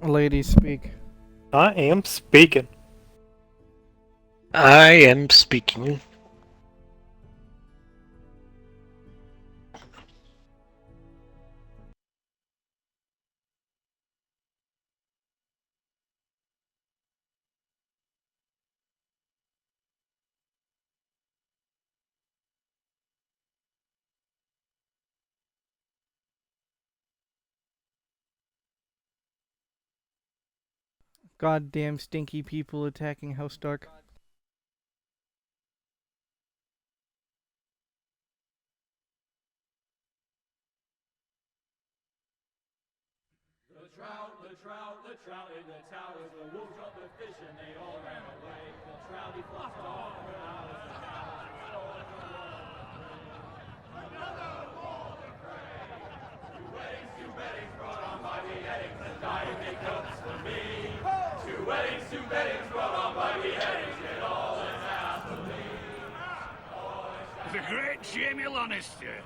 Ladies speak. I am speaking. I am speaking. Goddamn stinky people attacking House Stark. The trout in the towers, the wolves got the fish and they all ran away. The trout he fluffed off, but I was the another war to pray. Two weddings brought on by beheadings, and dying make notes for me. Two weddings brought on by beheadings, yet all is happily. The great Jamie Lannister,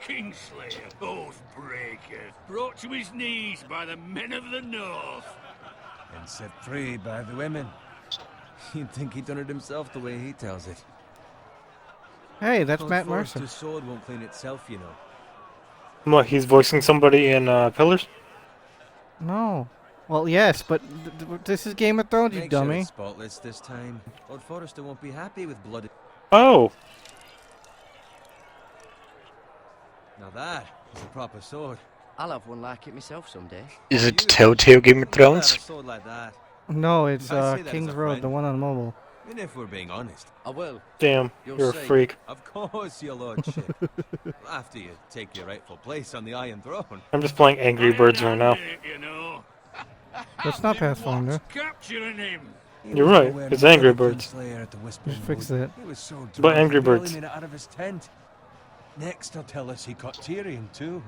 Kingslayer, Oathbreaker, brought to his knees by the men of the North. And set free by the women. You'd think he'd done it himself the way he tells it. Hey, that's Old Matt Forrester's Mercer. sword won't clean itself, you know. What, he's voicing somebody in Pillars? No. Well, yes, but this is Game of Thrones, you Make sure dummy. it's spotless this time. Lord Forrester won't be happy with blood. Oh! Now that is a proper sword. I'll have one like it myself someday. Is it Telltale Game of Who'd ever have Thrones? a sword like that. No, it's I say that King's as a Road, friend. the one on mobile. And if we're being honest. I will. Damn, You'll you're a see. freak. Of course, your lordship. After you take your rightful place on the Iron Throne. I'm just playing Angry Birds right now. You know, That's not Pathfinder. capturing him. He You're was right, nowhere it's near Angry the Birds. Kingslayer at the Whispering Just fix Wood. that. He was so But drunk Angry he barely Birds. made it out of his tent. Next, he'll tell us he caught Tyrion too.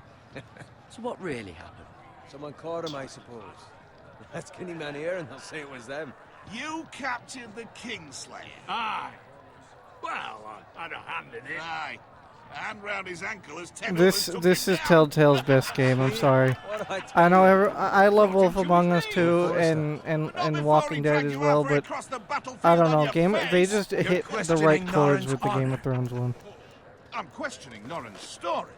So what really happened? Someone caught him, I suppose. Ask any man here and they'll say it was them. You captured the Kingslayer. Aye. Well, I had a hand in it. Aye. A hand round his ankle as ten This took this him is down. Telltale's best game. I'm sorry. What I I know. tell you? I love Wolf Among Us too, and Walking Dead as well, but I don't know. They just hit the right chords with the Game of Thrones one. I'm questioning Norrin's story.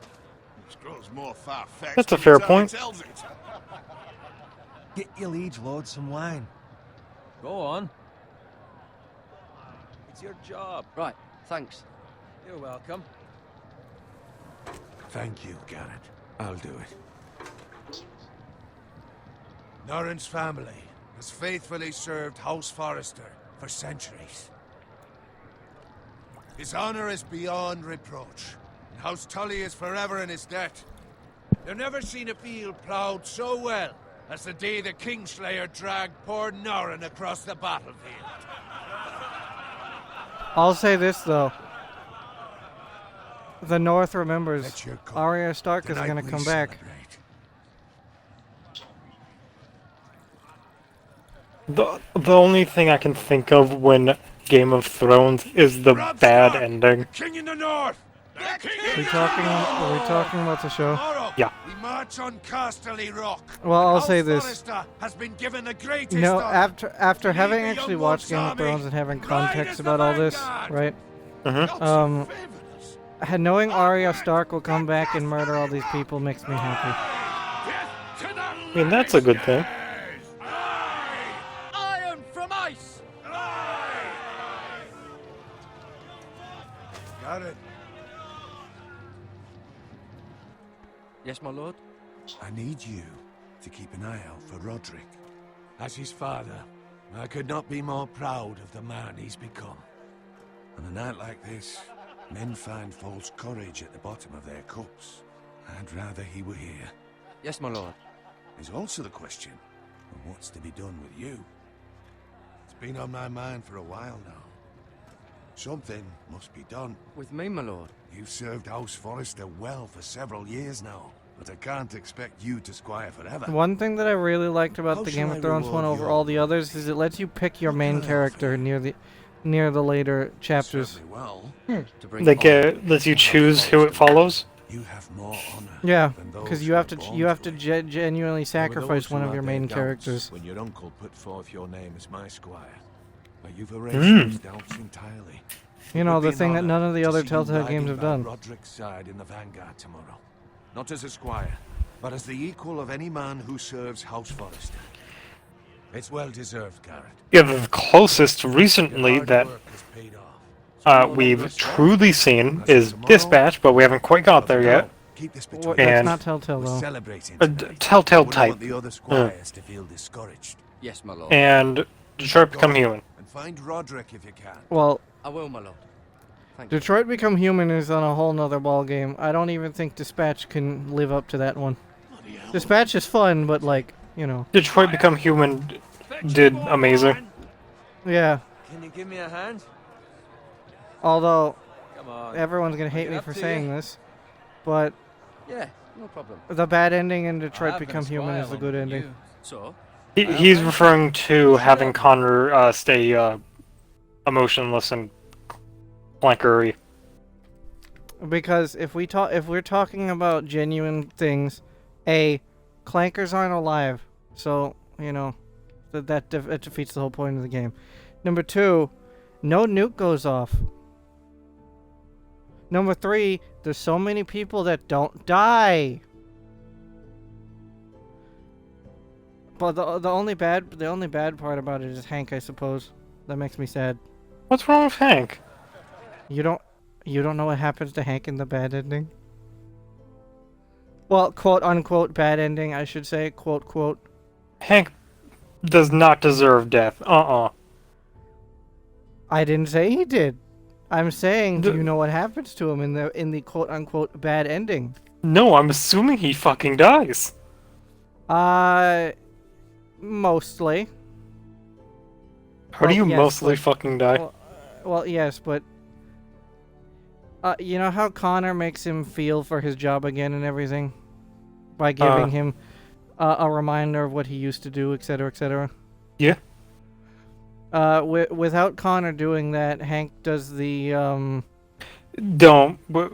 Which grows more far-fetched. That's a every fair time point. he tells it. Get your liege lord some wine. Go on. It's your job. Right, thanks. You're welcome. Thank you, Garrett. I'll do it. Norrin's family has faithfully served House Forrester for centuries. His honor is beyond reproach, and House Tully is forever in his debt. They've never seen a field ploughed so well as the day the Kingslayer dragged poor Norrin across the battlefield. I'll say this though. The North remembers Let your go. Arya Stark is Tonight gonna we come back. celebrate. The only thing I can think of when Game of Thrones is the Rob bad Stark, ending. King in the North! Are we talking about the show? Tomorrow, Yeah. we march on Casterly Rock. Well, I'll House say this. Forrester has been given the greatest No, honor. after having Lead the actually young watched Game of Wolf's Thrones and having army. context Ride as about the all this, vanguard. right? Gods Um, have favored us. Knowing Arya Stark will come back and murder all these people makes me happy. Death to the I mean, that's a good thing. Lannisters! Aye! Iron from ice! Aye! Got it. Yes, my lord? I need you to keep an eye out for Roderick. As his father, I could not be more proud of the man he's become. On a night like this, men find false courage at the bottom of their cups. I'd rather he were here. Yes, my lord. There's also the question of what's to be done with you. It's been on my mind for a while now. Something must be done. With me, my lord. You've served House Forrester well for several years now, but I can't expect you to squire forever. One thing that I really liked about How the shall Game I of Thrones one reward over you? all the others is it lets you pick your What main can I offer character you? near the later chapters. Certainly well. To bring Like, honor lets you to House choose who it Forrester. follows. You have more honor. Yeah, than those because who you have were to born you have to it. genuinely There were sacrifice those one who of your had their main doubts characters. when your uncle put forth your name as my squire. But you've erased those doubts entirely. You It know, would be the an thing that honor none of the to other see you Telltale riding games have by done. Roderick's side in the vanguard tomorrow. Not as a squire, but as the equal of any man who serves House Forrester. It's well deserved, Garrett. Yeah, the closest Your recently hard that work has paid off. So no longer we've a squire. truly seen As of is tomorrow, Dispatch, but we haven't quite got there no, yet. keep this What, between that's And- not Telltale We're though. celebrating A tonight. Telltale Wouldn't type. want the other squires to feel discouraged. Yes, my lord. And Detroit Become Human. And find Roderick if you can. Well, I will, my lord. Thank you. Detroit Become Human is on a whole nother ball game. I don't even think Dispatch can live up to that one. Dispatch is fun, but like, you know. Detroit Become Human did amazing. Yeah. Can you give me a hand? Although Come on. everyone's gonna hate Get me up for to saying you. this, but Yeah, no problem. the bad ending in I Detroit have been Become a Human squire is the longer good than ending. you. So, He's referring to having Connor stay emotionless and clankery. Because if we're talking about genuine things, clankers aren't alive, so you know that defeats the whole point of the game. Number 2, no nuke goes off. Number 3, there's so many people that don't die. But the only bad part about it is Hank, I suppose. That makes me sad. What's wrong with Hank? You don't know what happens to Hank in the bad ending? Well, quote unquote bad ending, I should say, quote quote. Hank does not deserve death. I didn't say he did. I'm saying, do you know what happens to him in the quote unquote bad ending? No, I'm assuming he fucking dies. Mostly. How do you yes, mostly but- fucking die? Well, yes, but you know how Connor makes him feel for his job again and everything? By giving him a reminder of what he used to do, etc., etc. Yeah. Without Connor doing that, Hank does the Don't. But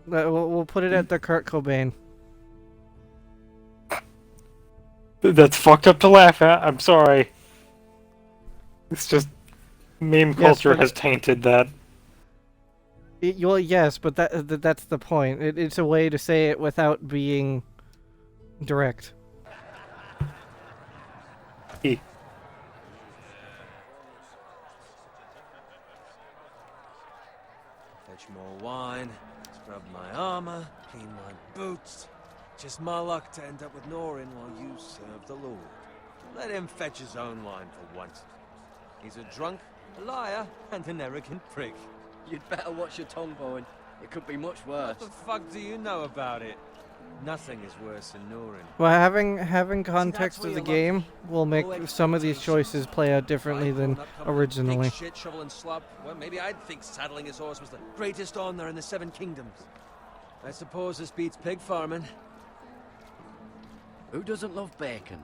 we'll put it at the Kurt Cobain. That's fucked up to laugh at. I'm sorry. It's just meme culture but- has tainted that. Well, yes, but that's the point. It's a way to say it without being direct. Fetch more wine, scrub my armor, clean my boots. Just my luck to end up with Norin while you serve the Lord. Let him fetch his own wine for once. He's a drunk, a liar, and an arrogant prick. you'd better watch your tongue, Bowen. It could be much worse. What the fuck do you know about it? Nothing is worse than Norin. Well, having context where of the you're game will make some of these choices play out differently than originally. Shit, shovel and slop. Well, maybe I'd think saddling his horse was the greatest honor in the Seven Kingdoms. I suppose this beats pig farming. Who doesn't love bacon?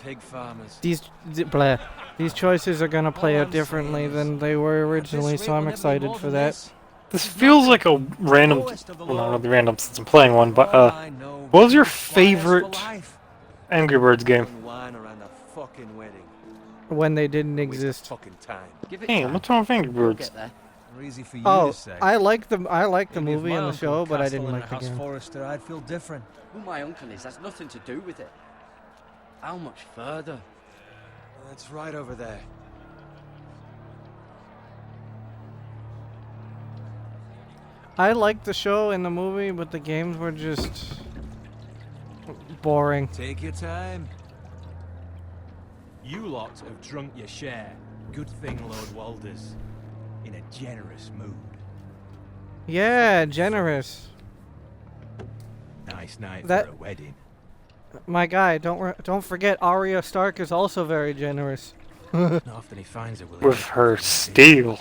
Pig farmers. These choices are gonna play out differently than they were originally, so I'm excited for that. This feels like a random. Well, not really random since I'm playing one, but what was your favorite Angry Birds game? Wine around a fucking wedding. When they didn't Waste of exist. fucking time. Give it Hey, time. what's wrong with Angry We'll Birds? get there. Easy for you Oh, to say. I like the Maybe if movie my and the uncle show, but I castle didn't in a like the House game. Forrester, I'd feel different. Who my uncle is has nothing to do with it. How much further? That's right over there. I liked the show and the movie, but the games were just boring. Take your time. You lot have drunk your share. Good thing Lord Walder's in a generous mood. Yeah, generous. Nice night That- for a wedding. My guy, don't forget Arya Stark is also very generous. Not often he finds a willing With her steel.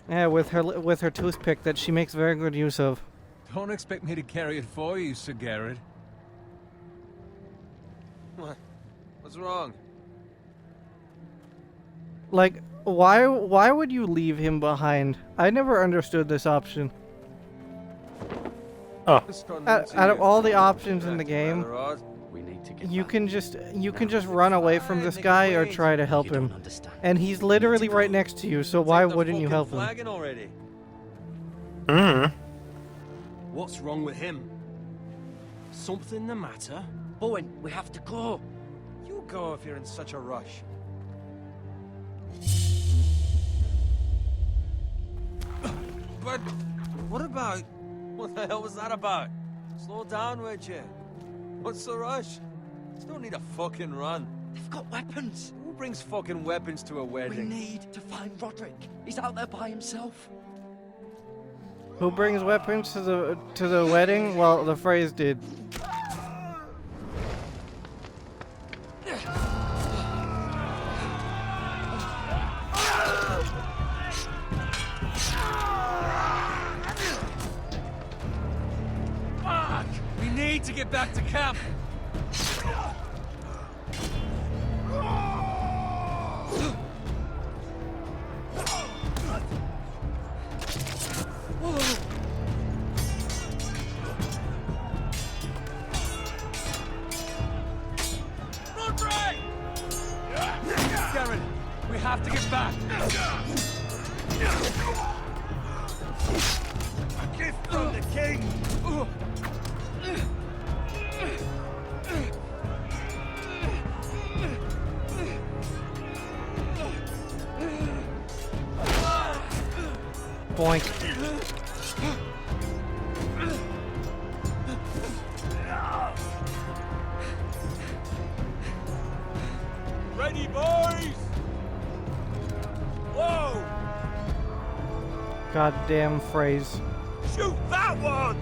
Yeah, with her toothpick that she makes very good use of. Don't expect me to carry it for you, Sir Garrett. What? What's wrong? Like, why would you leave him behind? I never understood this option. Oh. Out of all the options in the game, We need to get you back. can just run away from this guy or try to help You don't him. understand. And he's literally right next to you, so why wouldn't you help him? Already? Hmm. What's wrong with him? Something the matter? Bowen, we have to go. You go if you're in such a rush. But what about... What the hell was that about? Slow down, would you? What's the rush? You don't need a fucking run. They've got weapons. Who brings fucking weapons to a We wedding? need to find Roderick. He's out there by himself. Who brings weapons to the wedding? Well, the phrase did. Fuck! We need to get back to camp. Roderick! Garen, we have to get back. A gift from the king. Boink. Ready, boys? Whoa! Goddamn phrase. Shoot that one!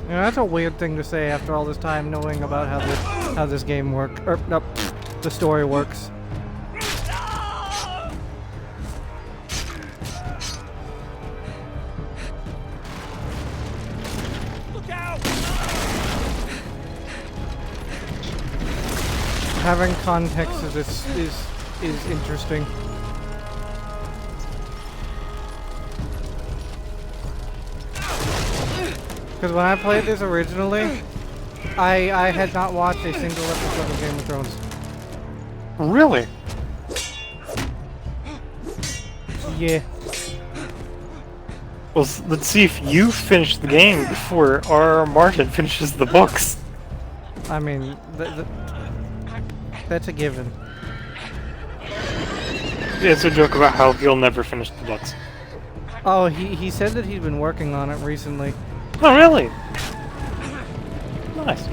You know, that's a weird thing to say after all this time knowing about how this game works. Or, no, the story works. Look out! Having context of this is interesting. Because when I played this originally, I had not watched a single episode of Game of Thrones. Really? Yeah. Well, let's see if you finish the game before R.R. Martin finishes the books. I mean, that's a given. It's a joke about how he'll never finish the books. Oh, he said that he'd been working on it recently. Oh, really? Nice.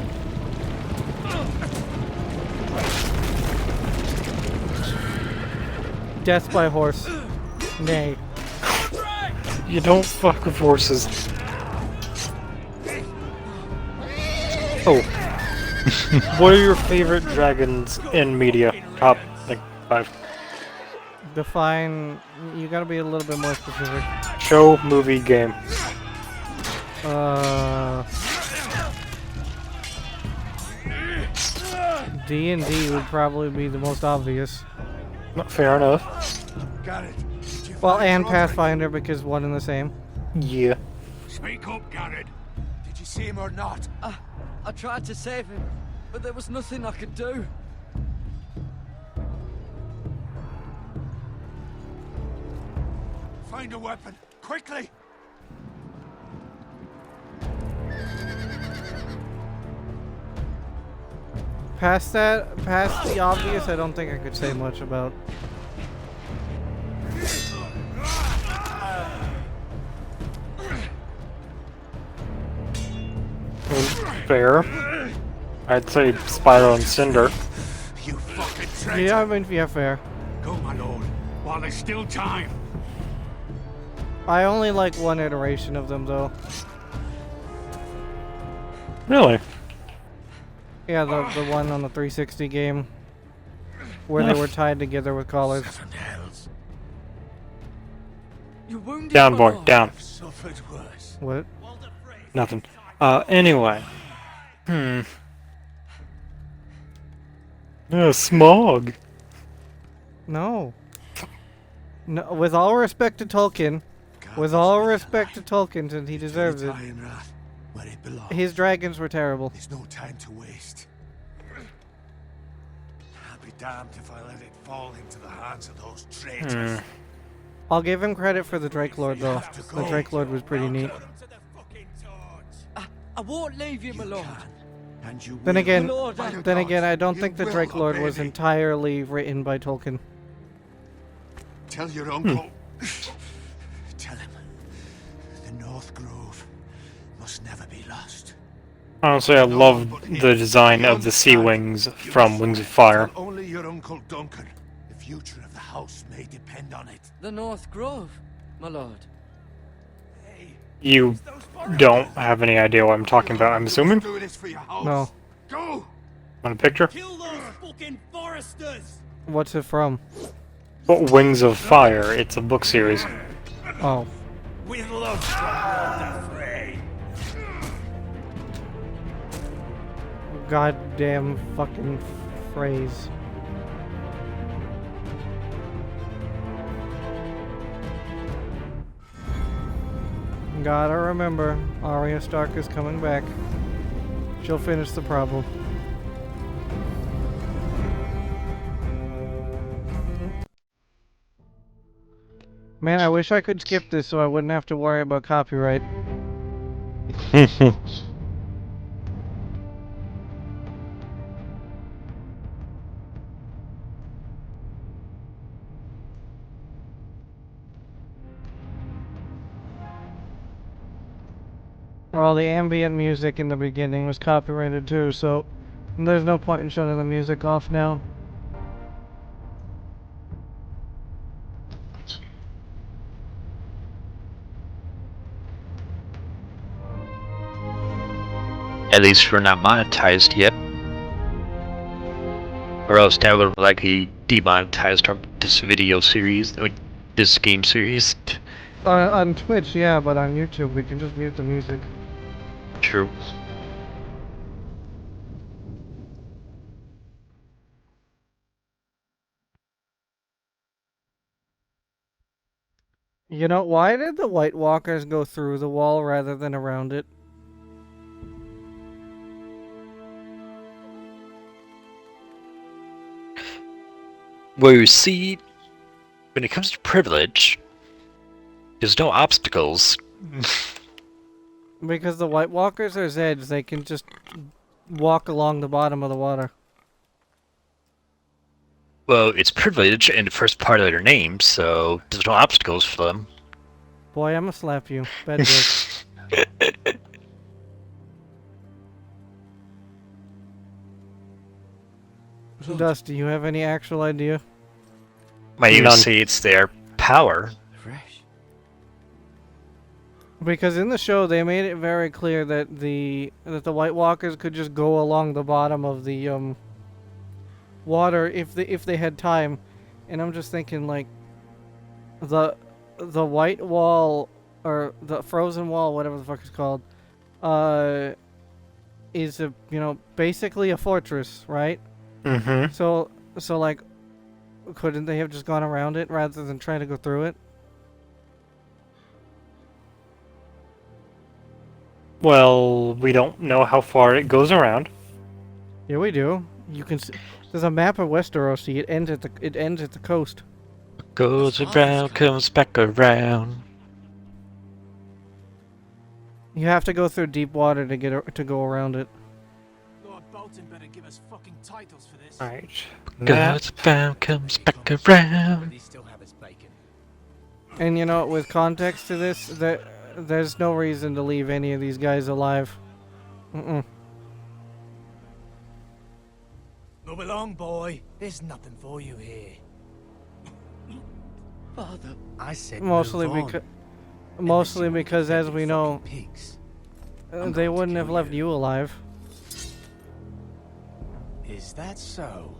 Death by horse. Nay. You don't fuck with horses. Oh. What are your favorite dragons in media? Top, like, 5. Define. You gotta be a little bit more specific. Show, movie, game. D&D would probably be the most obvious. Fair enough. Got it. Well, and Pathfinder because one and the same. Yeah. Speak up, Garrett. Did you see him or not? I tried to save him, but there was nothing I could do. Find a weapon, quickly! Past the obvious, I don't think I could say much about. Fair. I'd say Spyro and Cinder. You fucking traitor! Yeah, I mean, yeah, fair. Go, my lord, while there's still time. I only like one iteration of them, though. Really? Yeah, the one on the 360 game, where they were tied together with collars. Seven hells. You're wounded. Down, my boy, lord. down. I've suffered worse. What? Nothing. Anyway. Smog. No. No. With all respect to Tolkien, with all respect to Tolkien, and he deserves it, Where it belongs. his dragons were terrible. There's no time to waste. I'll be damned if I let it fall into the hands of those traitors. I'll give him credit for the Drake Lord, though. The Drake Lord was pretty neat. I won't leave you, my lord. And you Then will. again, Lord, By the then gods, again, I don't you think the will Drake Lord obey was me. entirely written by Tolkien. Tell your uncle. Tell him. The North Grove must never be lost. Honestly, I love the design of the sea wings from Wings of Fire. Tell only your Uncle Duncan. The future of the house may depend on it. The North Grove, my lord. You don't have any idea what I'm talking about, I'm assuming? Do this for your house. No. Go! Want a picture? Kill those fucking foresters! What's it from? But Wings of Fire, it's a book series. Oh. With love from Lord the Frey. Goddamn fucking phrase. Gotta remember, Arya Stark is coming back. She'll finish the problem. Man, I wish I could skip this so I wouldn't have to worry about copyright. Well, the ambient music in the beginning was copyrighted too, so there's no point in shutting the music off now. At least we're not monetized yet. Or else that would likely demonetized this video series, this game series. On Twitch, yeah, but on YouTube we can just mute the music. True. You know, why did the White Walkers go through the wall rather than around it? Well, you see, when it comes to privilege, there's no obstacles. Because the White Walkers are Zeds, they can just walk along the bottom of the water. Well, it's privilege in the first part of their name, so there's no obstacles for them. Boy, I'ma slap you. Bad joke. Dust, do you have any actual idea? Might even None. say it's their power. Fresh. Because in the show they made it very clear that the White Walkers could just go along the bottom of the water if they had time, and I'm just thinking like the white wall or the frozen wall, whatever the fuck it's called, is a basically a fortress, right? Mm-hmm. So like, couldn't they have just gone around it rather than trying to go through it? Well, we don't know how far it goes around. Yeah, we do. You can see, there's a map of Westeros. See, it ends at the coast. Goes around, comes back around. You have to go through deep water to go around it. Lord Bolton better give us fucking titles for this. Alright. Goes around, comes back around. He still have his bacon. And you know, with context to this, there's no reason to leave any of these guys alive. Mm-mm. Move along, boy. There's nothing for you here. Father. I said Mostly move on. because, Unless mostly you want because, to as get we your know, fucking pigs. they going to wouldn't have kill left you. you alive. Is that so?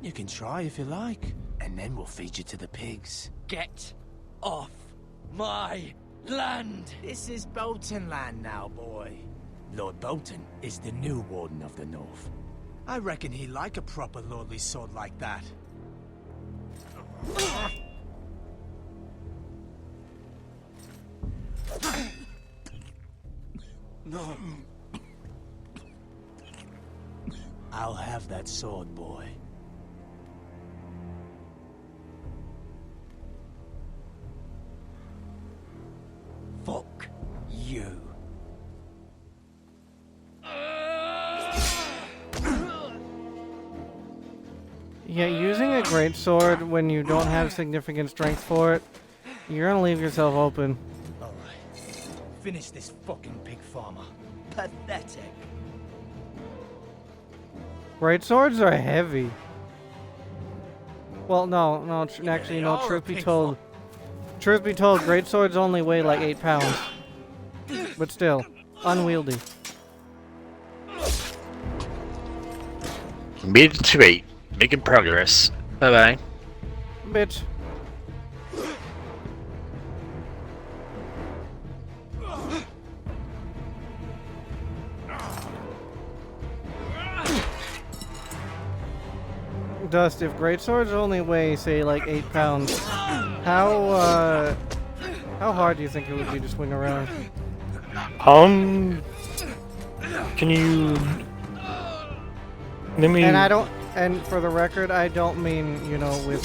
You can try if you like, and then we'll feed you to the pigs. Get off my land. This is Bolton land now, boy. Lord Bolton is the new Warden of the North. I reckon he like a proper lordly sword like that. No. I'll have that sword, boy. Fuck you. Yeah, using a greatsword when you don't have significant strength for it, you're gonna leave yourself open. Alright. Finish this fucking pig farmer. Pathetic. Greatswords are heavy. Well, no, actually, no. Truth be told, greatswords only weigh like 8 pounds. But still, unwieldy. Made it to 8. Making progress. Bye bye. Bitch. Dust, if greatswords only weigh, say, like 8 pounds, how hard do you think it would be to swing around? Can you... Let me... And for the record, I don't mean, you know, with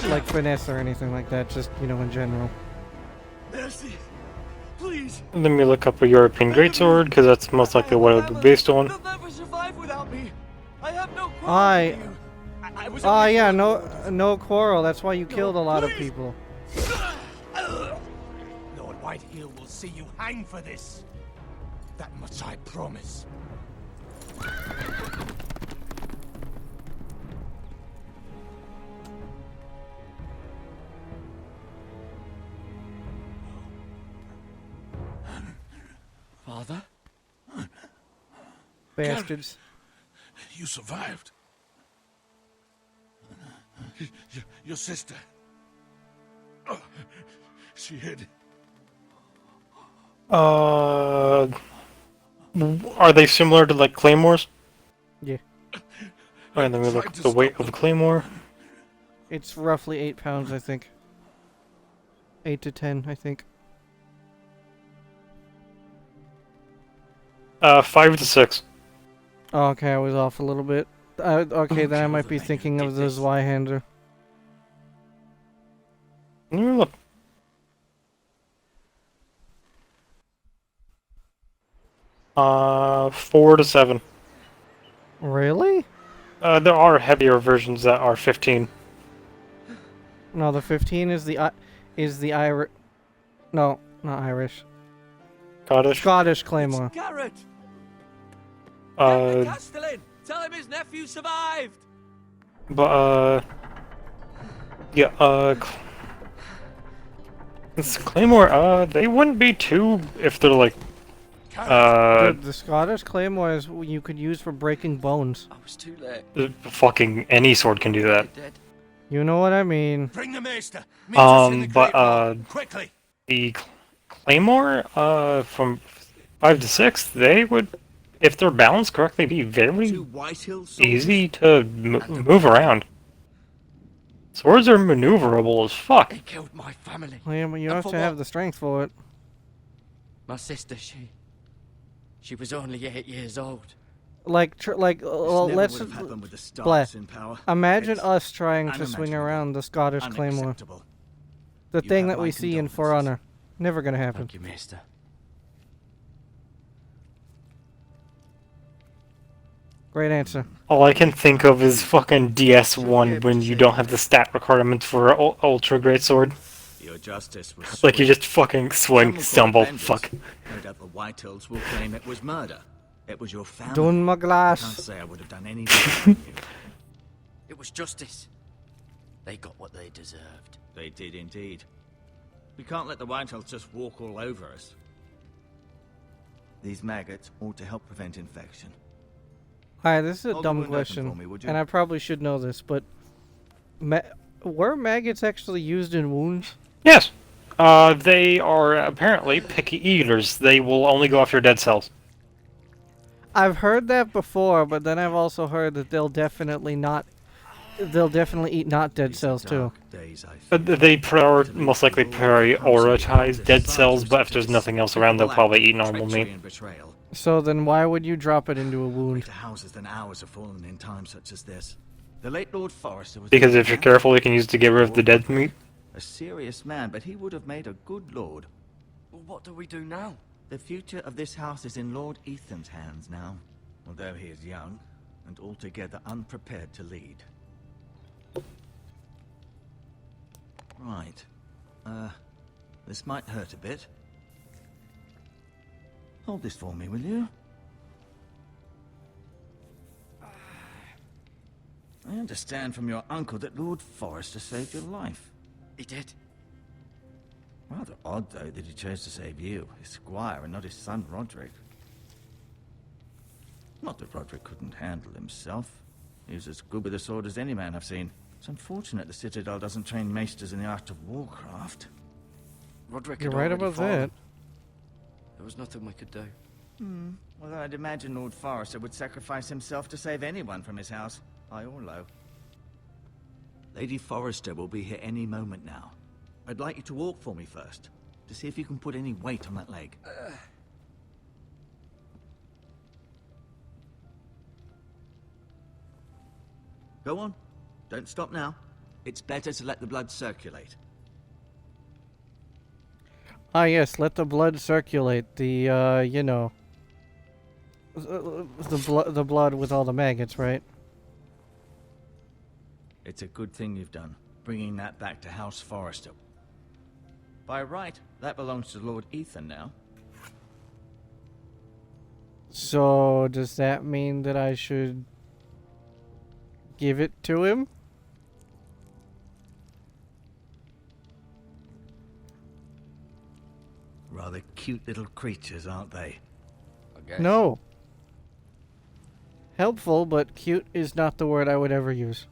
like finesse or anything like that, just, you know, in general. Mercy, please. Let me look up a European greatsword, because that's most likely what it would be based on. You'll never survive without me. I have no quarrel I... with you. I was Oh only yeah, following no quarrel, that's why you killed a lot of people. Lord Whitehill will see you hang for this. That much I promise. Father? Bastards. You survived. Your sister. Oh, she hid. Are they similar to, like, claymores? Yeah. Alright, let me look up the weight of a claymore. It's roughly 8 pounds, I think. 8 to 10, I think. 5 to 6. Oh, okay, I was off a little bit. Okay, then I might be thinking of the Zweihander. Let me look. Uh, 4 to 7. Really? There are heavier versions that are 15. No, the 15 is the Irish. No, not Irish. Scottish. Scottish claymore. Garrett! Get the Uh, Castellan! Tell him his nephew survived! but, yeah, this claymore, they wouldn't be too, if they're like, The Scottish claymore is what you could use for breaking bones. I was too late. fucking any sword can do that. Dead. You know what I mean. Bring the maester. Meet us in the graveyard. Quickly. The claymore, from 5 to 6, they would, if they're balanced correctly, be very easy to move around. Swords are maneuverable as fuck. They killed my family. Well, yeah, but you And have for to have what? the strength for it. My sister, she was only 8 years old. Like, well, let's with the bleh. in power. Imagine It's us trying to swing unimaginable. around the Scottish claymore. Unacceptable. The You thing have that we my see in For condolences. Honor. Never gonna happen. Thank you, Maester. Great answer. All I can think of is fucking DS1 when you don't have the stat requirements for Ultra Greatsword. Your justice was Like you swift. just fucking swing, Some will call it stumble, vengeance. fuck. No doubt the Whitehills will claim it was murder. It was your family. Done my I can't glass. say I would have done anything for you. It was justice. They got what they deserved. They did indeed. We can't let the Whitehills just walk all over us. These maggots ought to help prevent infection. Alright, this is a Hold the dumb wound open question, for me, would you? and I probably should know this, but were maggots actually used in wounds? Yes. They are apparently picky eaters. They will only go after dead cells. I've heard that before, but then I've also heard that they'll definitely eat not dead cells too. But they most likely prioritize dead cells, but if there's nothing else around, they'll probably eat normal meat. So then why would you drop it into a wound? Greater houses than ours have fallen in times such as this. The late Lord Forrester was Because if you're careful, you can use it to get rid of the dead meat. a serious man, but he would have made a good lord. Well, what do we do now? The future of this house is in Lord Ethan's hands now, although he is young and altogether unprepared to lead. Right. This might hurt a bit. Hold this for me, will you? I understand from your uncle that Lord Forrester saved your life. He did. Rather odd, though, that he chose to save you, his squire, and not his son, Roderick. Not that Roderick couldn't handle himself. He was as good with a sword as any man I've seen. It's unfortunate the Citadel doesn't train maesters in the art of warcraft. Roderick You're had right already about fallen. that. There was nothing we could do. Well, I'd imagine Lord Forrester would sacrifice himself to save anyone from his house, high or low. Lady Forrester will be here any moment now. I'd like you to walk for me first, to see if you can put any weight on that leg. Go on. Don't stop now. It's better to let the blood circulate. Ah, yes, let the blood circulate. The, you know, the blood with all the maggots, right? It's a good thing you've done, bringing that back to House Forrester. By right, that belongs to Lord Ethan now. So, does that mean that I should give it to him? Rather cute little creatures, aren't they? I guess. No. Helpful, but cute is not the word I would ever use.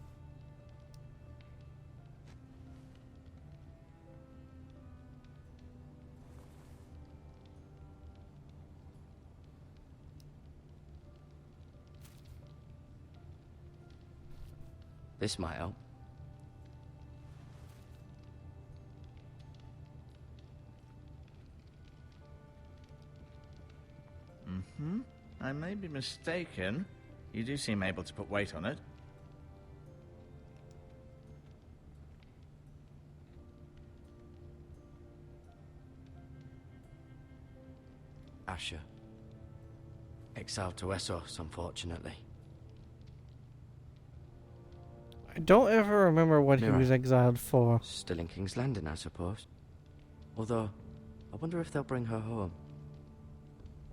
This might help. I may be mistaken. You do seem able to put weight on it. Asher. Exiled to Essos, unfortunately. I don't ever remember what he Mira. was exiled for. Still in King's Landing, I suppose. Although, I wonder if they'll bring her home.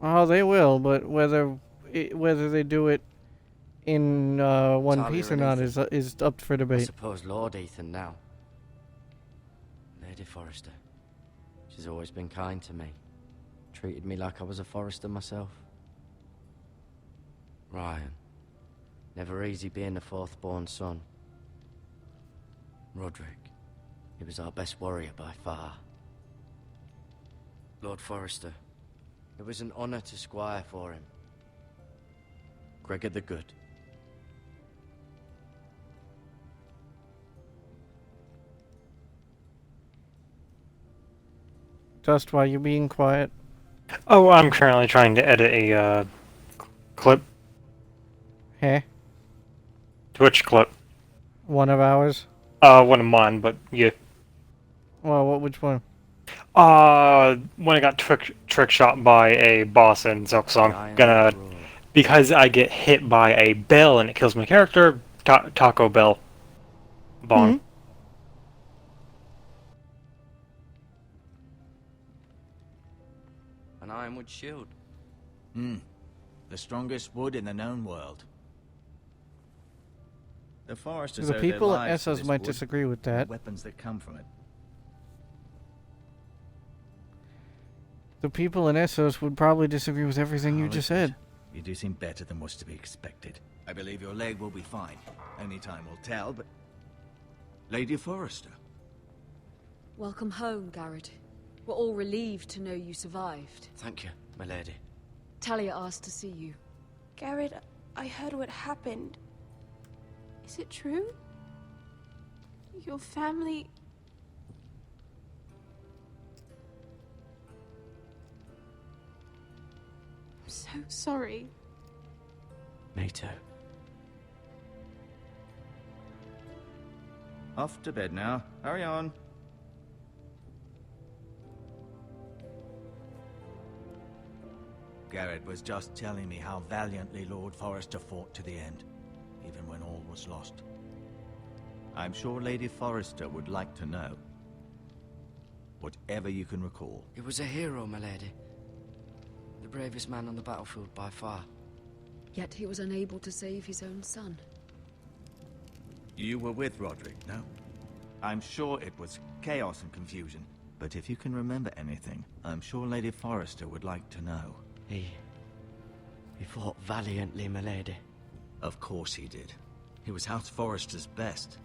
Oh, they will, but whether they do it in one Talia piece or and not Ethan. is up for I debate. suppose Lord Ethan now. Lady Forrester. She's always been kind to me. Treated me like I was a Forrester myself. Ryan. Never easy being the fourth-born son. Roderick. He was our best warrior by far. Lord Forrester. It was an honor to squire for him. Gregor the Good. Dust, why you being quiet? Oh, I'm currently trying to edit a clip, Hey, Twitch clip. one of ours. One of mine, but yeah. Well, which one? When I got trick shot by a boss in Zelk, so I'm gonna, because I get hit by a bell and it kills my character, Taco Bell. Bong. An ironwood shield. The strongest wood in the known world. The Foresters The owe their people at lives to Essos this might wood disagree with and that. weapons that come from it. The people in Essos would probably disagree with everything you just said. You do seem better than was to be expected. I believe your leg will be fine. Only time will tell, but... Lady Forrester. Welcome home, Garrett. We're all relieved to know you survived. Thank you, my lady. Talia asked to see you. Garrett, I heard what happened. Is it true? Your family... I'm so sorry. Me too. Off to bed now. Hurry on. Garrett was just telling me how valiantly Lord Forrester fought to the end, even when all was lost. I'm sure Lady Forrester would like to know. Whatever you can recall. He was a hero, my lady. The bravest man on the battlefield by far. Yet he was unable to save his own son. You were with Roderick, no? I'm sure it was chaos and confusion, but if you can remember anything, I'm sure Lady Forrester would like to know. He fought valiantly, my lady. Of course he did. He was House Forrester's best.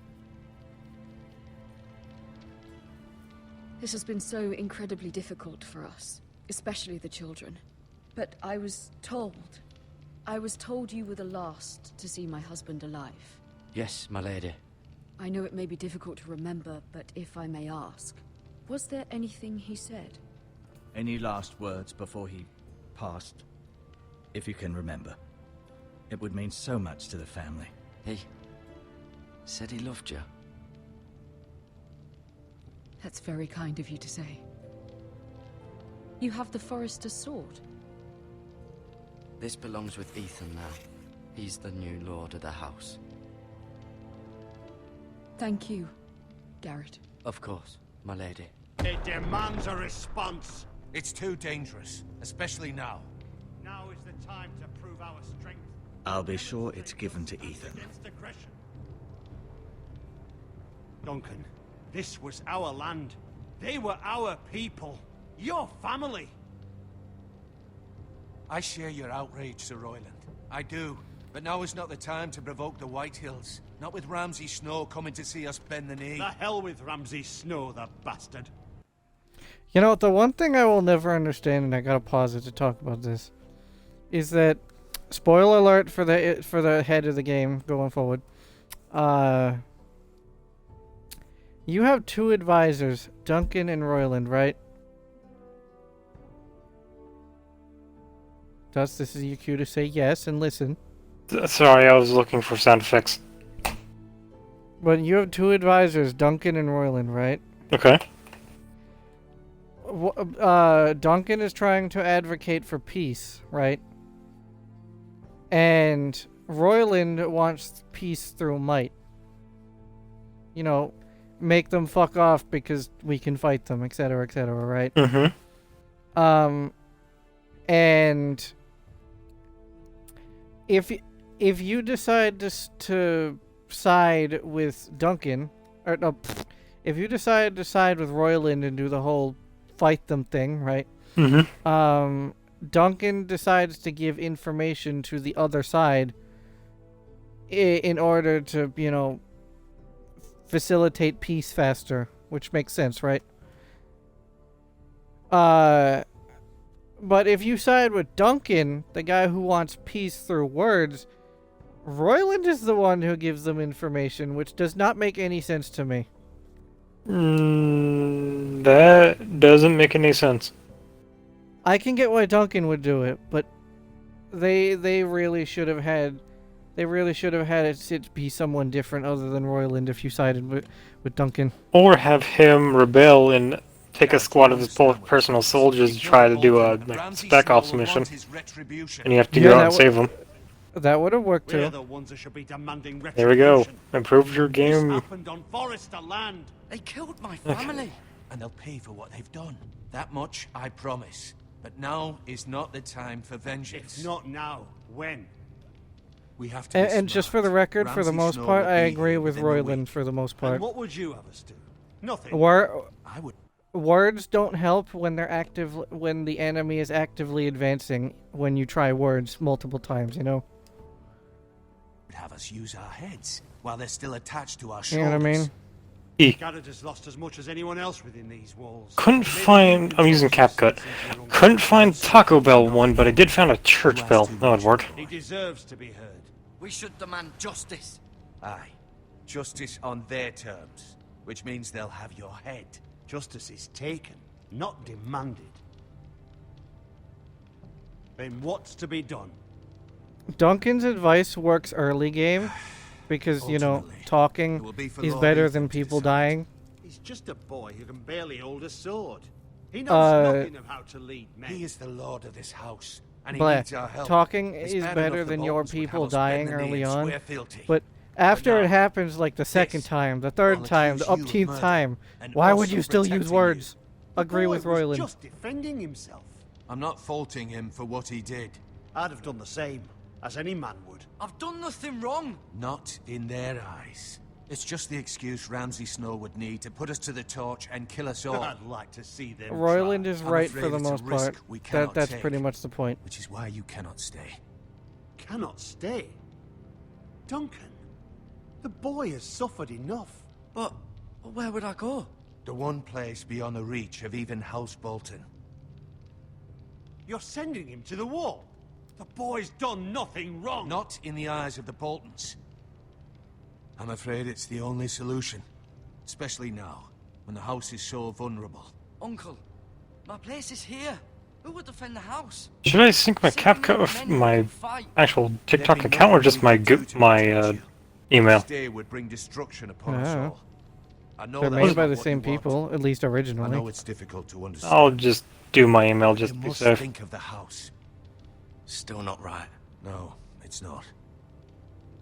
This has been so incredibly difficult for us, especially the children. But I was told you were the last to see my husband alive. Yes, my lady. I know it may be difficult to remember, but if I may ask, was there anything he said? Any last words before he passed? If you can remember. It would mean so much to the family. He said he loved you. That's very kind of you to say. You have the Forrester's sword. This belongs with Ethan now. He's the new lord of the house. Thank you, Garrett. Of course, my lady. It demands a response. It's too dangerous, especially now. Now is the time to prove our strength. I'll be sure it's given to Ethan. Against aggression. Duncan, this was our land. They were our people. Your family. I share your outrage, Sir Royland. I do. But now is not the time to provoke the Whitehills. Not with Ramsay Snow coming to see us bend the knee. The hell with Ramsay Snow, the bastard. You know, the one thing I will never understand, and I gotta pause it to talk about this, is that, spoiler alert for the head of the game going forward, you have two advisors, Duncan and Royland, right? Thus, this is your cue to say yes and listen. Sorry, I was looking for sound effects. But you have two advisors, Duncan and Royland, right? Okay. Duncan is trying to advocate for peace, right? And Royland wants peace through might. You know, make them fuck off because we can fight them, etc., right? Mm-hmm. And if you decide to side with Duncan, or no, if you decide to side with Royland and do the whole fight them thing, right? Mm-hmm. Duncan decides to give information to the other side in order to, you know, facilitate peace faster, which makes sense, right? But if you side with Duncan, the guy who wants peace through words, Royland is the one who gives them information, which does not make any sense to me. That doesn't make any sense. I can get why Duncan would do it, but they really should have had it be someone different other than Royland if you sided with Duncan. Or have him rebel and take a squad of his personal soldiers to try to do a spec ops mission, and you have to go out and save them. That would have worked too. We're the ones that should be demanding retribution. There we go. Improve your game. This happened on Forrester land. They killed my family. And they'll pay for what they've done. That much I promise. But now is not the time for vengeance. If not now, when? We have to. And just for the record, for the most part, I agree with Royland for the most part. And what would you have us do? Nothing. I would. Words don't help when when the enemy is actively advancing. When you try words multiple times, you know. Have us use our heads while they're still attached to our shoulders. You know what I mean? Garrett has lost as much as anyone else within these walls. Couldn't find. I'm using CapCut. Couldn't find Taco Bell one, but I did find a church bell. That would work. He deserves to be heard. We should demand justice. Aye. Justice on their terms, which means they'll have your head. Justice is taken, not demanded. Then what's to be done? Duncan's advice works early game because, you know, talking is better than people dying. He's just a boy who can barely hold a sword. He knows nothing of how to lead men. He is the lord of this house, and he But needs our help. talking It's is bad better enough the than your Boltons would people have us bend dying the knee early and on. swear fealty. But after But it now, happens, like the second time, the third I'll time, the accuse you of upteenth murder, time, and why would also you still use protecting words? The Agree boy with was Royland. just defending himself. I'm not faulting him for what he did. I'd have done the same, as any man would. I've done nothing wrong. Not in their eyes. It's just the excuse Ramsay Snow would need to put us to the torch and kill us all. I'd like to see them Royland try. is I'm right afraid for the it's a most risk part. we cannot That's take. pretty much the point. Which is why you cannot stay. Cannot stay. Duncan, the boy has suffered enough. But where would I go? The one place beyond the reach of even House Bolton. You're sending him to the wall. The boy's done nothing wrong. Not in the eyes of the Boltons. I'm afraid it's the only solution. Especially now, when the house is so vulnerable. Uncle, my place is here. Who would defend the house? Should I sync my CapCut with my actual TikTok account or just my email? Stay would bring destruction upon us Yeah. all. I know They're that's made by not the what same you want. people, at least I originally. know it's difficult to understand. I'll just do my email just You to be must safe. think of the house. Still not right. No, it's not.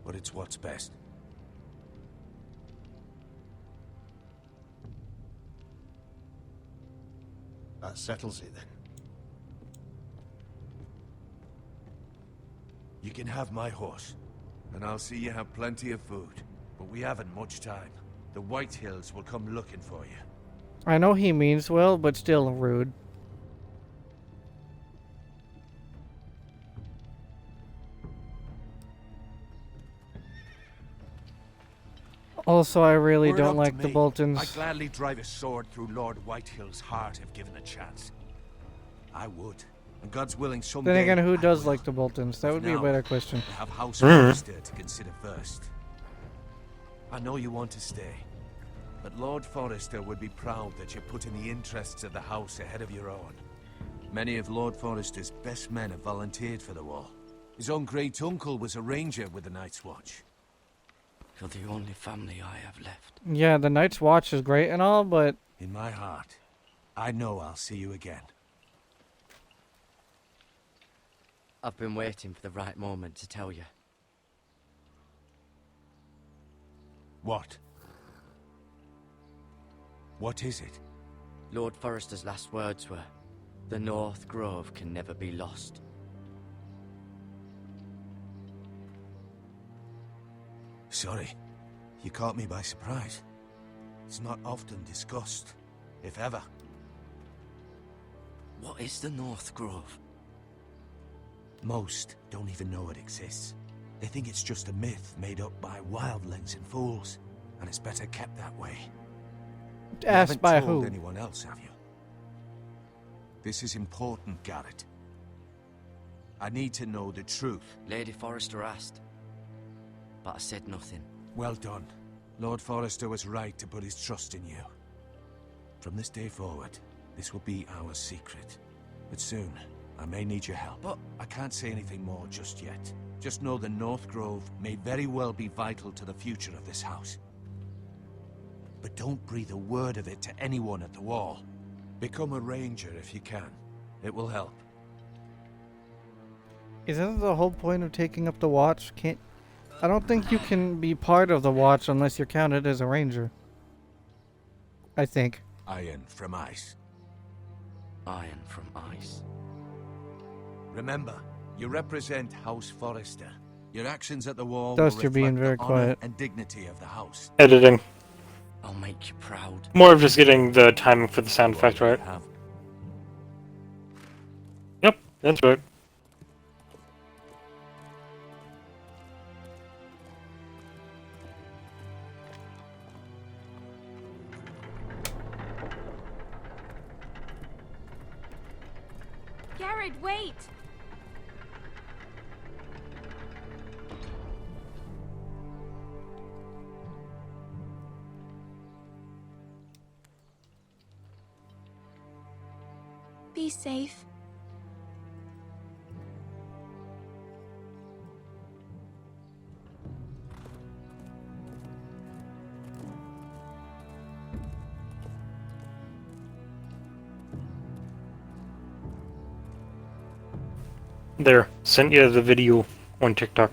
But it's what's best. That settles it then. You can have my horse, and I'll see you have plenty of food. But we haven't much time. The White Hills will come looking for you. I know he means well, but still rude. Also, I really Were it don't up like to the me, Boltons. I'd gladly drive a sword through Lord Whitehill's heart if given a chance. I would. And God's willing someday. Then again, who I does will. like the Boltons? That would be a Now, better question. I have House Mhm. Forrester to consider first. I know you want to stay, but Lord Forrester would be proud that you're putting the interests of the house ahead of your own. Many of Lord Forrester's best men have volunteered for the wall. His own great-uncle was a ranger with the Night's Watch. You're the only family I have left. Yeah, the Night's Watch is great and all, but In my heart, I know I'll see you again. I've been waiting for the right moment to tell you. What? What is it? Lord Forrester's last words were, "The North Grove can never be lost." Sorry, you caught me by surprise. It's not often discussed, if ever. What is the North Grove? Most don't even know it exists. They think it's just a myth made up by wildlings and fools, and it's better kept that way. You asked haven't by told who? anyone else, have you? This is important, Garrett. I need to know the truth. Lady Forrester asked, but I said nothing. Well done. Lord Forrester was right to put his trust in you. From this day forward, this will be our secret. But soon, I may need your help. But I can't say anything more just yet. Just know the North Grove may very well be vital to the future of this house. But don't breathe a word of it to anyone at the wall. Become a ranger if you can. It will help. isn't the whole point of taking up the watch? I don't think you can be part of the watch unless you're counted as a ranger. I think. Iron from ice. Iron from ice. Remember, you represent House Forrester. Your actions at the wall Dust, will you're being reflect very the honor quiet. and dignity of the house. Editing. I'll make you proud. More of just getting the timing for the sound effect right. Yep, that's right. Garrett, wait! Be safe. There, sent you the video on TikTok.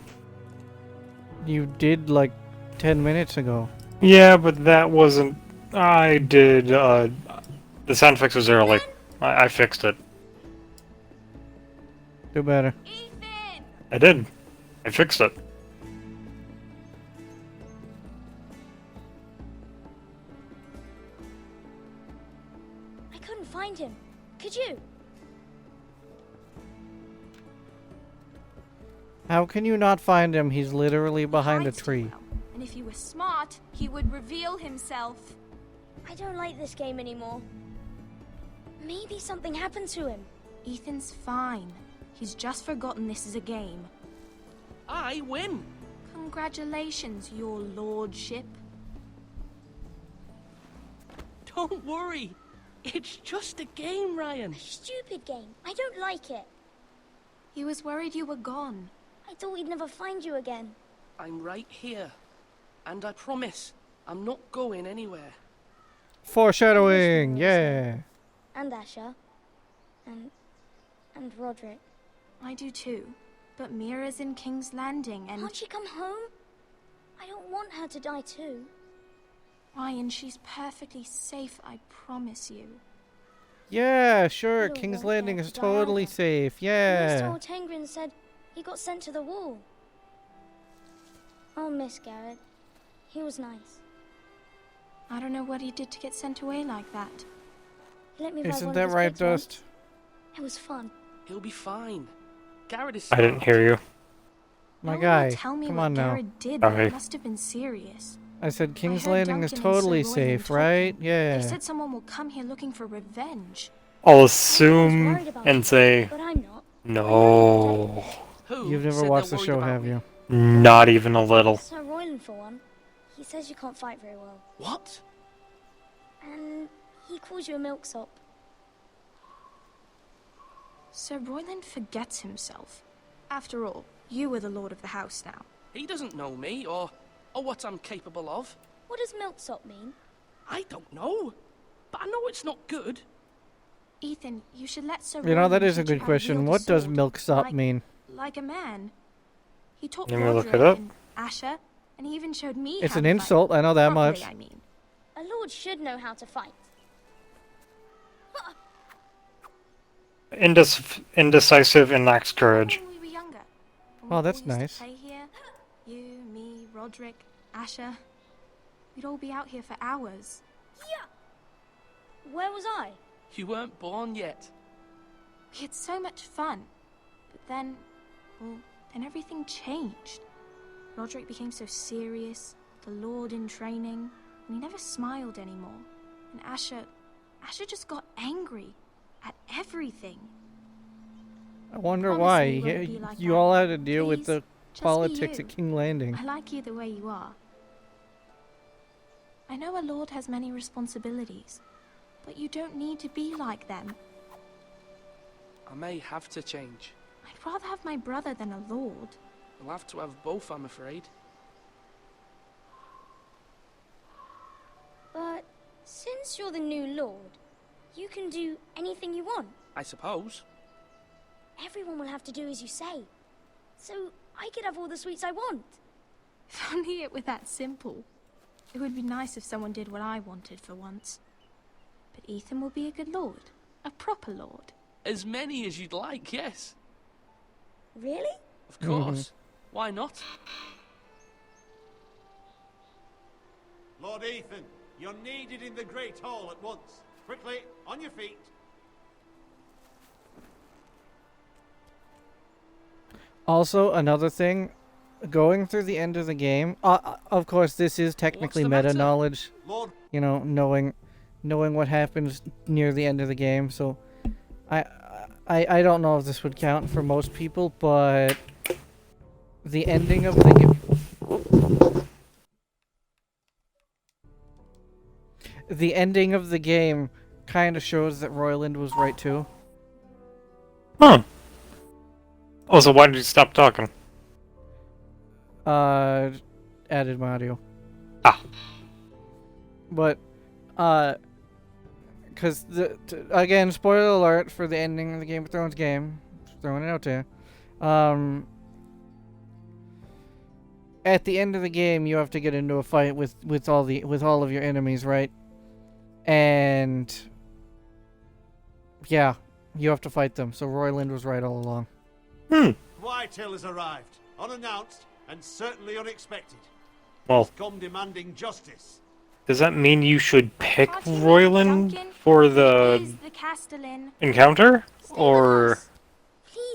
You did like 10 minutes ago. Yeah, but that wasn't. I did. The sound effects was there. Like, I fixed it. Do better. I did. I fixed it. I couldn't find him. Could you? How can you not find him? He's literally behind a tree. And if he was smart, he would reveal himself. I don't like this game anymore. Maybe something happened to him. Ethan's fine. He's just forgotten this is a game. I win. Congratulations, your lordship. Don't worry. It's just a game, Ryan. A stupid game. I don't like it. He was worried you were gone. I thought we'd never find you again. I'm right here. And I promise, I'm not going anywhere. Foreshadowing, yeah. And Asher. And Roderick. I do too. But Mira's in King's Landing and... Can't she come home? I don't want her to die too. Ryan, she's perfectly safe, I promise you. Yeah, sure. You don't King's want Landing her is to die totally either. safe. Mr. Yeah. Tengrin said he got sent to the wall. I'll miss Garrett. He was nice. I don't know what he did to get sent away like that. He let me ride Isn't one that of his right, pigs once. Dust? It was fun. He'll be fine. Garrett is I didn't smart. hear you. My No one guy, will tell me come what on now. Garrett did, Sorry. but it must have been serious. I said King's heard Landing is Duncan and Sir totally Royland safe, talking. right? Yeah. They said someone will come here looking for revenge. I'll assume worried about and it, say But I'm not. no. Who You've never said watched they're the worried show, about have me? you? Not even a little. Sir Royland, for one. He says you can't fight very well. What? And he calls you a milksop. Sir Royland forgets himself. After all, you are the lord of the house now. He doesn't know me or what I'm capable of. What does milksop mean? I don't know. But I know it's not good. Ethan, you should let Sir You know, that Royland is a teach you good how to question. wield a What does sword, milksop like- mean? Like a man. He taught Let me look Roderick it up. and Asher, and he even showed me It's how an to fight. insult, I know that Properly, much. I mean. A lord should know how to fight. Indecisive and lacks courage. When we were younger. when Oh, we that's all used to nice. play here, you, me, Roderick, Asher. We'd all be out here for hours. Yeah. Where was I? You weren't born yet. We had so much fun. But then, well, then everything changed. Roderick became so serious, the Lord in training, and he never smiled anymore. And Asher just got angry at everything. I wonder Promise why. me you won't be like You that. all had to deal with Please, the just be politics you. at King Landing. I like you the way you are. I know a lord has many responsibilities, but you don't need to be like them. I may have to change. I'd rather have my brother than a lord. I'll have to have both, I'm afraid. But since you're the new lord, you can do anything you want. I suppose. Everyone will have to do as you say. So I could have all the sweets I want. If only it were that simple. It would be nice if someone did what I wanted for once. But Ethan will be a good lord. A proper lord. As many as you'd like, yes. Really? Of course. Why not? Lord Ethan, you're needed in the Great Hall at once. Quickly, on your feet. Also, another thing, going through the end of the game, of course, this is technically the meta matter? knowledge. Lord, You know, knowing what happens near the end of the game. So, I don't know if this would count for most people, but the ending of the game kind of shows that Royland was right too. Huh. Oh, so why did you stop talking? Added my audio. Ah. But, because again, spoiler alert for the ending of the Game of Thrones game. Just throwing it out there. At the end of the game, you have to get into a fight with all of your enemies, right? And yeah, you have to fight them. So Royland was right all along. Whitehill has arrived, unannounced and certainly unexpected. Well, He's come demanding justice. does that mean you should pick Royland for the encounter, or?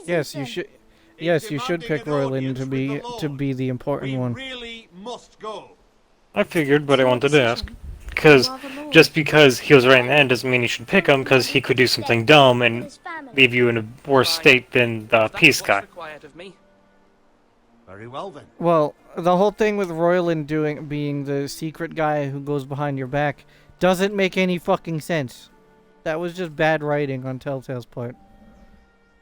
Yes, you should. Yes, you should pick Royland to be the important one. Really must go. I figured, but I wanted to ask. Because just because he was right in the end doesn't mean you should pick him, because he could do something dumb and leave you in a worse state than the peace guy. Very well then. Well, the whole thing with Royland being the secret guy who goes behind your back doesn't make any fucking sense. That was just bad writing on Telltale's part.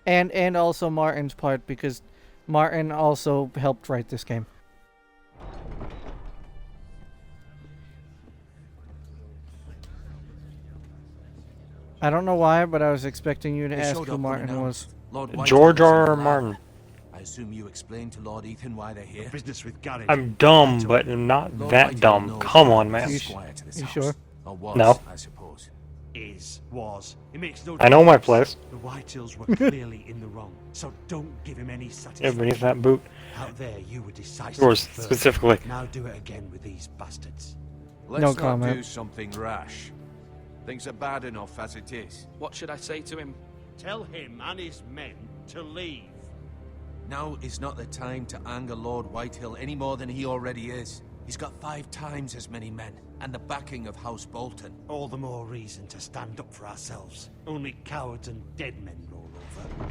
And also Martin's part, because Martin also helped write this game. I don't know why, but I was expecting you to ask who Martin was. George R.R. Martin. I assume you explained to Lord Ethan why they're here. Business with Gary. I'm dumb, but I'm not that dumb. Come on, man. You sure? No. I suppose. Was. It makes no I know my place. The Whitehills were clearly in the wrong, so don't give him any satisfaction. Yeah, beneath that boot. Out there, you were decisive. Yours, specifically. Now do it again with these bastards. Let's No not comment. do something rash. Things are bad enough as it is. What should I say to him? Tell him and his men to leave. Now is not the time to anger Lord Whitehill any more than he already is. He's got 5 times as many men, and the backing of House Bolton. All the more reason to stand up for ourselves. Only cowards and dead men roll over.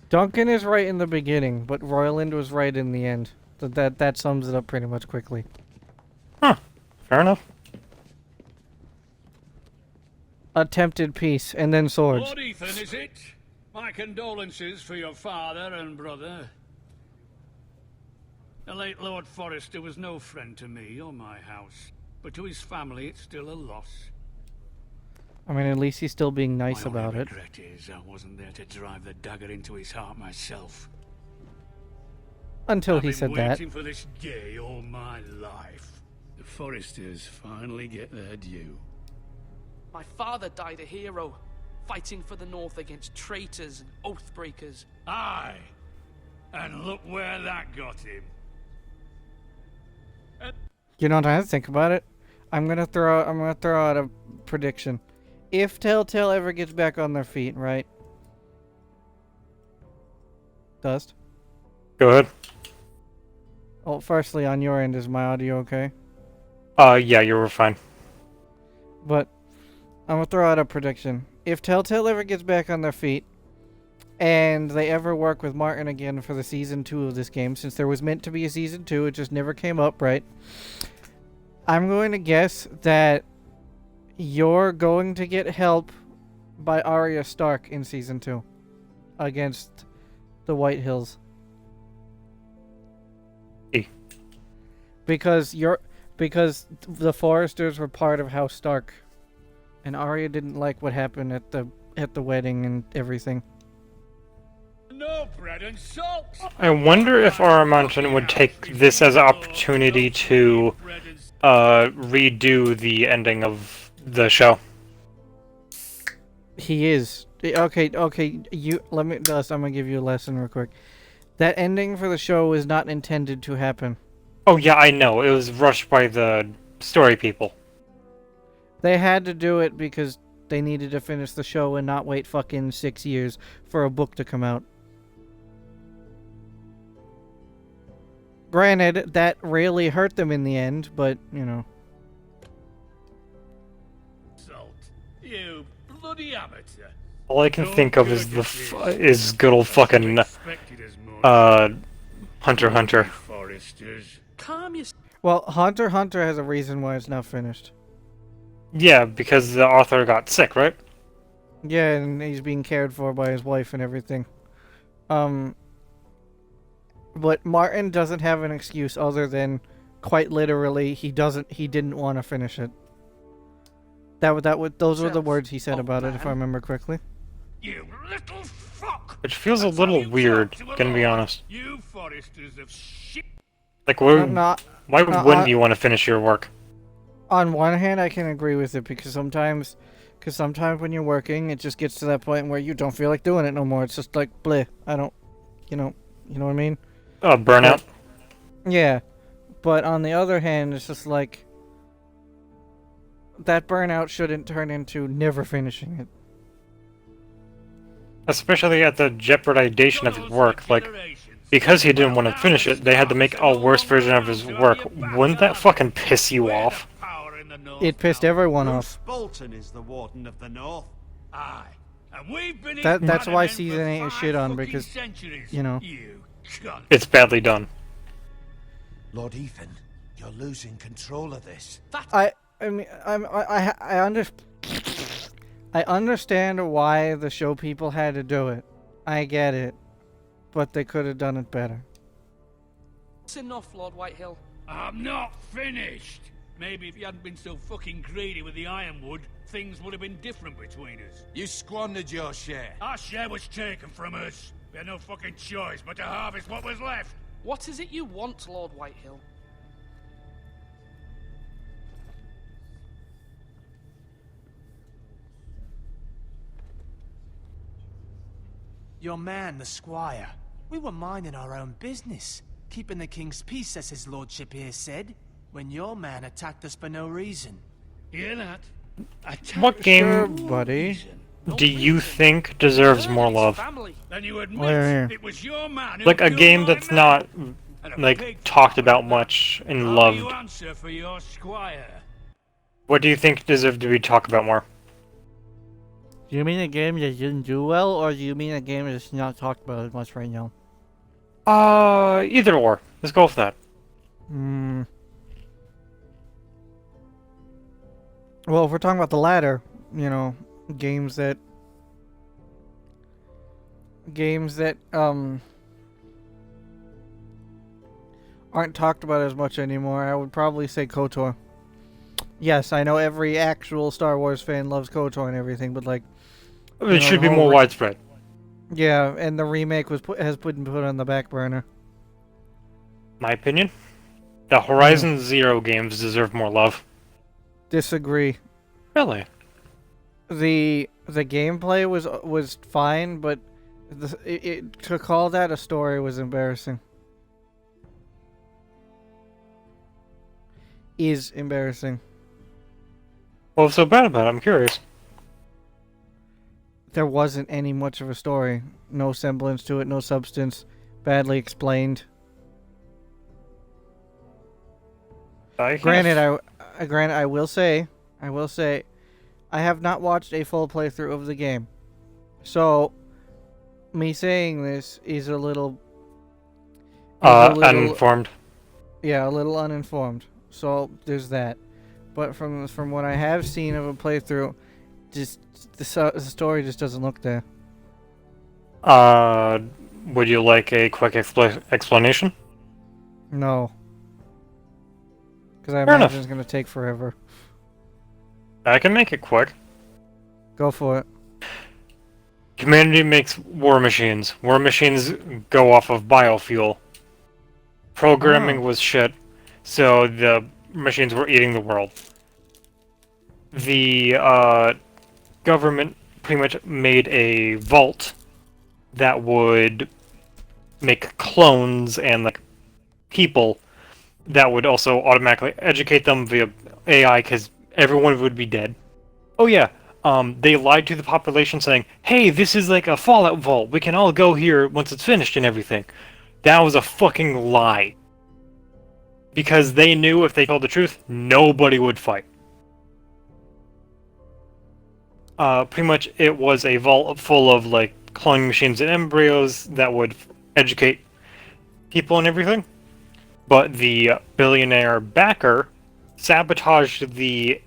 Duncan is right in the beginning, but Royland was right in the end. That sums it up pretty much quickly. Huh. Fair enough. Attempted peace, and then swords. Lord Ethan, is it? My condolences for your father and brother. The late Lord Forrester was no friend to me or my house, but to his family it's still a loss. I mean, at least he's still being nice My about only it. regret is I wasn't there to drive the dagger into his heart myself. Until he said I've that. been waiting for this day all my life. The Forresters finally get their due. My father died a hero, fighting for the North against traitors and oath-breakers. Aye, and look where that got him. You know what I have to think about it? I'm gonna throw out a prediction. If Telltale ever gets back on their feet, right? Dust? Go ahead. Oh, firstly, on your end, is my audio okay? Yeah, you were fine. But I'm gonna throw out a prediction. If Telltale ever gets back on their feet, and they ever work with Martin again for the season 2 of this game, since there was meant to be a season 2, it just never came up, right? I'm going to guess that you're going to get help by Arya Stark in season 2 against the Whitehills. Because the Forresters were part of House Stark, and Arya didn't like what happened at the wedding and everything. No bread and salt. I wonder if Aramonton would take this as an opportunity to redo the ending of the show. He is. Okay, let me, Dust, I'm gonna give you a lesson real quick. That ending for the show was not intended to happen. Oh yeah, I know. It was rushed by the story people. They had to do it because they needed to finish the show and not wait fucking 6 years for a book to come out. Granted, that really hurt them in the end, but, you know. Salt. You bloody amateur. All I can No think of is is good old fucking Expected as much. Hunter x Hunter. Foresters. Calm yourself. Well, Hunter x Hunter has a reason why it's not finished. Yeah, because the author got sick, right? Yeah, and he's being cared for by his wife and everything. But Martin doesn't have an excuse other than, quite literally, he didn't want to finish it. Those were the words he said about it, if I remember correctly. You little fuck! Which feels a little weird, gonna be honest. You foresters of shit. Like, why wouldn't you want to finish your work? On one hand, I can agree with it because sometimes when you're working, it just gets to that point where you don't feel like doing it no more. It's just like, bleh, I don't, you know what I mean? Burnout. Yeah, but on the other hand, it's just like, that burnout shouldn't turn into never finishing it. Especially at the jeopardization of his work. Like, because he didn't want to finish it, they had to make a worse version of his work. Wouldn't that fucking piss you off? It pissed everyone off. Bolton is the Warden of the North. Aye. And we've been That's why season 8 is shit on, because, you know. It's badly done. Lord Ethan, you're losing control of this. I understand why the show people had to do it. I get it. But they could have done it better. That's enough, Lord Whitehill. I'm not finished. Maybe if you hadn't been so fucking greedy with the ironwood, things would have been different between us. You squandered your share. Our share was taken from us. We had no fucking choice but to harvest what was left. What is it you want, Lord Whitehill? Your man, the squire. We were minding our own business, keeping the king's peace, as his lordship here said, when your man attacked us for no reason. Hear that? What game, Sure, buddy, do you think deserves more love? Then you admit it was your man who Like a killed game my that's man. not, And a like, pig talked about much and How loved. do you answer for your squire? What do you think deserves to be talked about more? Do you mean a game that didn't do well, or do you mean a game that's not talked about as much right now? Either or. Let's go with that. Well, if we're talking about the latter, you know, games that aren't talked about as much anymore, I would probably say KOTOR. Yes, I know every actual Star Wars fan loves KOTOR and everything, but like, It should be more widespread. Yeah, and the remake has been put on the back burner. My opinion? The Horizon Zero games deserve more love. Disagree. Really? The gameplay was fine, but to call that a story was embarrassing. Is embarrassing. What's so bad about it? I'm curious. There wasn't any much of a story. No semblance to it, no substance. Badly explained. Granted, I will say, I have not watched a full playthrough of the game. So, me saying this is a little... uninformed. Yeah, a little uninformed. So, there's that. But from what I have seen of a playthrough, just the story just doesn't look there. Would you like a quick explanation? No. Because I Fair imagine enough. it's going to take forever. I can make it quick. Go for it. Humanity makes war machines. War machines go off of biofuel. Programming was shit, so the machines were eating the world. The government pretty much made a vault that would make clones and like people that would also automatically educate them via AI because everyone would be dead. Oh yeah, they lied to the population saying, hey, this is like a Fallout vault. We can all go here once it's finished and everything. That was a fucking lie. Because they knew if they told the truth, nobody would fight. pretty much it was a vault full of like cloning machines and embryos that would educate people and everything. But the billionaire backer sabotaged the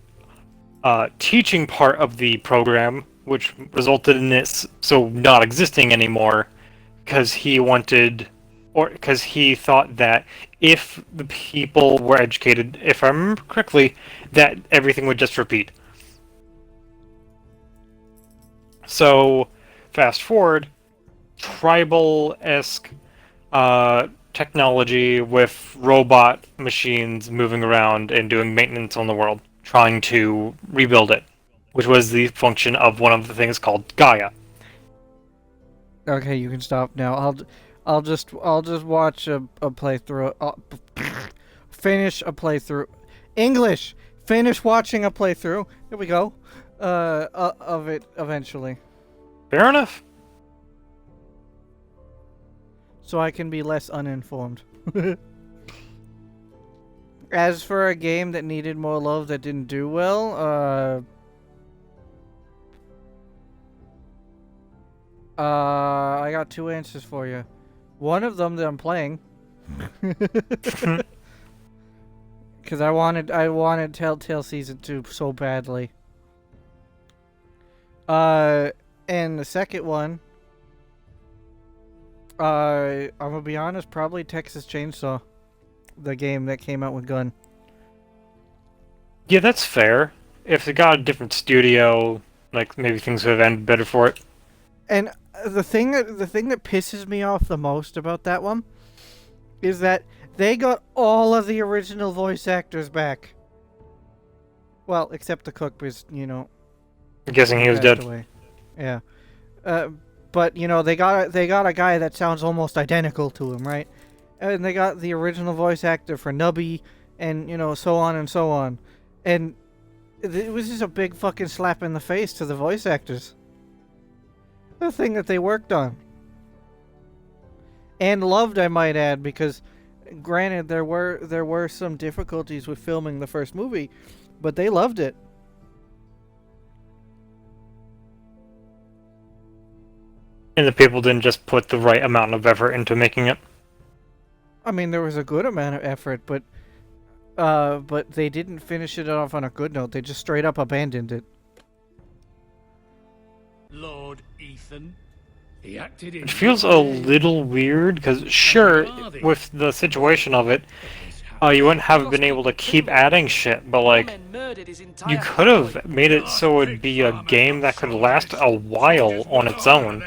teaching part of the program, which resulted in it so not existing anymore, because he wanted, or because he thought that if the people were educated, if I remember correctly, that everything would just repeat. So, fast forward, tribal-esque technology with robot machines moving around and doing maintenance on the world, trying to rebuild it, which was the function of one of the things called Gaia. Okay, you can stop now. I'll just watch a playthrough. Finish a playthrough. English. Finish watching a playthrough. Here we go. Of it eventually. Fair enough. So I can be less uninformed. As for a game that needed more love that didn't do well, I got two answers for you. One of them that I'm playing. Because I wanted Telltale Season 2 so badly. And the second one, I'm gonna be honest, probably Texas Chainsaw, the game that came out with Gun. Yeah, that's fair. If they got a different studio, like maybe things would have ended better for it. And the thing that pisses me off the most about that one is that they got all of the original voice actors back. Well, except the cook, because I'm guessing he was dead. Away. Yeah. But they got a guy that sounds almost identical to him, right? And they got the original voice actor for Nubby, and so on and so on. And it was just a big fucking slap in the face to the voice actors. The thing that they worked on. And loved, I might add, because granted there were some difficulties with filming the first movie, but they loved it. And the people didn't just put the right amount of effort into making it. I mean, there was a good amount of effort, but they didn't finish it off on a good note. They just straight up abandoned it. Lord Ethan, he acted in... It feels a little weird, because sure, with the situation of it, you wouldn't have been able to keep adding shit, but like, you could have made it so it'd be a game that could last a while on its own.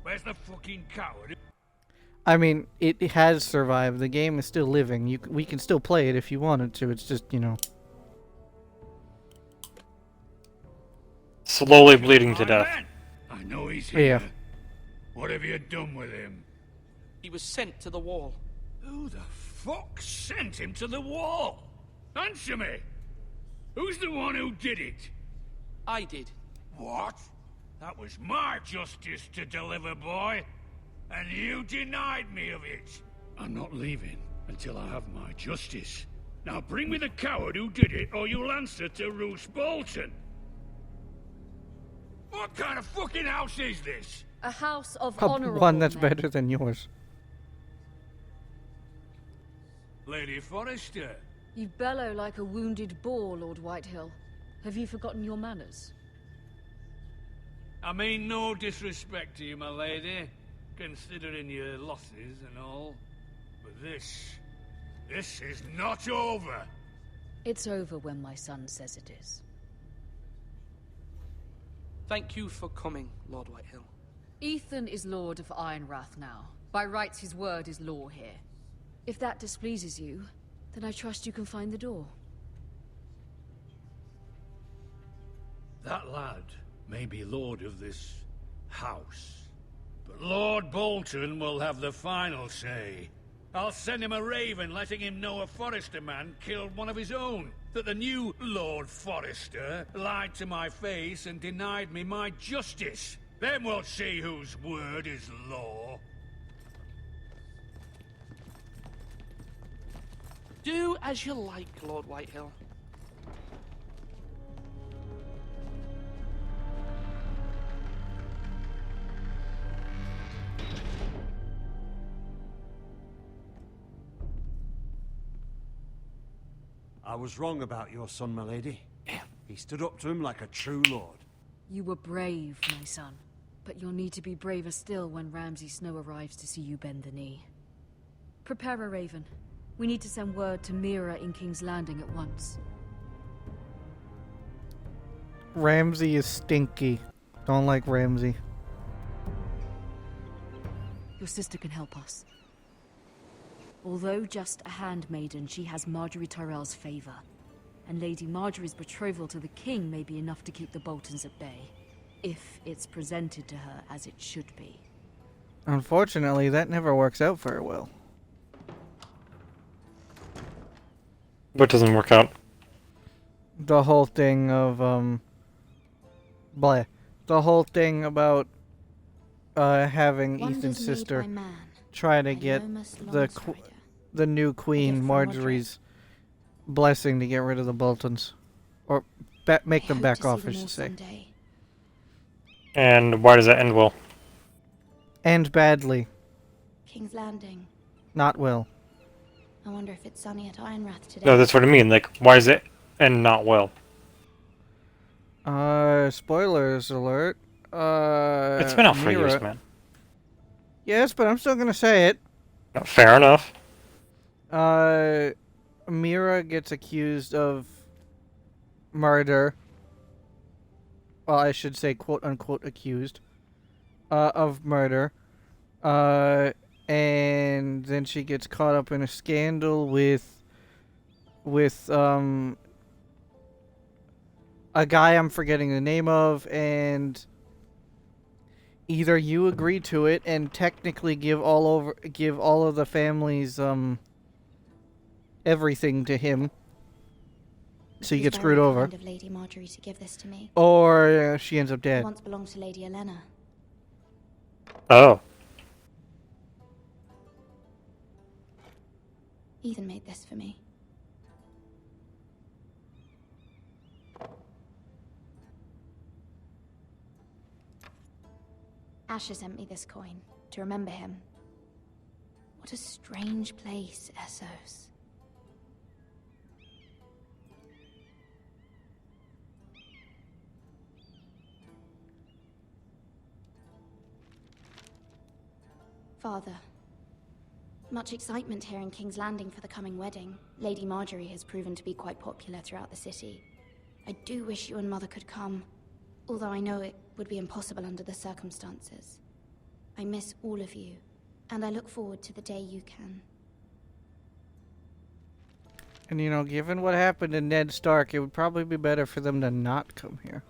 Where's the fucking coward? I mean, it has survived. The game is still living. We can still play it if you wanted to. It's just, slowly bleeding to death. I know he's here. Yeah. What have you done with him? He was sent to the wall. Who the fuck sent him to the wall? Answer me! Who's the one who did it? I did. What? That was my justice to deliver, boy. And you denied me of it. I'm not leaving until I have my justice. Now bring me the coward who did it, or you'll answer to Roose Bolton. What kind of fucking house is this? A house of honorable one that's better than yours. Lady Forrester. You bellow like a wounded boar, Lord Whitehill. Have you forgotten your manners? I mean no disrespect to you, my lady, considering your losses and all. But this is not over. It's over when my son says it is. Thank you for coming, Lord Whitehill. Ethan is Lord of Ironrath now. By rights, his word is law here. If that displeases you, then I trust you can find the door. That lad may be lord of this house, but Lord Bolton will have the final say. I'll send him a raven letting him know a Forrester man killed one of his own. That the new Lord Forrester lied to my face and denied me my justice. Then we'll see whose word is law. Do as you like, Lord Whitehill. I was wrong about your son, my lady. He stood up to him like a true lord. You were brave, my son. But you'll need to be braver still when Ramsay Snow arrives to see you bend the knee. Prepare a raven. We need to send word to Mira in King's Landing at once. Ramsay is stinky. Don't like Ramsay. Your sister can help us. Although just a handmaiden, she has Marjorie Tyrell's favor. And Lady Marjorie's betrothal to the king may be enough to keep the Boltons at bay. If it's presented to her as it should be. Unfortunately, that never works out very well. What doesn't work out? The whole thing of, The whole thing about, having Wonders Ethan's made sister by man, try to I get know must long the new queen, from Marjorie's blessing to get rid of the Boltons. Or make them back off, I should say. And why does that end well? End badly. King's Landing. Not well. I wonder if it's sunny at Ironrath today. No, that's what I mean. Like, why is it end not well? Spoilers alert. It's been out for Mira. years, man. Yes, but I'm still gonna say it. Fair enough. Mira gets accused of murder. Well, I should say quote-unquote accused. Of murder. And then she gets caught up in a scandal with a guy I'm forgetting the name of, and either you agree to it and technically give all of the family's everything to him, so you get screwed over, Kind of Lady Marjorie to give this to me. or she ends up It dead. once belonged to Lady Elena. Oh. Ethan made this for me. Asher sent me this coin to remember him. What a strange place, Essos. Father, much excitement here in King's Landing for the coming wedding. Lady Marjorie has proven to be quite popular throughout the city. I do wish you and Mother could come, although I know it would be impossible under the circumstances. I miss all of you, and I look forward to the day you can. And you know, given what happened to Ned Stark, it would probably be better for them to not come here.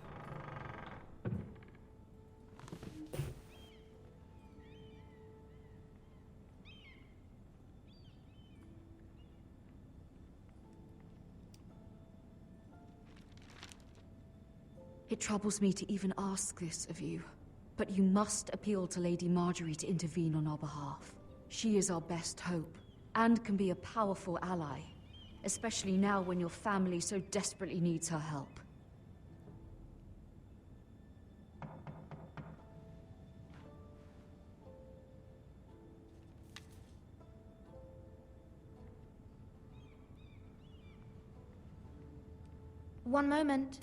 It troubles me to even ask this of you, but you must appeal to Lady Marjorie to intervene on our behalf. She is our best hope, and can be a powerful ally, especially now when your family so desperately needs her help. One moment.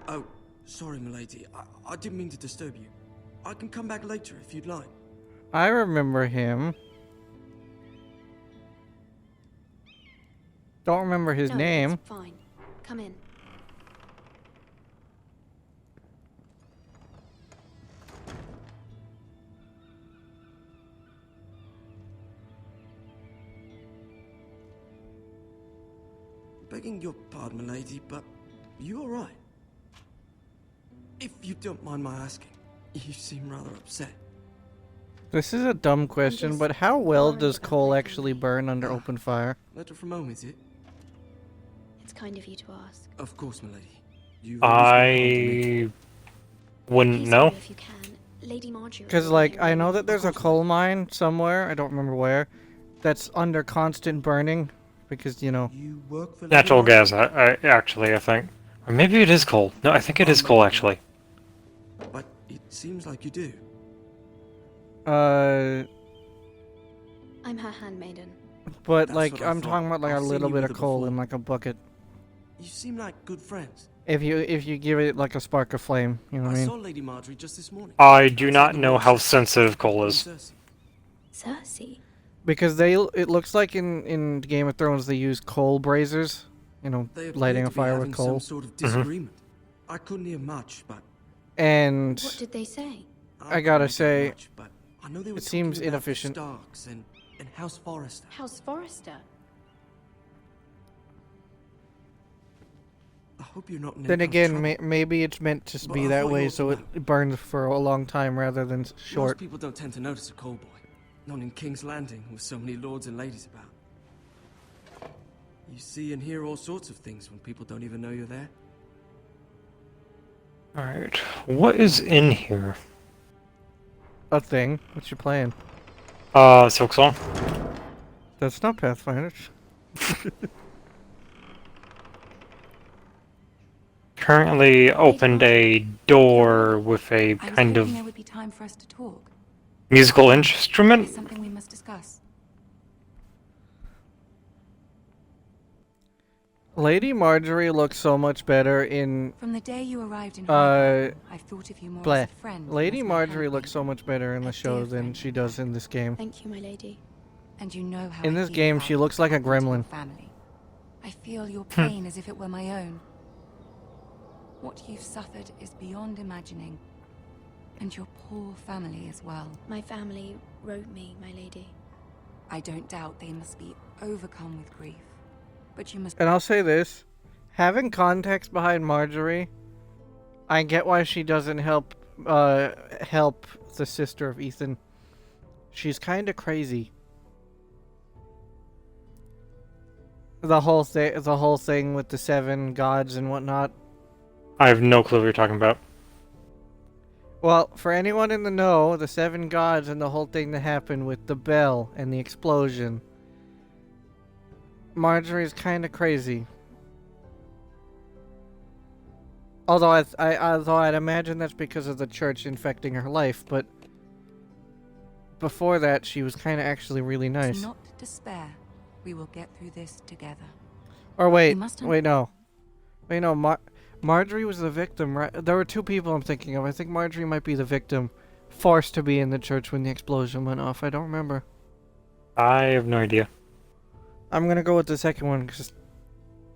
Oh, sorry, milady. I didn't mean to disturb you. I can come back later if you'd like. I remember him. Don't remember his No, name. it's fine. Come in. Begging your pardon, milady, but you all right? If you don't mind my asking, you seem rather upset. This is a dumb question, but how well does coal actually burn under open fire? Letter from home, is it? It's kind of you to ask. Of course, milady. I wouldn't know. If you can, Lady Marjorie. Because, like, I know that there's a coal mine somewhere, I don't remember where, that's under constant burning, because, you know... Natural gas, I think. Or maybe it is coal. No, I think it is coal, actually. But it seems like you do. I'm her handmaiden. But That's like, what I I'm thought. talking about like I've a seen little you bit with of her coal before. in like a bucket. You seem like good friends. If you give it like a spark of flame, you know what I mean? saw Lady Marjorie just this morning. I do not the know wall how shop sensitive with coal Queen is. Cersei. Cersei? Because it looks like in Game of Thrones they use coal braziers, you know, They appear lighting to a be fire having with some coal. sort of disagreement. I couldn't hear much, but And What did they say? I gotta couldn't make out say, much, but I know they were it seems talking about the inefficient. Starks and House Forrester. House Forrester? I hope you're not in Then any kind of again, trouble. maybe it's meant to But be I that thought you way ought to so know. it burns for a long time rather than Most short. people don't tend to notice a coal boy. Not in King's Landing with so many lords and ladies about. You see and hear all sorts of things when people don't even know you're there. Alright, what is in here? A thing. What you playing? Silk Song. That's not Pathfinder. Currently opened a door with a I was kind hoping of there would be time for us to talk. musical There's instrument. something we must discuss. Lady Marjorie looks so much better in. From the day you arrived in Highgarden, I've thought of you more bleh. as a friend. than Lady as my Marjorie handmaid. looks so much better in the show dear than friend. she does in this game. Thank you, my lady. And you know how In I this feel game, about she looks like a what happened to your gremlin. family. I feel your pain as if it were my own. What you've suffered is beyond imagining. And your poor family as well. My family wrote me, my lady. I don't doubt they must be overcome with grief. But you must... And I'll say this. Having context behind Marjorie, I get why she doesn't help the sister of Ethan. She's kind of crazy. The whole thing with the 7 gods and whatnot. I have no clue what you're talking about. Well, for anyone in the know, the 7 gods and the whole thing that happened with the bell and the explosion. Marjorie's kind of crazy. Although I'd imagine that's because of the church infecting her life, but before that, she was kind of actually really nice. Do not despair. We will get through this together. Or wait, You must Marjorie was the victim, right? There were 2 people I'm thinking of. I think Marjorie might be the victim, forced to be in the church when the explosion went off. I don't remember. I have no idea. I'm gonna go with the second one because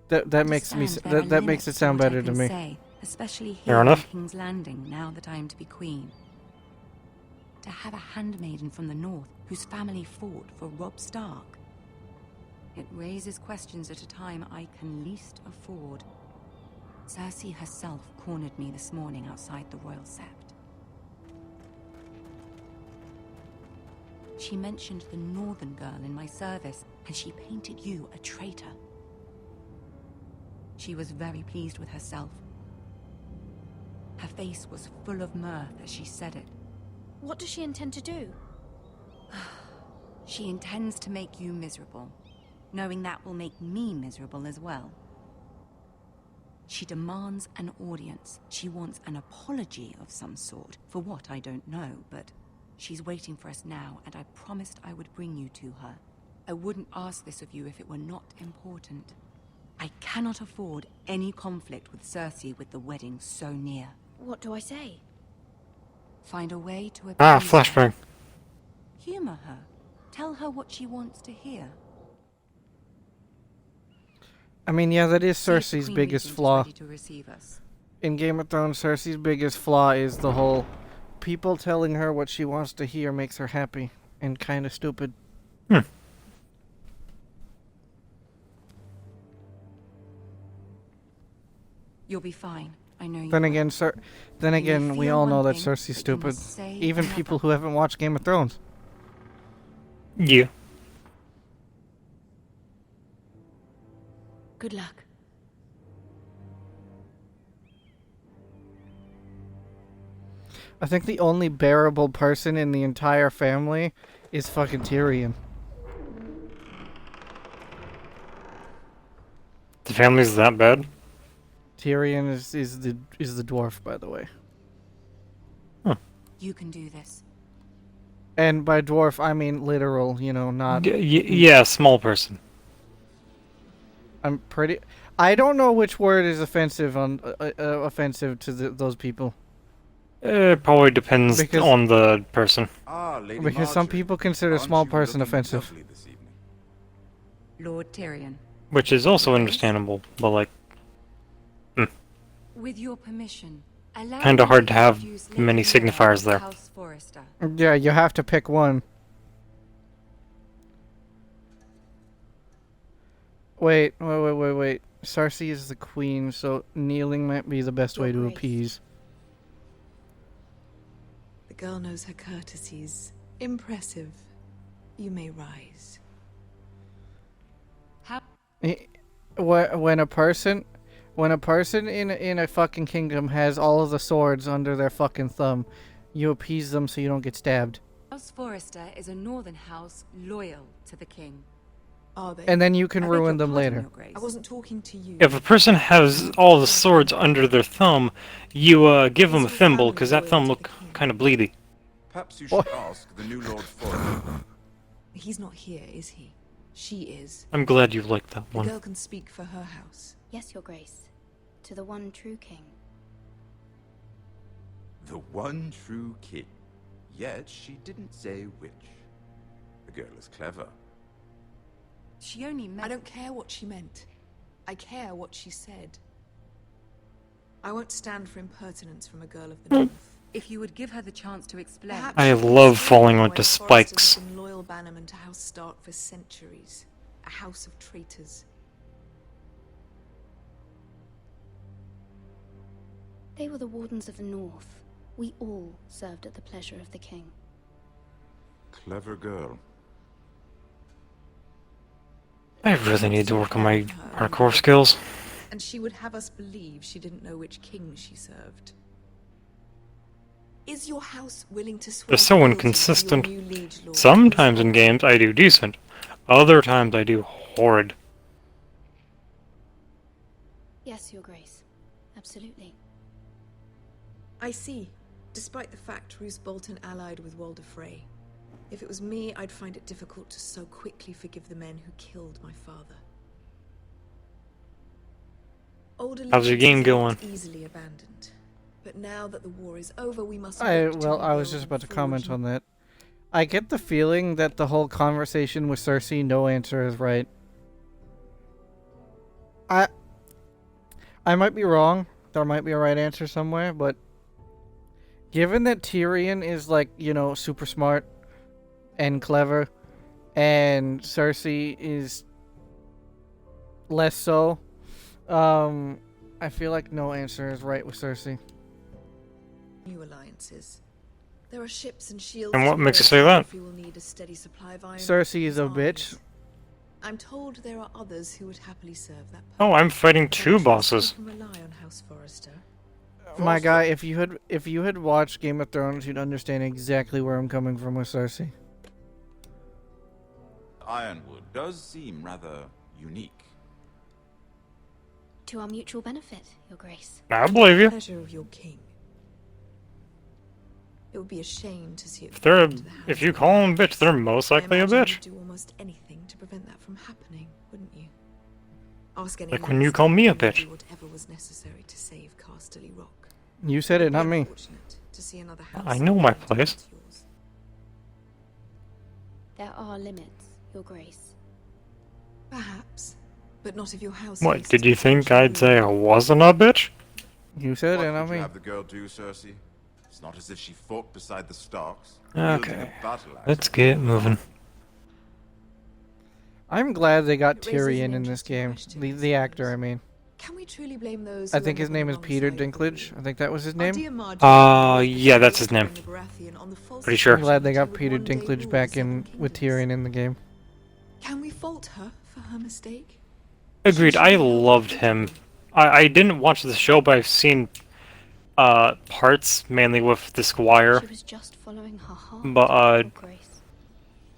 that makes me that makes it sound better to me. Say, especially Fair here in enough. King's Landing, now that I am to be queen. To have a handmaiden from the north whose family fought for Robb Stark. It raises questions at a time I can least afford. Cersei herself cornered me this morning outside the Royal Sept. She mentioned the northern girl in my service, and she painted you a traitor. She was very pleased with herself. Her face was full of mirth as she said it. What does she intend to do? She intends to make you miserable, knowing that will make me miserable as well. She demands an audience. She wants an apology of some sort. For what, I don't know, but she's waiting for us now, and I promised I would bring you to her. I wouldn't ask this of you if it were not important. I cannot afford any conflict with Cersei with the wedding so near. What do I say? Find a way to appease Flashbang. Humor her. Tell her what she wants to hear. I mean, yeah, that is See if Cersei's Queen biggest Regent is flaw. ready to receive us. In Game of Thrones, Cersei's biggest flaw is the whole people telling her what she wants to hear makes her happy and kind of stupid. You'll be fine. I know you Then will. again, we feel all know one that thing, Cersei's but you stupid. must say Even another. people who haven't watched Game of Thrones. Yeah. Good luck. I think the only bearable person in the entire family is fucking Tyrion. The family's that bad? Tyrion is the dwarf, by the way. You can do this. And by dwarf, I mean literal, you know, not... Yeah, small person. I'm pretty... I don't know which word is offensive offensive to those people. It probably depends on the person. Because some people consider small person offensive. Lord Tyrion. Which is also understandable, but like... With your permission, allow Kinda me hard to have introduce many Lady Laura signifiers of there. House Forrester. Yeah, you have to pick one. Wait. Cersei is the queen, so kneeling might be the best way to appease. The girl knows her courtesies. Impressive. You may rise. When a person in a fucking kingdom has all of the swords under their fucking thumb, you appease them so you don't get stabbed. House Forrester is a northern house loyal to the king. Are they? And then you can ruin them later. I wasn't talking to you. If a person has all the swords under their thumb, you give them a thimble, because that thumb look kind of bleedy. Perhaps you should ask the new Lord Forrester. He's not here, is he? She is. I'm glad you liked that The one. girl can speak for her house. Yes, Your Grace. To the one true king. The one true king. Yet she didn't say which. The girl is clever. She only meant... I don't care what she meant. I care what she said. I won't stand for impertinence from a girl of the north. If you would give her the chance to explain. I love falling onto spikes. Been loyal bannerman to House Stark for centuries. A house of traitors. They were the wardens of the north. We all served at the pleasure of the king. Clever girl. I really need to work on my parkour skills. And she would have us believe she didn't know which king she served. Is your house willing to swear They're so fealty to inconsistent. your new liege lord? Sometimes in games I do decent. Other times I do horrid. Yes, Your Grace. Absolutely. I see. Despite the fact Roose Bolton allied with Walder Frey. If it was me, I'd find it difficult to so quickly forgive the men who killed my father. Older How's your game going? easily abandoned. But now that the war is over, we must I look to was just about to comment on that. I get the feeling that the whole conversation with Cersei, no answer is right. I might be wrong. There might be a right answer somewhere, but given that Tyrion is like, you know, super smart and clever, and Cersei is less so, I feel like no answer is right with Cersei. New alliances. There are ships and shields. And what to makes you war say that? if we will need a steady supply of iron Cersei is a armies. bitch. I'm told there are others who would happily serve that. Oh, I'm fighting two bosses. You can rely on House Forrester. My guy, if you had watched Game of Thrones, you'd understand exactly where I'm coming from with Cersei. Ironwood does seem rather unique. To our mutual benefit, Your Grace. I believe you. Pleasure of your king. It would be a shame to see it. If you call them a bitch, they're most likely a bitch. You'd do almost anything to prevent that from happening, wouldn't you? Ask any Like when you call me a bitch. whatever was necessary to save Casterly Rock. You said it, not me. To see another house I know my place. There are limits, Your Grace. Perhaps, but not if your house. What, did you think I'd say I wasn't a bitch? You said What it, not would you me. have the girl do, Cersei? It's not as if she fought beside the Starks. Okay, let's get moving. I'm glad they got It raises an Tyrion in this game. The actor, I mean. Can we truly blame those? I think his name is Peter Dinklage. I think that was his name. Yeah, that's his name. Pretty sure. I'm glad they got Peter Dinklage back in with Tyrion in the game. Can we fault her for her mistake? Agreed, I loved him. I didn't watch the show, but I've seen parts, mainly with the Squire. She was just following her heart, But Your Grace.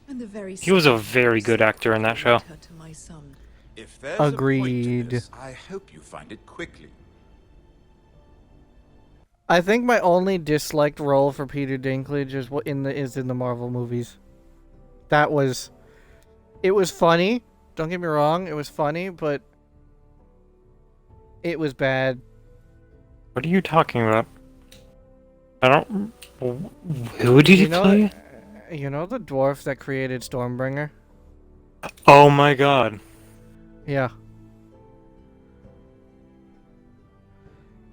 And the very he was a very good actor in that show. her to my son. If there's a point to Agreed. this, I hope you find it quickly. I think my only disliked role for Peter Dinklage is in the Marvel movies. It was funny. Don't get me wrong, it was funny, but it was bad. What are you talking about? I don't. Who did you play? You know the dwarf that created Stormbringer? Oh my god. Yeah.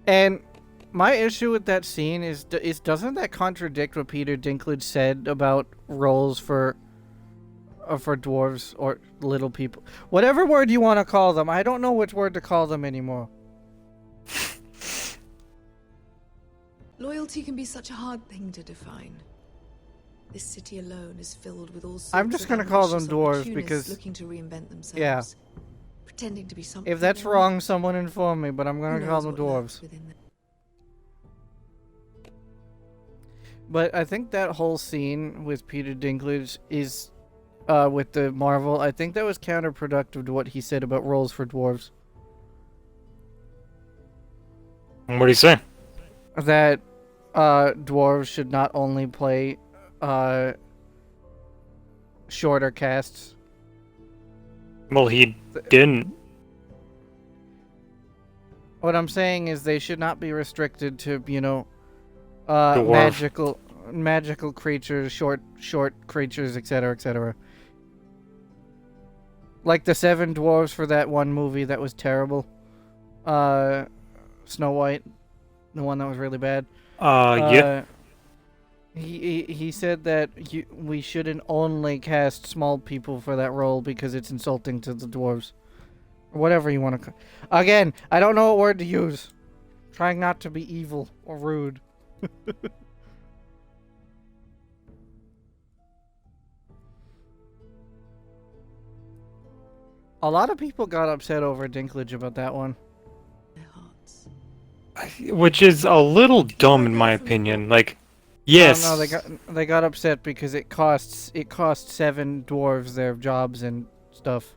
And my issue with that scene is doesn't that contradict what Peter Dinklage said about roles for dwarves or little people? Whatever word you want to call them. I don't know which word to call them anymore. Loyalty can be such a hard thing to define. This city alone is filled with all sorts I'm just of going to call them ambitious dwarves opportunists because looking to reinvent themselves. Yeah. Pretending to be something. If that's they're wrong, not. someone inform me, but I'm going Who to call knows them what lurks dwarves. within them. But I think that whole scene with Peter Dinklage is with the Marvel, I think that was counterproductive to what he said about roles for dwarves. What do you say? That dwarves should not only play shorter casts. Well, he didn't. What I'm saying is they should not be restricted to, Dwarf. magical creatures, short creatures, etc., etc. Like the 7 dwarves for that one movie that was terrible. Snow White, the one that was really bad. Yeah. He said that we shouldn't only cast small people for that role because it's insulting to the dwarves. Or whatever you want to... Again, I don't know what word to use. Trying not to be evil or rude. A lot of people got upset over Dinklage about that one. Which is a little dumb in my opinion. Like, yes. No, they got upset because it costs 7 dwarves their jobs and stuff.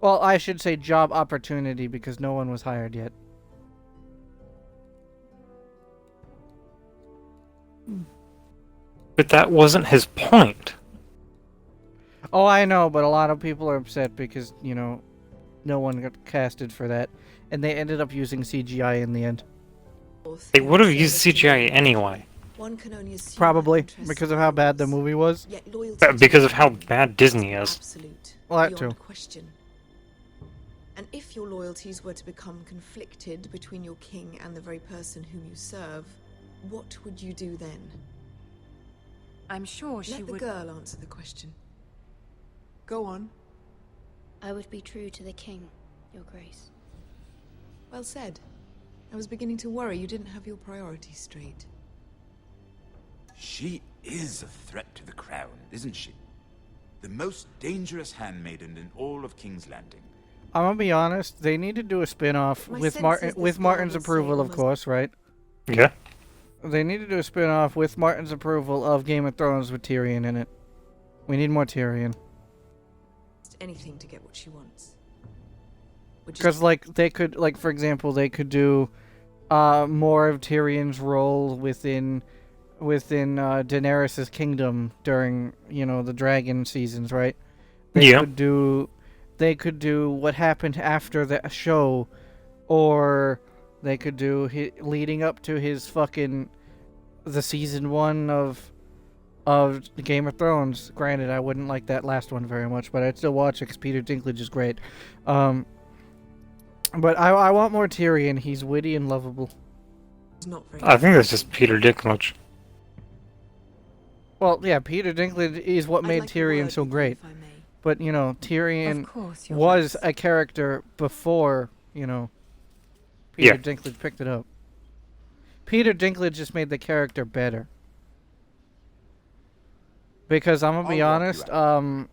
Well, I should say job opportunity because no one was hired yet. But that wasn't his point. Oh, I know, but a lot of people are upset because, no one got casted for that. And they ended up using CGI in the end. They would have used CGI anyway. One can only assume Probably, because of how bad the movie was. Yet loyalty Because of how bad Disney is. absolute, Well, that beyond too. question. And if your loyalties were to become conflicted between your king and the very person whom you serve, what would you do then? I'm sure she Let the would... girl answer the question. Go on. I would be true to the king, your grace. Well said. I was beginning to worry you didn't have your priorities straight. She is a threat to the crown, isn't she? The most dangerous handmaiden in all of King's Landing. I'm gonna be honest, they need to do a spin-off My with sense is this girl Martin's will say approval, of almost- course, right? Yeah. They need to do a spin-off with Martin's approval of Game of Thrones with Tyrion in it. We need more Tyrion. Anything to get what she wants. Which is Because, they could, for example, they could do more of Tyrion's role within Daenerys' kingdom during, the dragon seasons, right? They could do what happened after the show, or they could do leading up to his the season 1 of Game of Thrones. Granted, I wouldn't like that last one very much, but I'd still watch it because Peter Dinklage is great. But I want more Tyrion. He's witty and lovable. not very I think that's just Peter Dinklage. Well, yeah, Peter Dinklage is what I'd made like a Tyrion word so with you, great. if I may. But, Tyrion Of course, Your was Grace. a character before, Peter Yeah. Dinklage picked it up. Peter Dinklage just made the character better. Because I'm gonna be I'll walk you honest, out.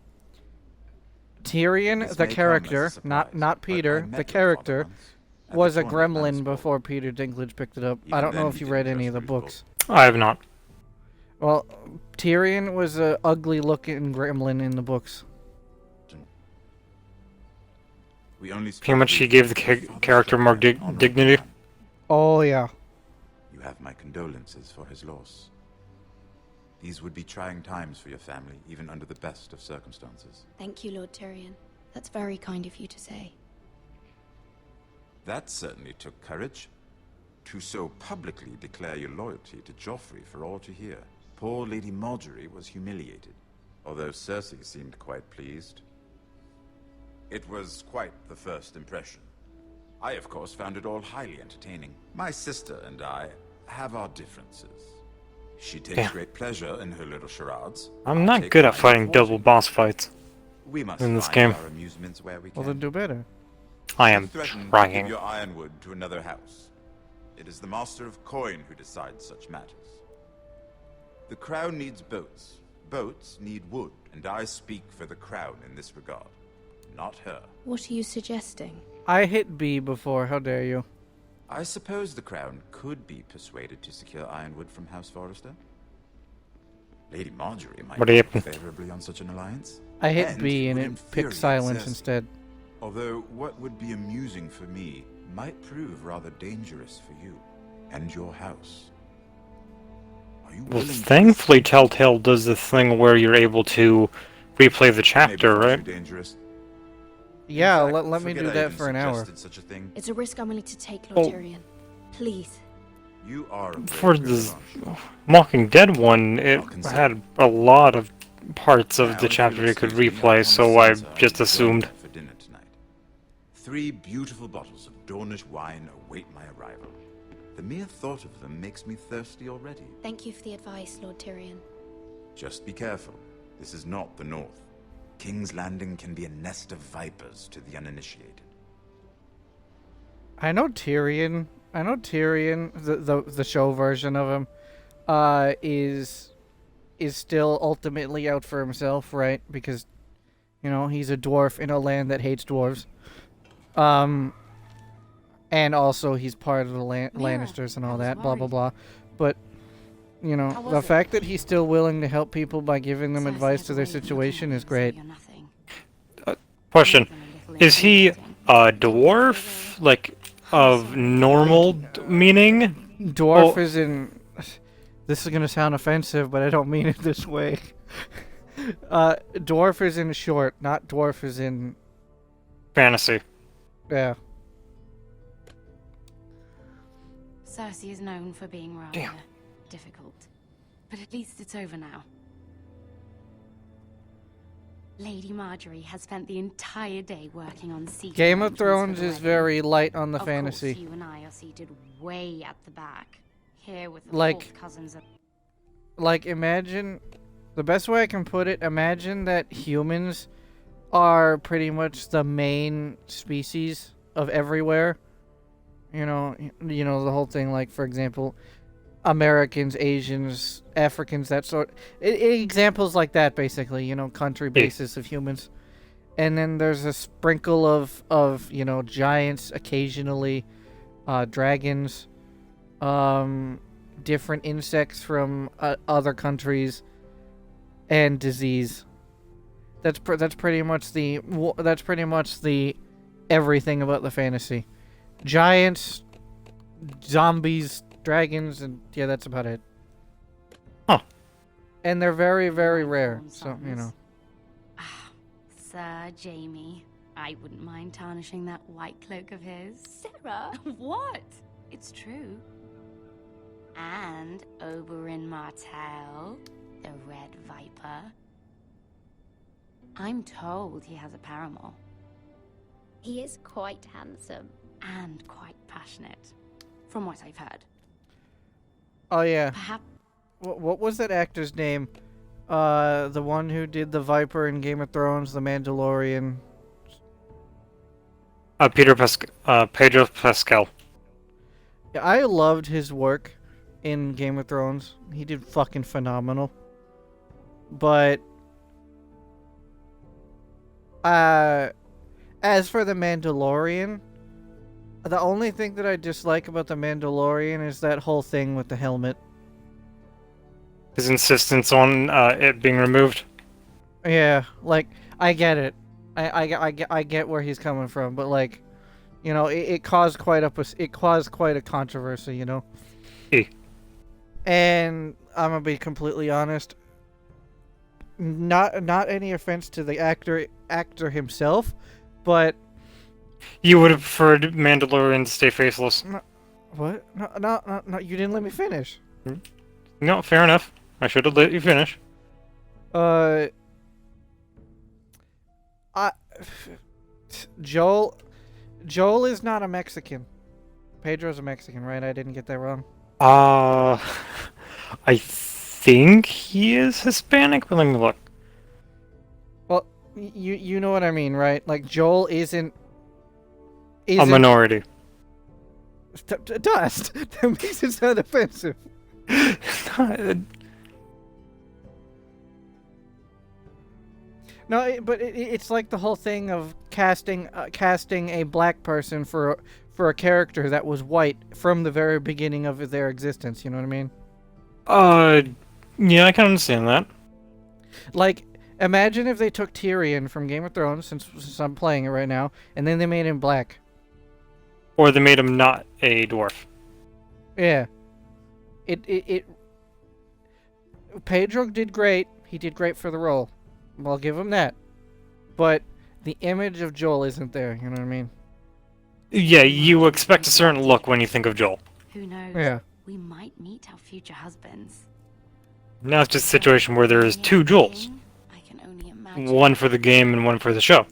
Tyrion, This the may come as a character, surprise, not but I Peter, met the your character, father once at was the a tournament gremlin Landsford. before Peter Dinklage picked it up. I Even don't know then if he you didn't read any dress of the for his books. I have not. Well, Tyrion was a ugly-looking gremlin in the books. We only Pretty much he gave the character more dignity. Oh, yeah. You have my condolences for his loss. These would be trying times for your family, even under the best of circumstances. Thank you, Lord Tyrion. That's very kind of you to say. That certainly took courage. To so publicly declare your loyalty to Joffrey for all to hear. Poor Lady Marjorie was humiliated, although Cersei seemed quite pleased. It was quite the first impression. I, of course, found it all highly entertaining. My sister and I have our differences. She takes great pleasure in her little charades. I'm not good at fighting double boss fights We must in this find game. our amusements where we can. Well, then do better. I am You threaten to trying. give your ironwood to another house. It is the Master of Coin who decides such matters. The crown needs boats. Boats need wood, and I speak for the crown in this regard, not her. What are you suggesting? I hit B before, how dare you. I suppose the crown could be persuaded to secure ironwood from House Forrester. Lady Marjorie might What look happened? favorably on such an alliance. I hit B and would it picked infuriate silence Cersei. instead. Although what would be amusing for me might prove rather dangerous for you and your house. Are you Well, willing to thankfully Telltale does this thing where you're able to replay the chapter, maybe far right? too dangerous? Yeah, In fact, let me forget do I that even for an hour. suggested such a thing. It's a risk I'm willing to take, Lord Oh. Tyrion. Please. You are a For brave the girl. Walking Dead one, it had a lot of parts of Now, the if chapter you'll you could excuse me, replay, I so I promise Sansa just will assumed. join her for dinner tonight. 3 beautiful bottles of Dornish wine await my arrival. The mere thought of them makes me thirsty already. Thank you for the advice, Lord Tyrion. Just be careful. This is not the North. King's Landing can be a nest of vipers to the uninitiated. I know Tyrion, the show version of him, is still ultimately out for himself, right? Because, you know, he's a dwarf in a land that hates dwarves. And also he's part of the Lannisters and all that, blah, blah, blah. But, you know, the fact that he's still willing to help people by giving them advice to their situation is great. Question: is he a dwarf, like of normal meaning? Dwarf is in. This is gonna sound offensive, but I don't mean it this way. Dwarf is in short, not dwarf is in fantasy. Yeah. Cersei is known for being rather difficult, but at least it's over now. Lady Marjorie has spent the entire day working on seating Game of arrangements for Thrones the is wedding. very light on the Of fantasy. course, you and I are seated way at the back, here with the Like- fourth cousins. Like, imagine, the best way I can put it, imagine that humans are pretty much the main species of everywhere. You know, the whole thing, like, for example, Americans, Asians, Africans, that sort. Examples like that, basically, you know, country basis of humans. And then there's a sprinkle of you know, giants occasionally, dragons, different insects from other countries, and disease. That's pretty much the everything about the fantasy. Giants, zombies, dragons, and yeah, that's about it. Huh. And they're very, very rare, so, you know. Sir Jamie, I wouldn't mind tarnishing that white cloak of his. Sarah? What? It's true. And Oberyn Martell, the Red Viper. I'm told he has a paramour. He is quite handsome. And quite passionate, from what I've heard. Oh, yeah. Perhaps. What was that actor's name? The one who did the Viper in Game of Thrones, the Mandalorian. Pedro Pascal. Yeah, I loved his work in Game of Thrones. He did fucking phenomenal. But as for the Mandalorian, the only thing that I dislike about the Mandalorian is that whole thing with the helmet. His insistence on it being removed. Yeah, like, I get it. I get where he's coming from, but like, you know, it caused quite a controversy, you know. And I'm gonna be completely honest. Not any offense to the actor himself, but you would have preferred Mandalorian to stay faceless. What? No, you didn't let me finish. No, fair enough. I should have let you finish. Joel is not a Mexican. Pedro's a Mexican, right? I didn't get that wrong. I think he is Hispanic, but let me look. Well, you know what I mean, right? Like, Joel isn't a minority. Dust. That makes it sound offensive. No, but it's like the whole thing of casting a black person for a character that was white from the very beginning of their existence. You know what I mean? Yeah, I can understand that. Like, imagine if they took Tyrion from Game of Thrones, since I'm playing it right now, and then they made him black. Or they made him not a dwarf. Yeah. Pedro did great. He did great for the role. I'll give him that. But the image of Joel isn't there, you know what I mean? Yeah, you expect a certain look when you think of Joel. Who knows? Yeah. We might meet our future husbands. Now it's just a situation where there's two Joels. One for the game and one for the show.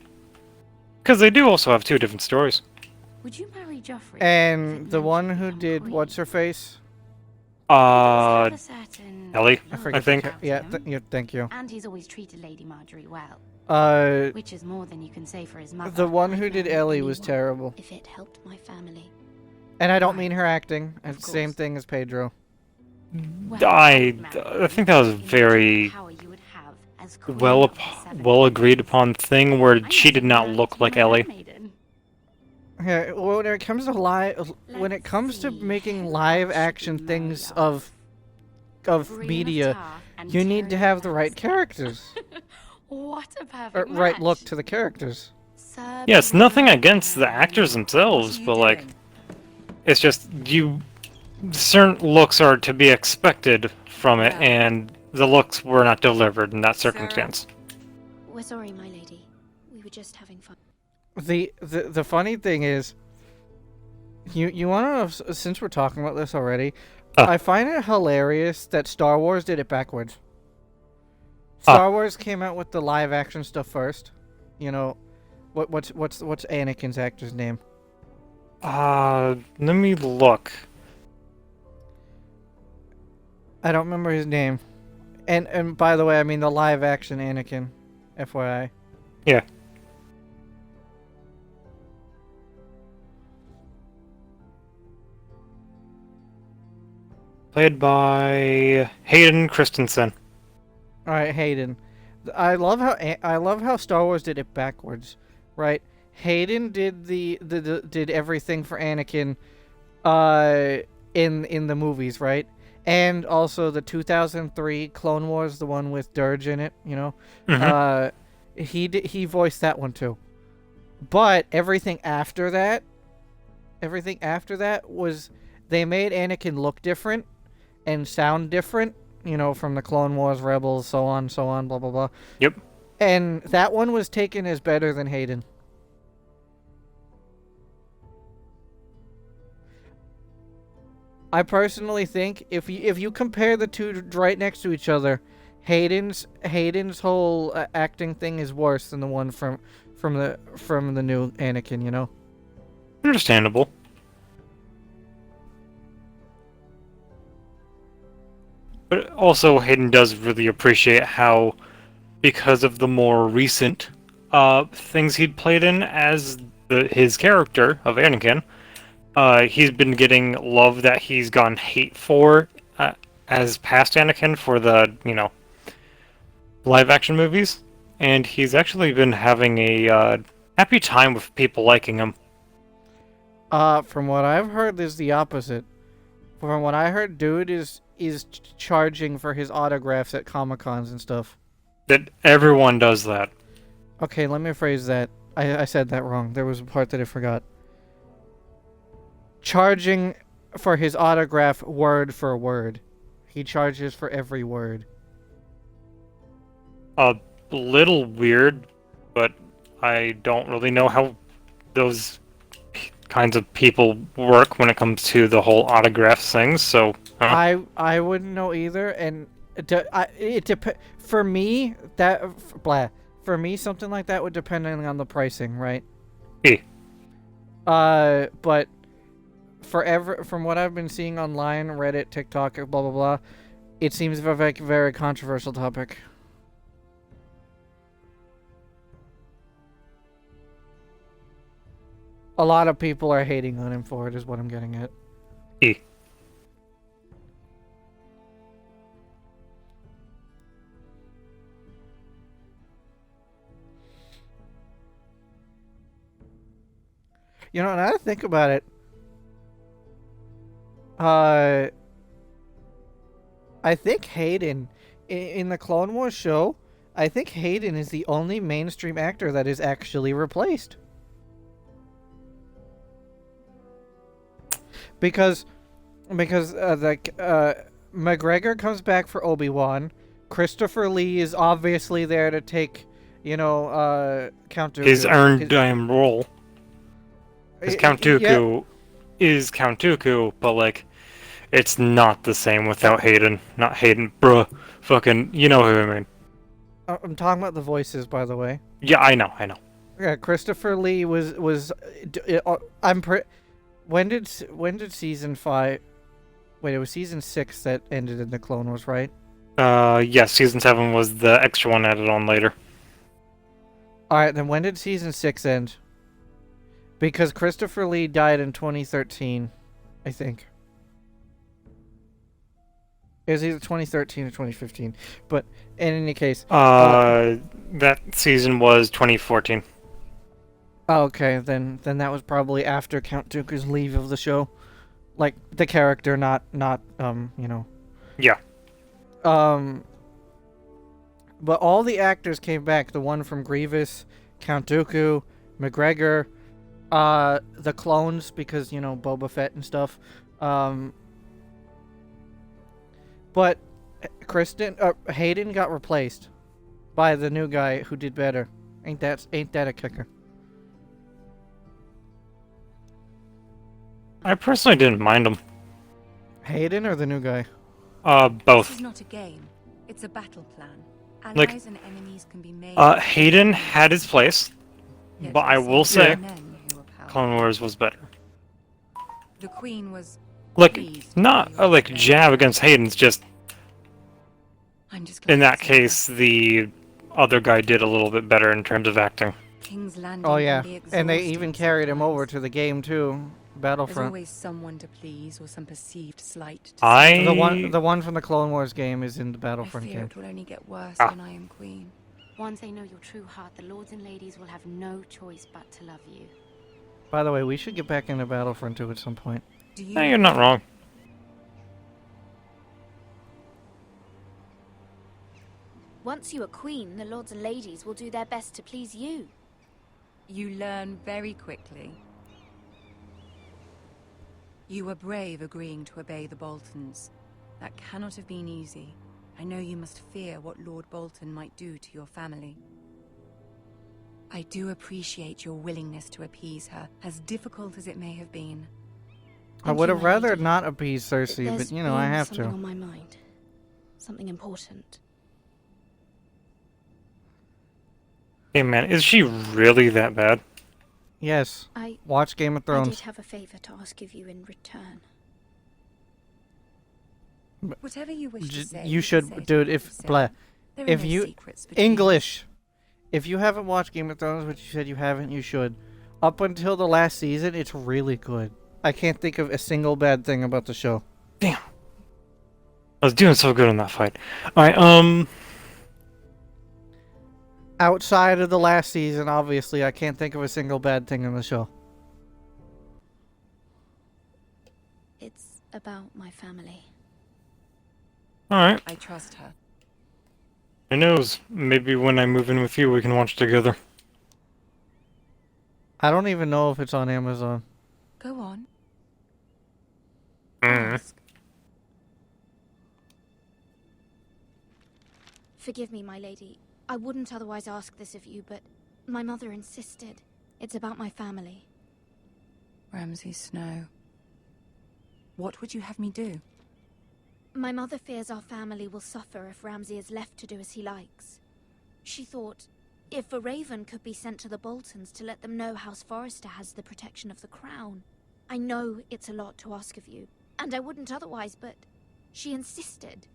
Because they do also have two different stories. Would you marry Joffrey? And the one who did What's-Her-Face? Ellie, I think. Yeah, thank you. And he's always treated Lady Marjorie well. Which is more than you can say for his mother. The one who did Ellie was terrible. If it helped my family. And I don't mean her acting. It's the same thing as Pedro. I think that was a very well agreed upon thing where she did not look like Ellie. Yeah, when it comes to making live action things of media, you need to have the right characters. What a perfect right look to the characters. Yes, nothing against the actors themselves, but like, it's just certain looks are to be expected from it, and the looks were not delivered in that circumstance. We're sorry, my lady. We were just having fun. The funny thing is, you want to know, since we're talking about this already, I find it hilarious that Star Wars did it backwards. Star Wars came out with the live action stuff first. You know, what's Anakin's actor's name? Let me look. I don't remember his name. And by the way, I mean the live action Anakin, FYI. Yeah. Played by Hayden Christensen. All right, Hayden. I love how Star Wars did it backwards, right? Hayden did did everything for Anakin, in the movies, right? And also the 2003 Clone Wars, the one with Dirge in it, you know. Mm-hmm. He voiced that one too. But everything after that was they made Anakin look different and sound different, you know, from the Clone Wars, Rebels, so on, blah, blah, blah. Yep. And that one was taken as better than Hayden. I personally think if you compare the two right next to each other, Hayden's whole acting thing is worse than the one from the new Anakin, you know. Understandable. But also, Hayden does really appreciate how, because of the more recent things he'd played in as his character of Anakin, he's been getting love that he's gotten hate for as past Anakin for the, you know, live-action movies. And he's actually been having a happy time with people liking him. From what I've heard, is the opposite. From what I heard, dude is charging for his autographs at Comic-Cons and stuff. That everyone does that. Okay, let me rephrase that. I said that wrong. There was a part that I forgot. Charging for his autograph word for word. He charges for every word. A little weird, but I don't really know how those kinds of people work when it comes to the whole autograph things. So I wouldn't know either, and for me for me something like that would depend on the pricing, right? But from what I've been seeing online, Reddit, TikTok, blah blah blah, it seems a very, very controversial topic. A lot of people are hating on him for it, is what I'm getting at. You know, now that I think about it, I think Hayden, in the Clone Wars show, I think Hayden is the only mainstream actor that is actually replaced. Because McGregor comes back for Obi-Wan. Christopher Lee is obviously there to take, Count Dooku. His earned role. Because Count Dooku is Count Dooku, but, like, it's not the same without Hayden. Not Hayden, bruh. Fucking, you know who I mean. I'm talking about the voices, by the way. Yeah, I know. Yeah, Christopher Lee was when did season 5... Wait, it was season 6 that ended in the Clone Wars, right? Yes, season 7 was the extra one added on later. Alright, then when did season 6 end? Because Christopher Lee died in 2013, I think. It was either 2013 or 2015. But in any case... that season was 2014. Okay, then that was probably after Count Dooku's leave of the show. Like, the character, not Yeah. But all the actors came back. The one from Grievous, Count Dooku, McGregor, the clones, because, Boba Fett and stuff. But Hayden got replaced by the new guy who did better. Ain't that a kicker? I personally didn't mind him. Hayden or the new guy? Both. This is not a game. It's a battle plan. Like, Allies and enemies can be made. Hayden had his place, but I will say, Clone Wars was better. The Queen was Like, not a jab against Hayden's, just in that case, the other guy did a little bit better in terms of acting. King's Landing. Oh yeah, and they even carried him over to the game too, Battlefront. There's always someone to please or some perceived slight to the one from the Clone Wars game is in the Battlefront I fear game. it will only get worse when I am queen. Once they know your true heart, the lords and ladies will have no choice but to love you. By the way, we should get back into Battlefront 2 at some point. No, you're not wrong. Once you are queen, the lords and ladies will do their best to please you. You learn very quickly. You were brave agreeing to obey the Boltons. That cannot have been easy. I know you must fear what Lord Bolton might do to your family. I do appreciate your willingness to appease her, as difficult as it may have been. I would have rather not appease Cersei, There's but I have something to. on my mind. Something important. Hey man, is she really that bad? Yes. Watch Game of I Thrones. did have a favor to ask of you in return. Whatever you wish to say. You say should, to dude. me, If Sarah. blah, There are if no you secrets between English, if you haven't watched Game of Thrones, which you said you haven't, you should. Up until the last season, it's really good. I can't think of a single bad thing about the show. Damn. I was doing so good in that fight. Alright, Outside of the last season, obviously, I can't think of a single bad thing in the show. It's about my family. Alright. I trust her. Who knows? Maybe when I move in with you, we can watch together. I don't even know if it's on Amazon. Go on. Forgive me, my lady. I wouldn't otherwise ask this of you, but my mother insisted. It's about my family. Ramsay Snow. What would you have me do? My mother fears our family will suffer if Ramsay is left to do as he likes. She thought, if a raven could be sent to the Boltons to let them know House Forrester has the protection of the crown. I know it's a lot to ask of you, and I wouldn't otherwise, but she insisted.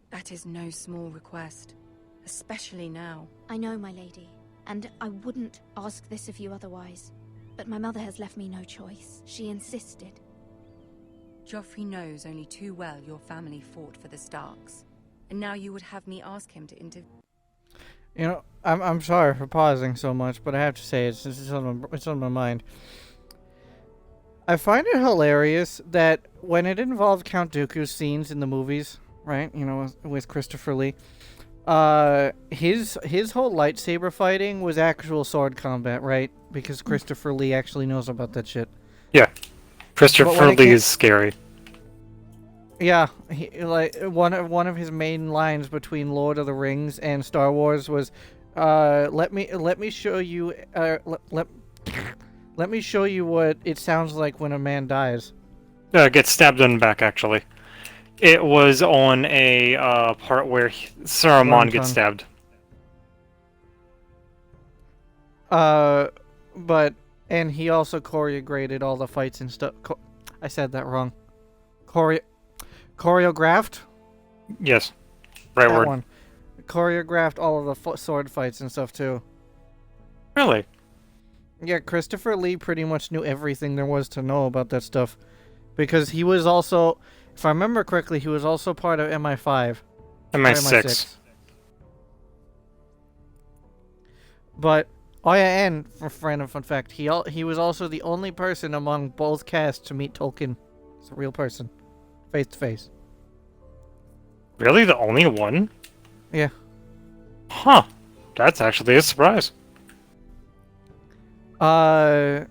That is no small request, especially now. I know, my lady, and I wouldn't ask this of you otherwise. But my mother has left me no choice. She insisted. Joffrey knows only too well your family fought for the Starks. And now you would have me ask him to You know, I'm sorry for pausing so much, but I have to say it's on my mind. I find it hilarious that when it involved Count Dooku's scenes in the movies, right? You know, with Christopher Lee, his whole lightsaber fighting was actual sword combat, right? Because Christopher Lee actually knows about that shit. Yeah, Christopher Lee is scary. Yeah, like one of his main lines between Lord of the Rings and Star Wars was, let me show you let me show you what it sounds like when a man dies. Gets stabbed in the back, actually. It was on a part where Saruman gets stabbed. And he also choreographed all the fights and stuff. I said that wrong. Choreographed? Yes. Right that word. One. Choreographed all of the sword fights and stuff, too. Really? Yeah, Christopher Lee pretty much knew everything there was to know about that stuff. Because he was also, if I remember correctly, he was also part of MI5. MI6. But, oh yeah, and for random fun fact, he was also the only person among both casts to meet Tolkien. It's a real person. Face to face. Really? The only one? Yeah. Huh. That's actually a surprise. But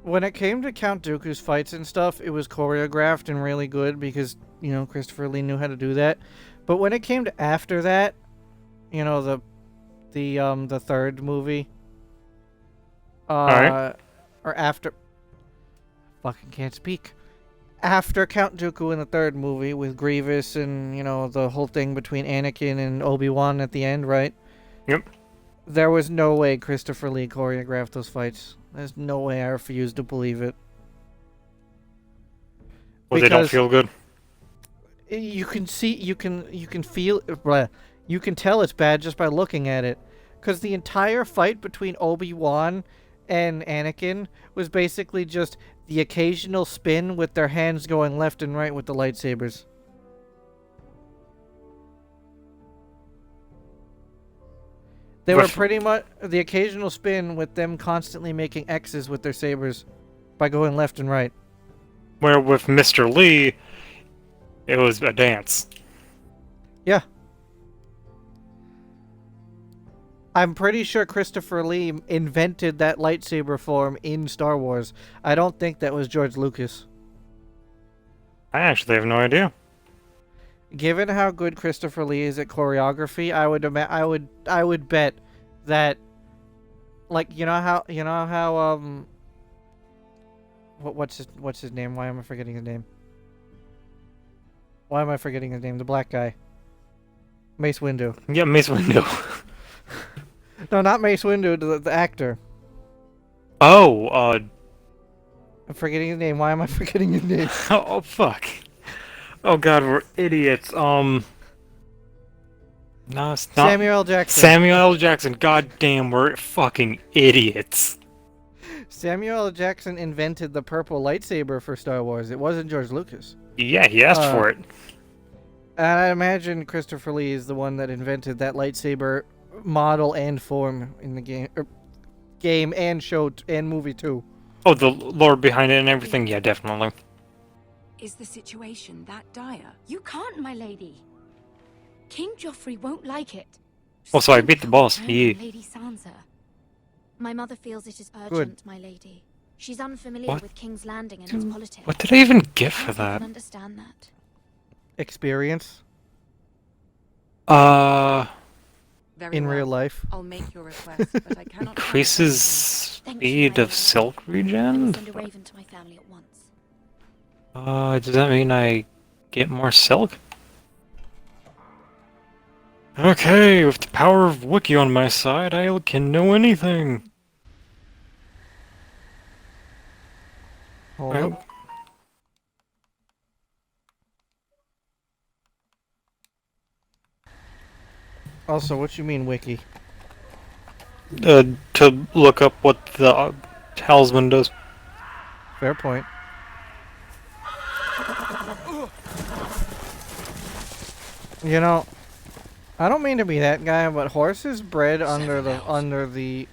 when it came to Count Dooku's fights and stuff, it was choreographed and really good because, you know, Christopher Lee knew how to do that. But when it came to after that, you know, the third movie, Alright. or after, fucking can't speak. After Count Dooku in the third movie with Grievous and, you know, the whole thing between Anakin and Obi-Wan at the end, right? Yep. There was no way Christopher Lee choreographed those fights. There's no way I refuse to believe it. Well, they don't feel good. You can see, you can feel, you can tell it's bad just by looking at it. Because the entire fight between Obi-Wan and Anakin was basically just the occasional spin with their hands going left and right with the lightsabers. They were pretty much the occasional spin with them constantly making X's with their sabers by going left and right. Where with Mr. Lee, it was a dance. Yeah. I'm pretty sure Christopher Lee invented that lightsaber form in Star Wars. I don't think that was George Lucas. I actually have no idea. Given how good Christopher Lee is at choreography, I would bet that, like, what's his name? Why am I forgetting his name? Why am I forgetting his name? The black guy. Mace Windu. Yeah, Mace Windu. No, not Mace Windu, the actor. Oh, I'm forgetting his name. Why am I forgetting his name? Oh, fuck. Oh god, we're idiots. No, it's not. Samuel L. Jackson. Samuel L. Jackson. God damn, we're fucking idiots. Samuel L. Jackson invented the purple lightsaber for Star Wars. It wasn't George Lucas. Yeah, he asked for it. And I imagine Christopher Lee is the one that invented that lightsaber model and form in the game and show and movie too. Oh, the lore behind it and everything? Yeah, definitely. Is the situation that dire? You can't, my lady. King Joffrey won't like it. Also, I beat the boss. Apparently Lady Sansa. My mother feels it is urgent, Good. my lady. She's unfamiliar What? with King's Landing and its politics. What did I even get for I can that? understand that. Experience Very in well. real life. I'll make your request, but I cannot Increases speed of silk regen? Send a raven to my family at once. Does that mean I get more silk? Okay, with the power of Wiki on my side, I can know anything. Hold up. Also, what you mean, wiki? To look up what the talisman does. Fair point. You know, I don't mean to be that guy, but horses bred under the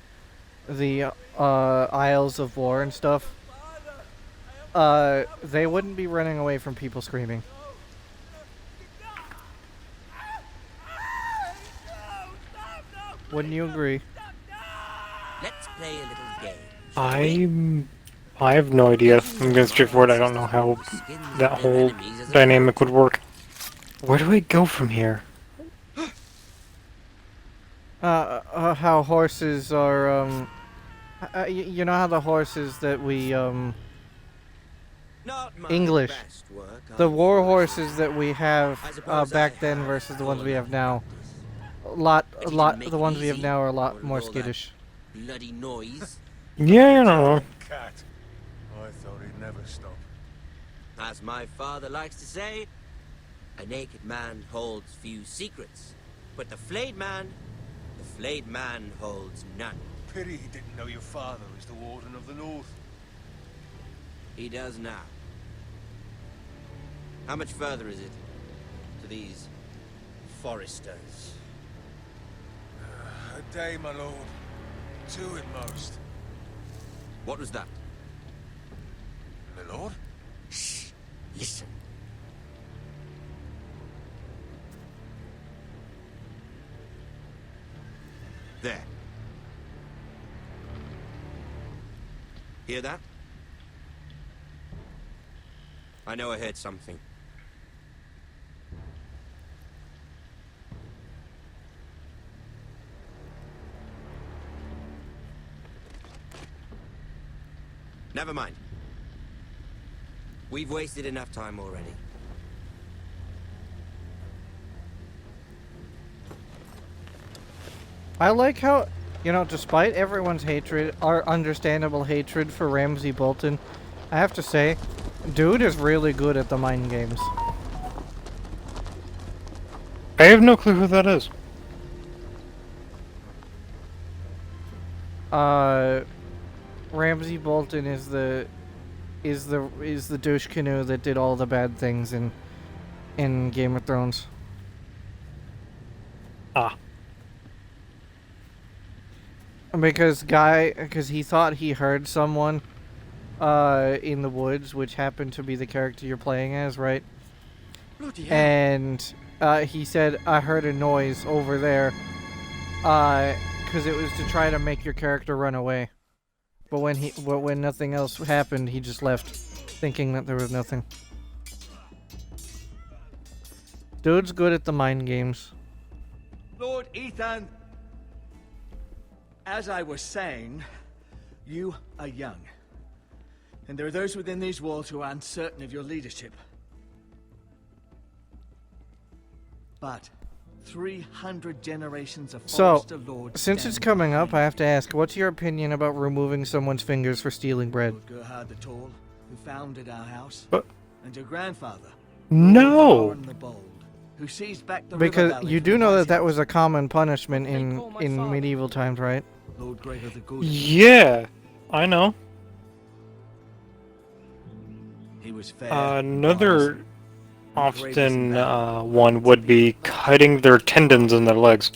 Isles of War and stuff, they wouldn't be running away from people screaming. Wouldn't you agree? Let's play a little game. I have no idea. I'm going straightforward. I don't know how that whole dynamic would work. Where do I go from here? How horses are, you know how the horses that we, English. The war horses that we have, back then versus the ones we have now. The ones we have now are a lot more skittish. Bloody noise. Yeah, I don't know. Cat. I thought he'd never stop. As my father likes to say, a naked man holds few secrets, but the flayed man holds none. Pity he didn't know your father was the Warden of the North. He does now. How much further is it to these foresters? A day, my lord. 2 at most. What was that? My lord? Shh. Listen. There. Hear that? I know I heard something. Never mind. We've wasted enough time already. I like how, you know, despite everyone's hatred, our understandable hatred for Ramsay Bolton, I have to say, dude is really good at the mind games. I have no clue who that is. Ramsay Bolton is the douche canoe that did all the bad things in Game of Thrones. Ah. Because he thought he heard someone in the woods, which happened to be the character you're playing as, right? Bloody hell. And he said, I heard a noise over there, because it was to try to make your character run away. But when nothing else happened, he just left, thinking that there was nothing. Dude's good at the mind games. Lord Ethan, as I was saying, you are young. And there are those within these walls who are uncertain of your leadership. But 300 generations of So, Forester Lords since it's coming up, I have to ask, what's your opinion about removing someone's fingers for stealing bread? Gerhard the Tall, who founded our house, But and your grandfather, no. Lord the Bold, who seized back the river Because valley you from do the know that White that was a common punishment in medieval times, right? Lord Gregor the Good. Yeah, I know. He was fair. Another often one would be cutting their tendons in their legs.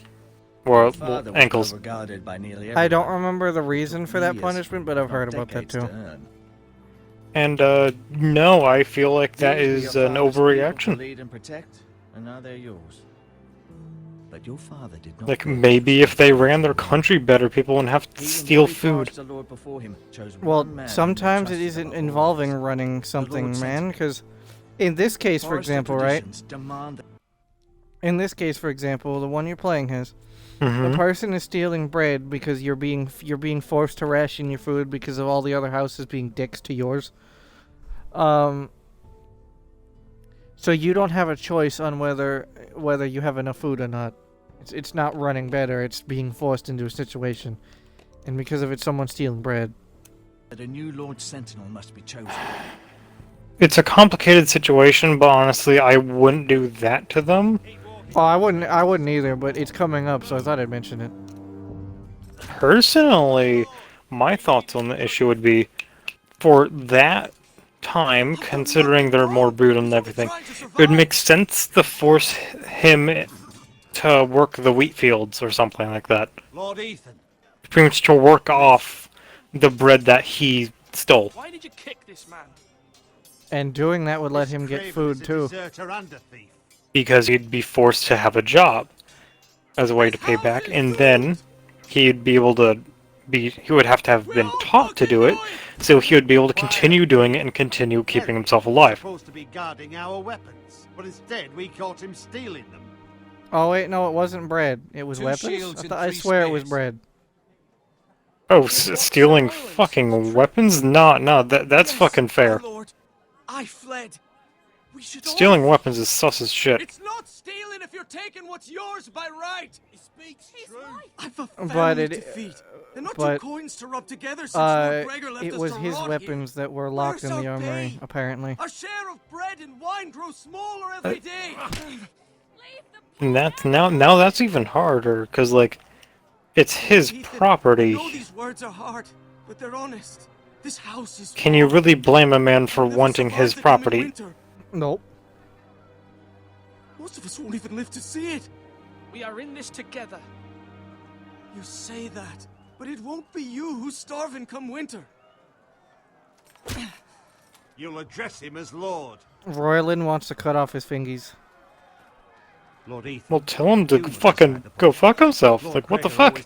Or Father was ankles. regarded by nearly I don't everyone. remember the reason for that Years, punishment, but I've heard about that decades too. to earn. And no, I feel like that These were is your an father's people to overreaction. lead and protect, and now they're yours. But your father did not. Like, maybe if they ran their country better, people wouldn't have to steal food. Well, sometimes it isn't involving running something, man, because in this case, for example, right? In this case, for example, the one you're playing has, the person is stealing bread because you're being forced to ration your food because of all the other houses being dicks to yours. So you don't have a choice on whether you have enough food or not. It's not running better. It's being forced into a situation, and because of it, someone's stealing bread. That a new Lord Sentinel must be chosen. It's a complicated situation, but honestly, I wouldn't do that to them. Oh, I wouldn't either. But it's coming up, so I thought I'd mention it. Personally, my thoughts on the issue would be, for that time, considering they're more brutal and everything, it would make sense to force him to work the wheat fields or something like that. Lord Ethan. Pretty much to work off the bread that he stole. Why did you kick this man? And doing that would let him get food too. Because he'd be forced to have a job as a way to pay back, and then he'd be able to he would have been taught to do it, so he would be able to continue doing it and continue keeping himself alive. Supposed to be guarding our weapons, but instead we caught him stealing them. Oh wait, no, it wasn't bread. It was weapons. I swear it was bread. Oh, stealing fucking weapons? No, that's fucking fair. Lord, I fled. We should Stealing weapons is sus as shit. It's not stealing if you're taking what's yours by right. He speaks true. I've a But family to feed. They're not two coins to rub together since Lord Gregor left it us was to his rot weapons that were locked in the armory, apparently. Our share of bread and wine grows smaller every day. And that's now that's even harder, because like, it's his property. I know these words are hard, but they're honest. This house is. Can you really blame a man for wanting his property? Nope. Most of us won't even live to see it. We are in this together. You say that, but it won't be you who's starving come winter. You'll address him as Lord. Royland wants to cut off his fingies. Lord Ethan. Well, tell him to fucking go fuck himself. Like, what the fuck?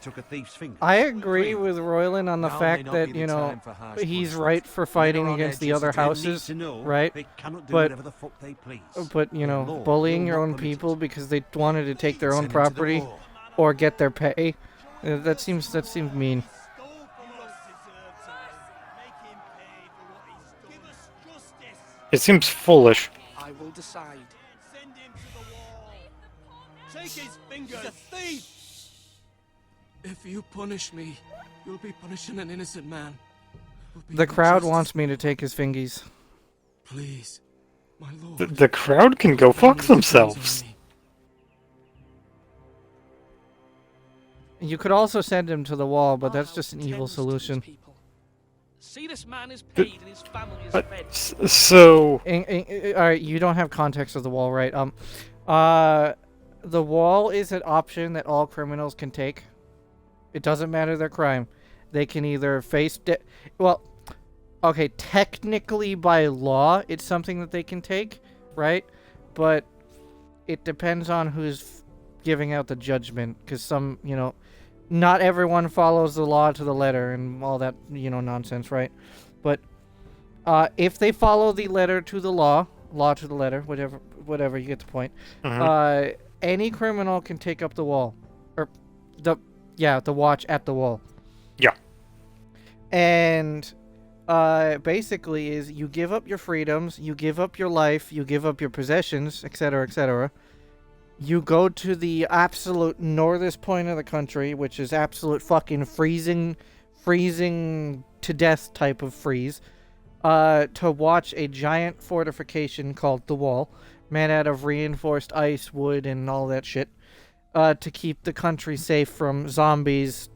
I agree with Royland on the fact that, you know, he's right for fighting against the other houses, right? But, you know, bullying your own people because they wanted to take their own property or get their pay, that seems mean. It seems foolish. I will decide. Take his fingers! He's a thief! If you punish me, you'll be punishing an innocent man. The crowd wants me to take his fingies. Please, my lord. The crowd can go fuck themselves. You could also send him to the wall, but that's just an evil solution. See, this man is paid and his family is fed. So... Alright, you don't have context of the wall, right? The wall is an option that all criminals can take. It doesn't matter their crime. They can either face... Well, okay, technically by law, it's something that they can take, right? But it depends on who's giving out the judgment, because some, you know, not everyone follows the law to the letter and all that, you know, nonsense, right? But if they follow the letter to the law to the letter, whatever, you get the point. Any criminal can take up the wall, or the watch at the wall. Yeah. And basically is you give up your freedoms, you give up your life, you give up your possessions, etc., etc. You go to the absolute northest point of the country, which is absolute fucking freezing to death type of freeze, to watch a giant fortification called the Wall, made out of reinforced ice, wood, and all that shit, to keep the country safe from zombies,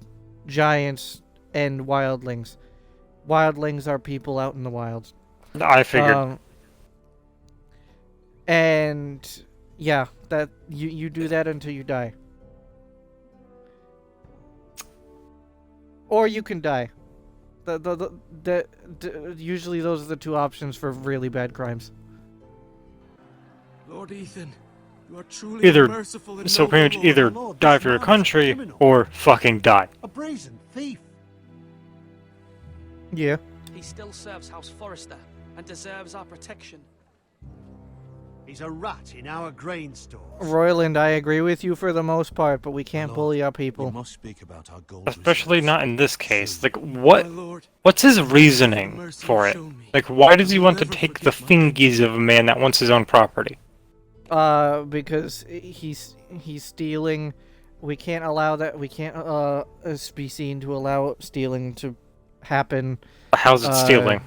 giants, and wildlings. Wildlings are people out in the wilds. I figured. And yeah, that you do that until you die. Or you can die. Usually those are the two options for really bad crimes. Lord Ethan, You are truly Either, merciful and so noble pretty much Lord. either Lord, die this for your man's a country criminal. or fucking die. A brazen thief. Yeah. He still serves House Forrester and deserves our protection. He's a rat in our grain stores. Royland, I agree with you for the most part, but we can't bully our people. We must speak about our gold Especially not in this case. Like, what's his reasoning for it? Like, why does he want to take the fingies of a man that wants his own property? Because he's stealing. We can't allow that. We can't be seen to allow stealing to happen. How's it stealing?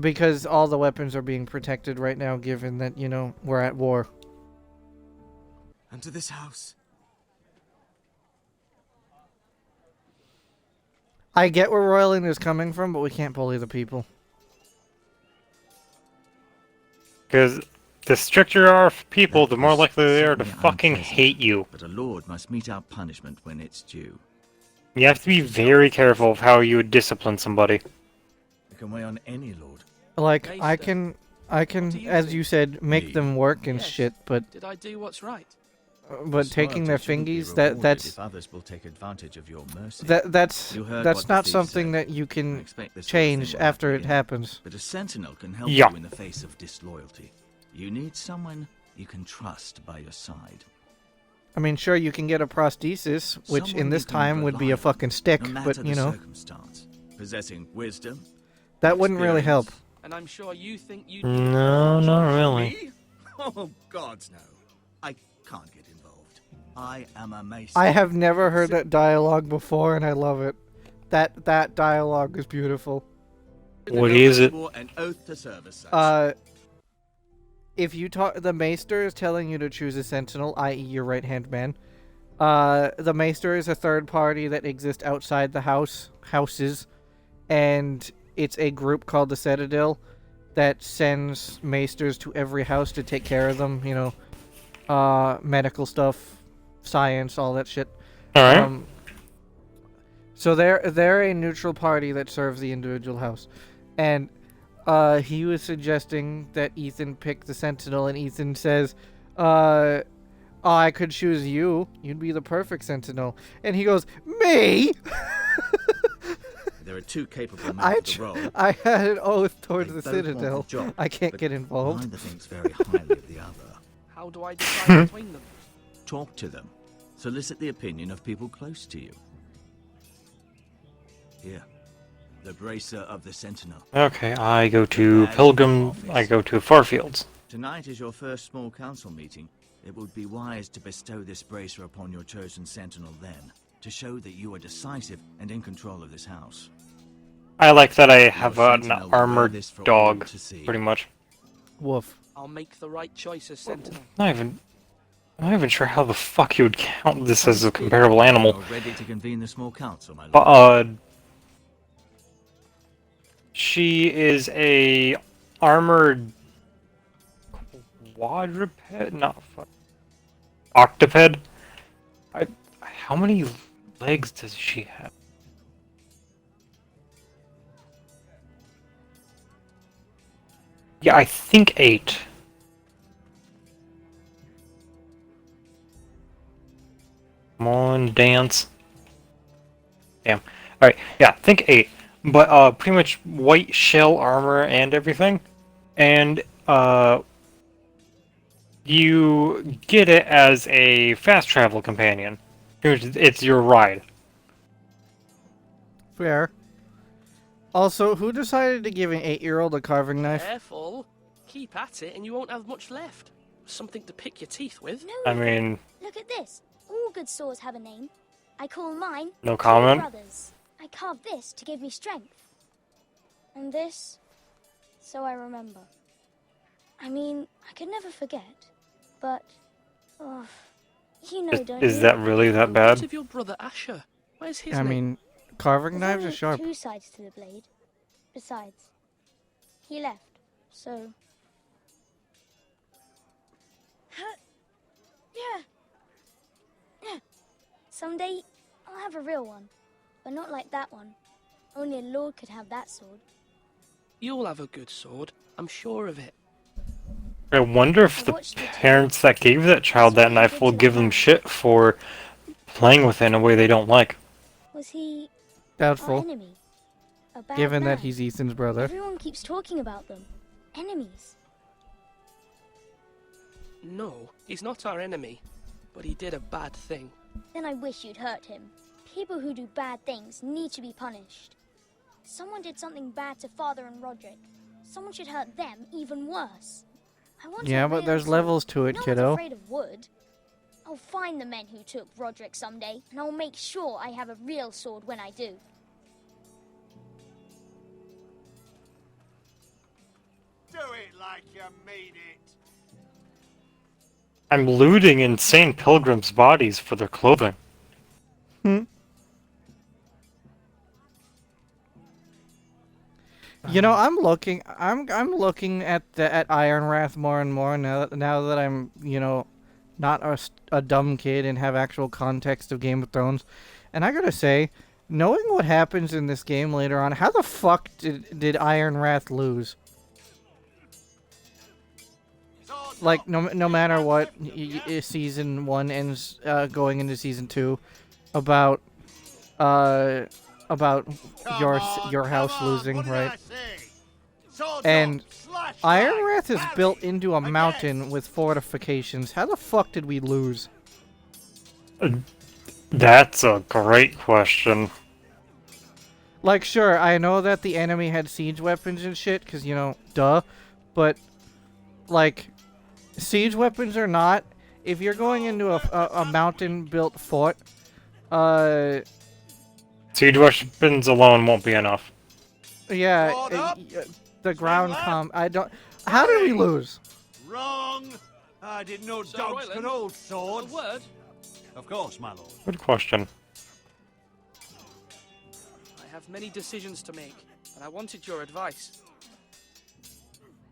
Because all the weapons are being protected right now, given that, you know, we're at war. And to this house. I get where Royland is coming from, but we can't bully the people. Because the stricter our people, the more likely they are to fucking hate you. But a lord must mete out punishment when it's due. You have to be very careful of how you would discipline somebody. It can weigh on any lord. Like, I can, as you said, make them work and shit, but Did I do what's right? taking their fingies, that's If others will take advantage of your mercy. that's You heard that's what the not thief something said. that you I can expect this sort of change thing will after happen it again. happens. But a sentinel can help Yeah. you in the face of disloyalty. You need someone you can trust by your side. I mean, sure, you can get a prosthesis, which Someone in this you can time would be rely a fucking stick, no matter but you the know, circumstance. Possessing wisdom. that wouldn't really help. And I'm sure you think you No, not really. Me? Oh, gods no. I can't get involved. I am a mason. I have never heard that dialogue before, and I love it. That dialogue is beautiful. What is it? Swore an oath to serve as such. If you talk, the Maester is telling you to choose a sentinel, i.e., your right-hand man. The Maester is a third party that exists outside the houses, and it's a group called the Citadel that sends Maesters to every house to take care of them. You know, medical stuff, science, all that shit. All right. So they're a neutral party that serves the individual house, and he was suggesting that Ethan pick the Sentinel, and Ethan says, "Oh, I could choose you. You'd be the perfect Sentinel." And he goes, "Me?" There are two capable men for the role. I had an oath towards They the both want Citadel. the job, I can't but get involved. Neither thinks very highly of the other. How do I decide between them? Talk to them. Solicit the opinion of people close to you. Here, the bracer of the Sentinel. Okay, I go to Pilgrim. I go to Farfields. Tonight is your first small council meeting. It would be wise to bestow this bracer upon your chosen Sentinel then, to show that you are decisive and in control of this house. I like that I have an Sentinel will armored wear this for all dog, to see. pretty much. Woof. I'll make the right choice as Sentinel. I'm not even sure how the fuck you would count this as a comparable animal. You're ready to convene the small council, my lord. But, she is a armored quadruped, not octoped. How many legs does she have? Yeah, I think 8. Come on, dance. Damn. Alright, yeah, think 8. But, pretty much white shell armor and everything. And, you get it as a fast travel companion. It's your ride. Fair. Also, who decided to give an 8-year-old a carving knife? Careful. Keep at it and you won't have much left. Something to pick your teeth with. I mean, Look at this. All good swords have a name. I call mine No Two comment. Brothers. I carved this to give me strength. And this, so I remember. I mean, I could never forget. But, oh, you know, don't you? is that really that What bad? of your brother Asher? Where's his I name? mean, carving There's knives are only sharp. 2 sides to the blade. Besides, he left, so... Yeah. Yeah. Someday, I'll have a real one. But not like that one. Only a lord could have that sword. You'll have a good sword. I'm sure of it. I wonder if the parents that gave that child that knife will give them shit for playing with it in a way they don't like. Was he Doubtful. our enemy? A bad Given man? that he's Ethan's brother. Everyone keeps talking about them. Enemies. No, he's not our enemy, but he did a bad thing. Then I wish you'd hurt him. People who do bad things need to be punished. Someone did something bad to Father and Roderick. Someone should hurt them even worse. I want Yeah, a but real there's sword. levels to it, No kiddo. one's afraid of wood. I'll find the men who took Roderick someday, and I'll make sure I have a real sword when I do. Do it like you made it. I'm looting insane pilgrims' bodies for their clothing. You know, I'm looking at Ironwrath more and more now that I'm, you know, not a dumb kid and have actual context of Game of Thrones. And I gotta say, knowing what happens in this game later on, how the fuck did Ironwrath lose? Like, no matter what, season 1 ends going into season 2 about your house losing, right? And Ironwrath is built into a mountain with fortifications. How the fuck did we lose? That's a great question. Like, sure, I know that the enemy had siege weapons and shit, because, you know, duh. But, like, siege weapons or not, if you're going into a mountain-built fort, Siege weapons alone won't be enough. yeah, the ground I don't... How did we lose? Wrong. I didn't know Sir dogs Royland, could hold swords. A word? Of course, my lord. Good question. I have many decisions to make, and I wanted your advice.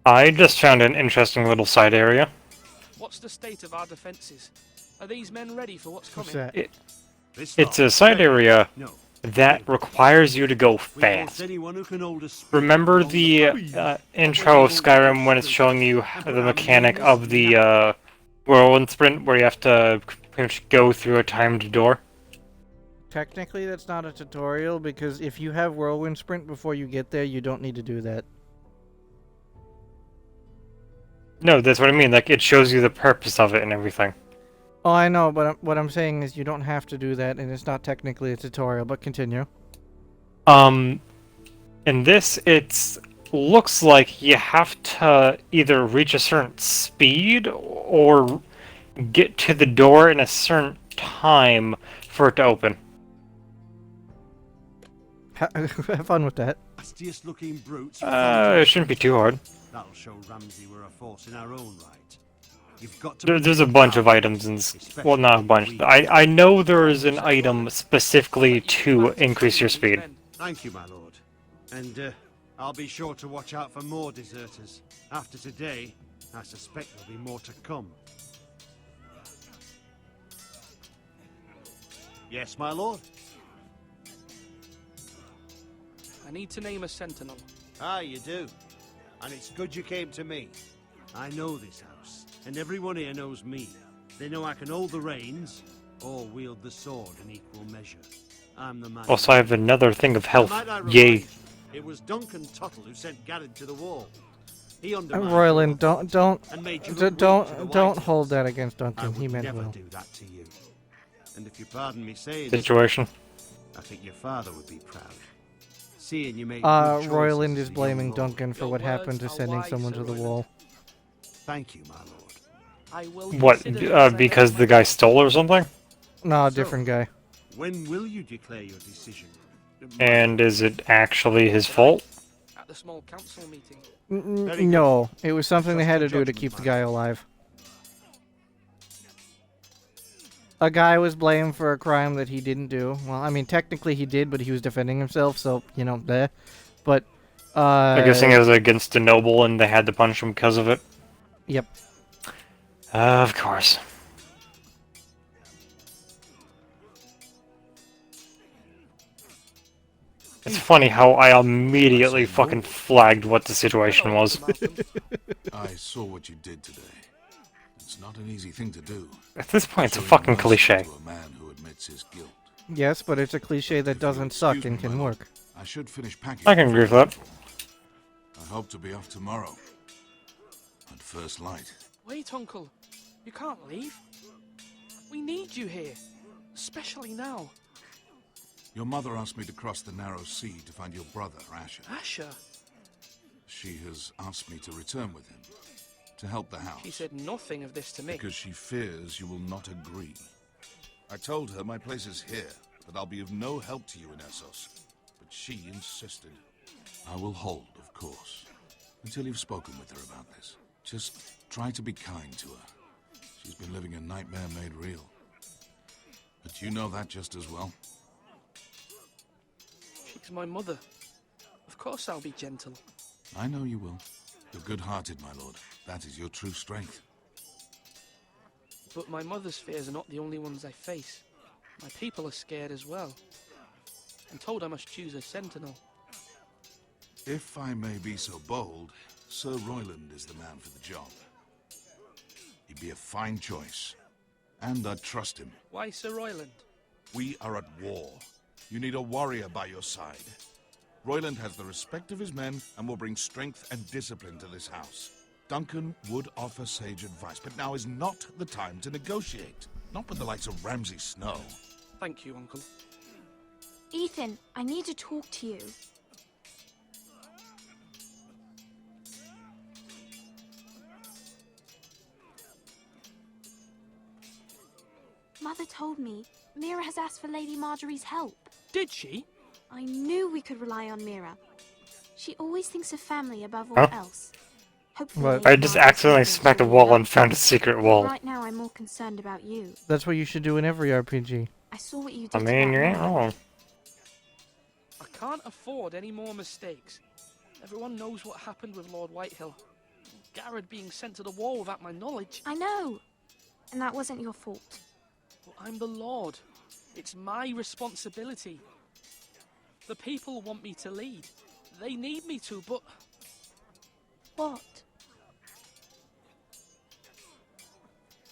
I just found an interesting little side area. What's the state of our defenses? Are these men ready for what's coming? It's a side area that requires you to go fast. Remember the intro of Skyrim when it's showing you the mechanic of the whirlwind sprint where you have to pretty much go through a timed door? Technically, that's not a tutorial, because if you have whirlwind sprint before you get there, you don't need to do that. No, that's what I mean. Like, it shows you the purpose of it and everything. Oh, I know, but what I'm saying is you don't have to do that, and it's not technically a tutorial, but continue. In this, it looks like you have to either reach a certain speed or get to the door in a certain time for it to open. Have fun with that. Nastiest looking brutes. It shouldn't be too hard. That'll show Ramsay we're a force in our own right. You've got to There's a bunch of items in well, not a bunch. I know there is an item specifically to increase your speed. Thank you, my lord. And I'll be sure to watch out for more deserters. After today, I suspect there'll be more to come. Yes, my lord? I need to name a sentinel. Ah, you do. And it's good you came to me. I know this house, and everyone here knows me. They know I can hold the reins, or wield the sword in equal measure. I'm the man. Also, I have another thing of health. Might I remind Yay. you, it was Duncan Tuttle who sent Garrett to the wall. He undermined Royland, your authority and made you look don't weak to the don't White hold that House. against I Duncan. would He meant never well. do that to you. And if you pardon me saying Situation. I think your father would be proud. Seeing you make good choices Royland is as a young blaming lord. Duncan for what happened to sending someone to the wall. Thank you, my lord. I will What, because the guy stole or something? No, different guy. When will you declare your decision? And is it actually his fault? At the small council meeting. No, it was something they had to do to keep the guy alive. A guy was blamed for a crime that he didn't do. Well, I mean, technically he did, but he was defending himself, so, you know, there. But, I'm guessing it was against a noble and they had to punish him because of it? Yep. Of course. It's funny how I immediately fucking flagged what the situation was. I saw what you did today. It's not an easy thing to do. At this point, it's a Showing fucking mercy cliche. to a man who admits his guilt. Yes, but it's a cliche that doesn't suck and can work. I should finish packing. I can agree with that. I hope to be off tomorrow. At first light. Wait, Uncle. You can't leave. We need you here. Especially now. Your mother asked me to cross the narrow sea to find your brother, Asher. Asher? She has asked me to return with him. To help the house. She said nothing of this to me. Because she fears you will not agree. I told her my place is here, that I'll be of no help to you in Essos. But she insisted. I will hold, of course, until you've spoken with her about this. Just try to be kind to her. She's been living a nightmare made real. But you know that just as well. She's my mother. Of course I'll be gentle. I know you will. You're good-hearted, my lord. That is your true strength. But my mother's fears are not the only ones I face. My people are scared as well. I'm told I must choose a sentinel. If I may be so bold, Sir Royland is the man for the job. He'd be a fine choice. And I'd trust him. Why Sir Royland? We are at war. You need a warrior by your side. Royland has the respect of his men and will bring strength and discipline to this house. Duncan would offer sage advice, but now is not the time to negotiate. Not with the likes of Ramsay Snow. Thank you, Uncle. Ethan, I need to talk to you. Mother told me Mira has asked for Lady Marjorie's help. Did she? I knew we could rely on Mira. She always thinks of family above all Huh? else. Hopefully What? Lady I just Marjorie's accidentally will smacked a cheer wall you and up. found a secret wall. Right now, I'm more concerned about you. That's what you should do in every RPG. I saw what you did I to mean, that you ain't man. wrong. I can't afford any more mistakes. Everyone knows what happened with Lord Whitehill. Garrett being sent to the wall without my knowledge. I know. And that wasn't your fault. Well, I'm the Lord. It's my responsibility. The people want me to lead. They need me to, but... What?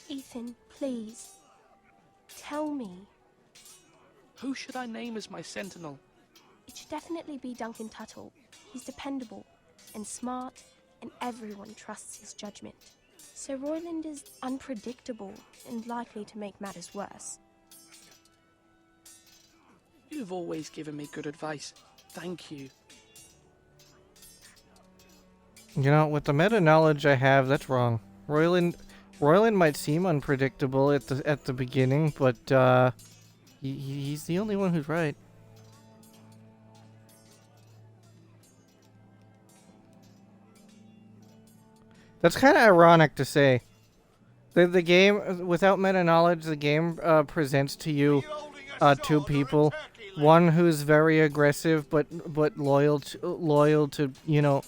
Ethan, please. Tell me. Who should I name as my sentinel? It should definitely be Duncan Tuttle. He's dependable and smart, and everyone trusts his judgment. Sir Royland is unpredictable and likely to make matters worse. You've always given me good advice. Thank you. You know, with the meta knowledge I have, that's wrong. Royland might seem unpredictable at the beginning, but he's the only one who's right. That's kind of ironic to say. The game, without meta knowledge, the game presents to you two people. One who's very aggressive, but loyal to you know,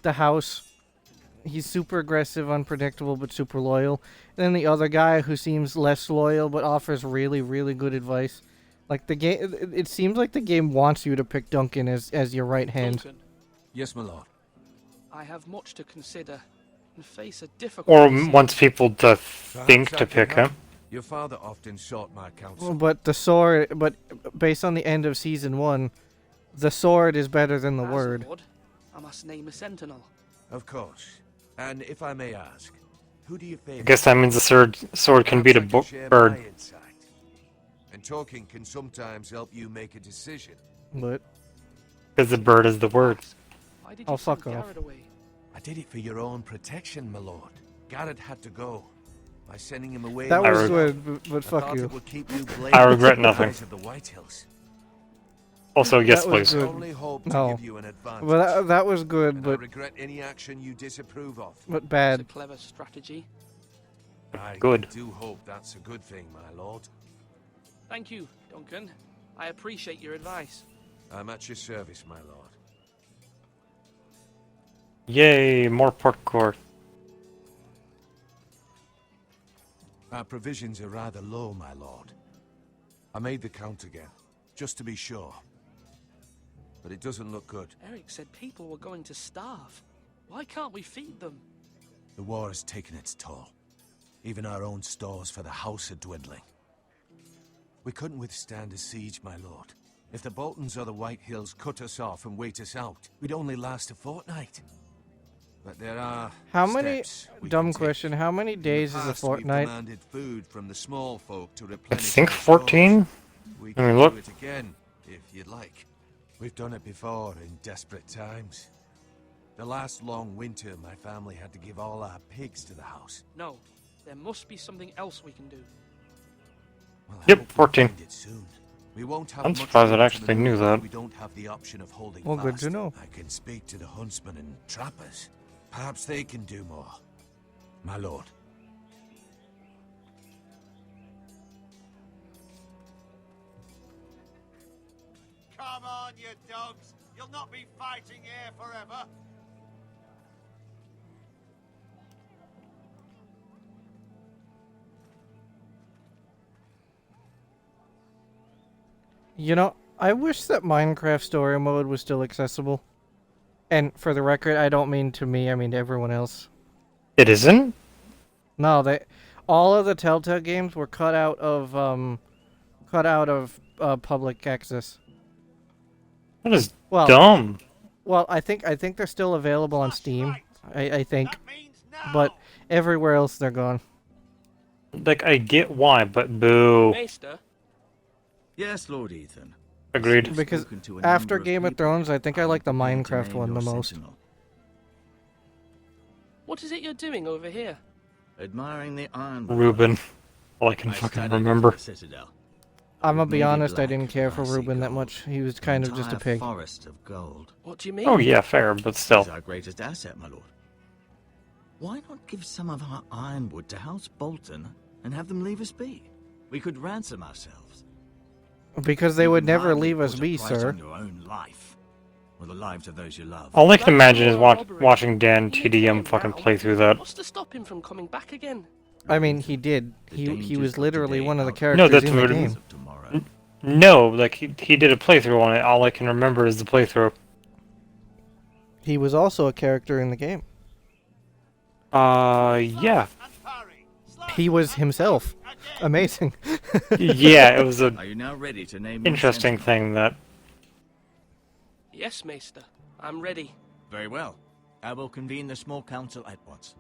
the house. He's super aggressive, unpredictable, but super loyal. And then the other guy who seems less loyal, but offers really, really good advice. Like the game, it seems like the game wants you to pick Duncan as your right hand. Duncan, Yes, my lord. I have much to consider and face a Or difficult decision. wants people to think to pick him. Your father often sought my counsel. But based on the end of season 1, the sword is better than the As word. Lord, I must name a sentinel. Of course. And if I may ask, who do you favor? I guess that means the sword can beat a Perhaps I can share bird. my insight. And talking can sometimes help you make a decision. But Because the bird is the word. Why did Oh, you send fuck off. Garrett away? I did it for your own protection, my lord. Garrett had to go. By sending him away, that was I good, but I fuck thought you. it would keep you I regret blameless in the nothing. eyes of the Whitehills. Also, yes, That was please. I good. only hope to No. give you an advantage. Well, that was good, and I but regret any action you disapprove of. but It's a bad. clever strategy. I Good. do hope that's a good thing, my lord. Thank you, Duncan. I appreciate your advice. I'm at your service, my lord. Yay, more parkour. Our provisions are rather low, my lord. I made the count again, just to be sure. but it doesn't look good. Eric said people were going to starve. Why can't we feed them? The war has taken its toll. Even our own stores for the house are dwindling. We couldn't withstand a siege, my lord. If the Boltons or the White Hills cut us off and wait us out, we'd only last a fortnight. But there are How many, steps we dumb can take. question, how many days is a Past, fortnight? We've demanded food from the small folk to I replenish think our 14. stores. We I can mean, do look. it again, if you'd like. We've done it before in desperate times. The last long winter, my family had to give all our pigs to the house. No, there must be something else we can do. Well, I Yep, hope we 14. find it soon. We won't have I'm much surprised I room for actually the knew movement. that. We don't have the option of holding Well, fast. good to know. I can speak to the huntsmen and trappers. Perhaps they can do more. My lord. Come on, you dogs. You'll not be fighting here forever. You know, I wish that Minecraft story mode was still accessible. And for the record, I don't mean to me, I mean to everyone else. It isn't? No, all of the Telltale games were cut out of public access. That is Well, dumb. Well, I think they're still available on Steam. I think, but everywhere else they're gone. Like, I get why, but boo. Maester? Yes, Lord Ethan. Agreed. Because Spoken to a after number of Game of people. Thrones, I think I like the Prepared to Minecraft name one your the most. sentinel. What is it you're doing over here? Admiring the iron. Reuben. All I can fucking remember. I'm gonna be Maybe honest, I black, didn't care for icy Reuben that gold. much. He was kind of just a Entire pig. forest of gold. What do you mean? Oh yeah, fair, but still. He's our greatest asset, my lord. Why not give some of our ironwood to House Bolton and have them leave us be? We could ransom ourselves. Because they You would can never hardly leave us put a be, price sir. on your own life, or the lives of those you love. All I can imagine is robbery. watching Dan He lives TDM here fucking now. play through that. What's to stop him from coming back again? I mean, he did. He dangers was of literally today one of the outweigh characters that's in the what- game. Tomorrow. No, like he did a playthrough on it. All I can remember is the playthrough. He was also a character in the game. Yeah. He was himself. Amazing. Yeah, it was a Are you now ready to name your interesting sentinel? thing that Yes, Maester. I'm ready. Very well. I will convene the small council at once.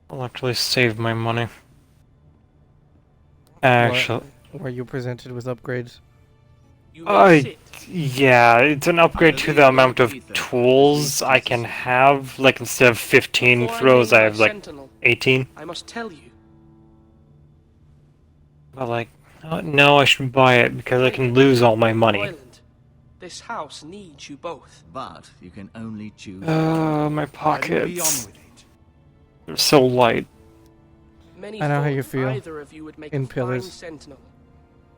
I'll actually save my money. Actually, Were you presented with upgrades? You may sit. yeah, it's an upgrade to the amount of tools I can have. Like instead of 15 Before throws, name I my have like sentinel, 18. I must tell you. But like, no, I should buy it because I can lose all my money. Royland, this house needs you both. But you can only choose. My pockets. They're so light. Many I know how thought you feel either of you would make in a pillars. fine sentinel,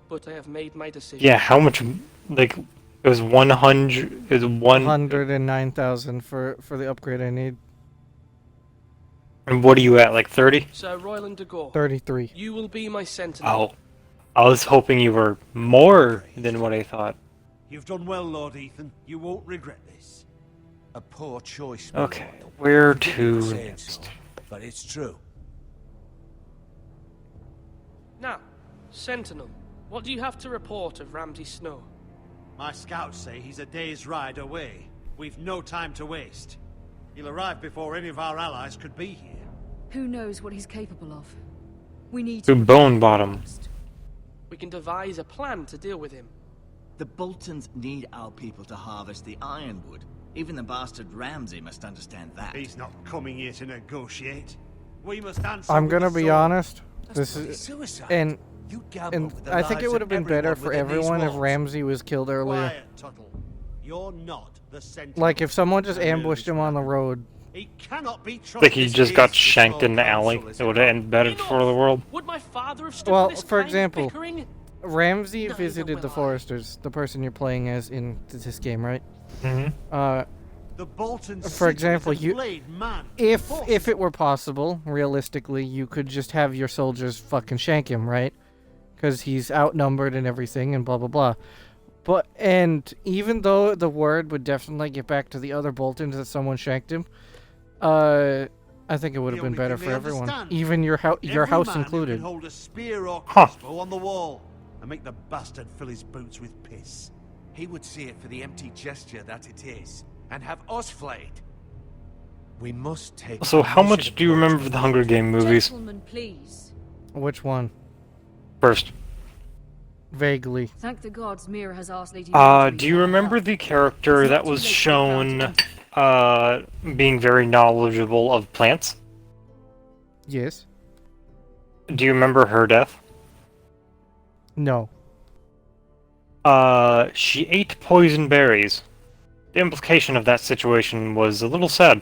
but I have made my decision. Yeah, how much? Like, it was 100. It was 109,000 for the upgrade I need. And what are you at? Like 30? Sir Royland de Gore, 33. you will be my sentinel. Oh, I was hoping you were more than what I thought. You've done well, Lord Ethan. You won't regret this. A poor choice, my Okay, lord. where Forgive to me for saying next? so, but it's true. Now, Sentinel, what do you have to report of Ramsay Snow? My scouts say he's a day's ride away. We've no time to waste. He'll arrive before any of our allies could be here. Who knows what he's capable of? We need To to Bone Bottom. We can devise a plan to deal with him. The Boltons need our people to harvest the ironwood. Even the bastard Ramsay must understand that. He's not coming here to negotiate. We must answer. I'm with gonna the be sword. honest. That's This bloody is suicide. and You gamble and with the I think it lives would of have been better everyone for within these everyone if walls. Ramsay was killed earlier. Quiet, Tuttle. You're not the sentinel. Like if someone just I knew ambushed this him on the road, He cannot be Like trusted. he just got shanked in the alley. It would have ended better for the world. Would my father have stood Well, this for kind of example, bickering? Ramsey Neither visited will the I. Foresters, the person you're playing as in this game, right? Mm-hmm. The Bolton For example, secret is a flayed man. if it were possible, realistically, you could just have your soldiers fucking shank him, right? Because he's outnumbered and everything, and blah blah blah. And even though the word would definitely get back to the other Boltons that someone shanked him, I think it would have been better for everyone, even your house Man included. Can hold a spear or crossbow on the wall and make the bastard fill his boots with piss. He would see it for the empty gesture that it is, and have us flayed. We must take. So how much do you remember of the Hunger Game movies? Gentlemen, please. Which one? First. Vaguely. Thank the gods Mira has asked Lady Do you remember the character that was shown being very knowledgeable of plants? Yes. Do you remember her death? No. She ate poison berries. The implication of that situation was a little sad.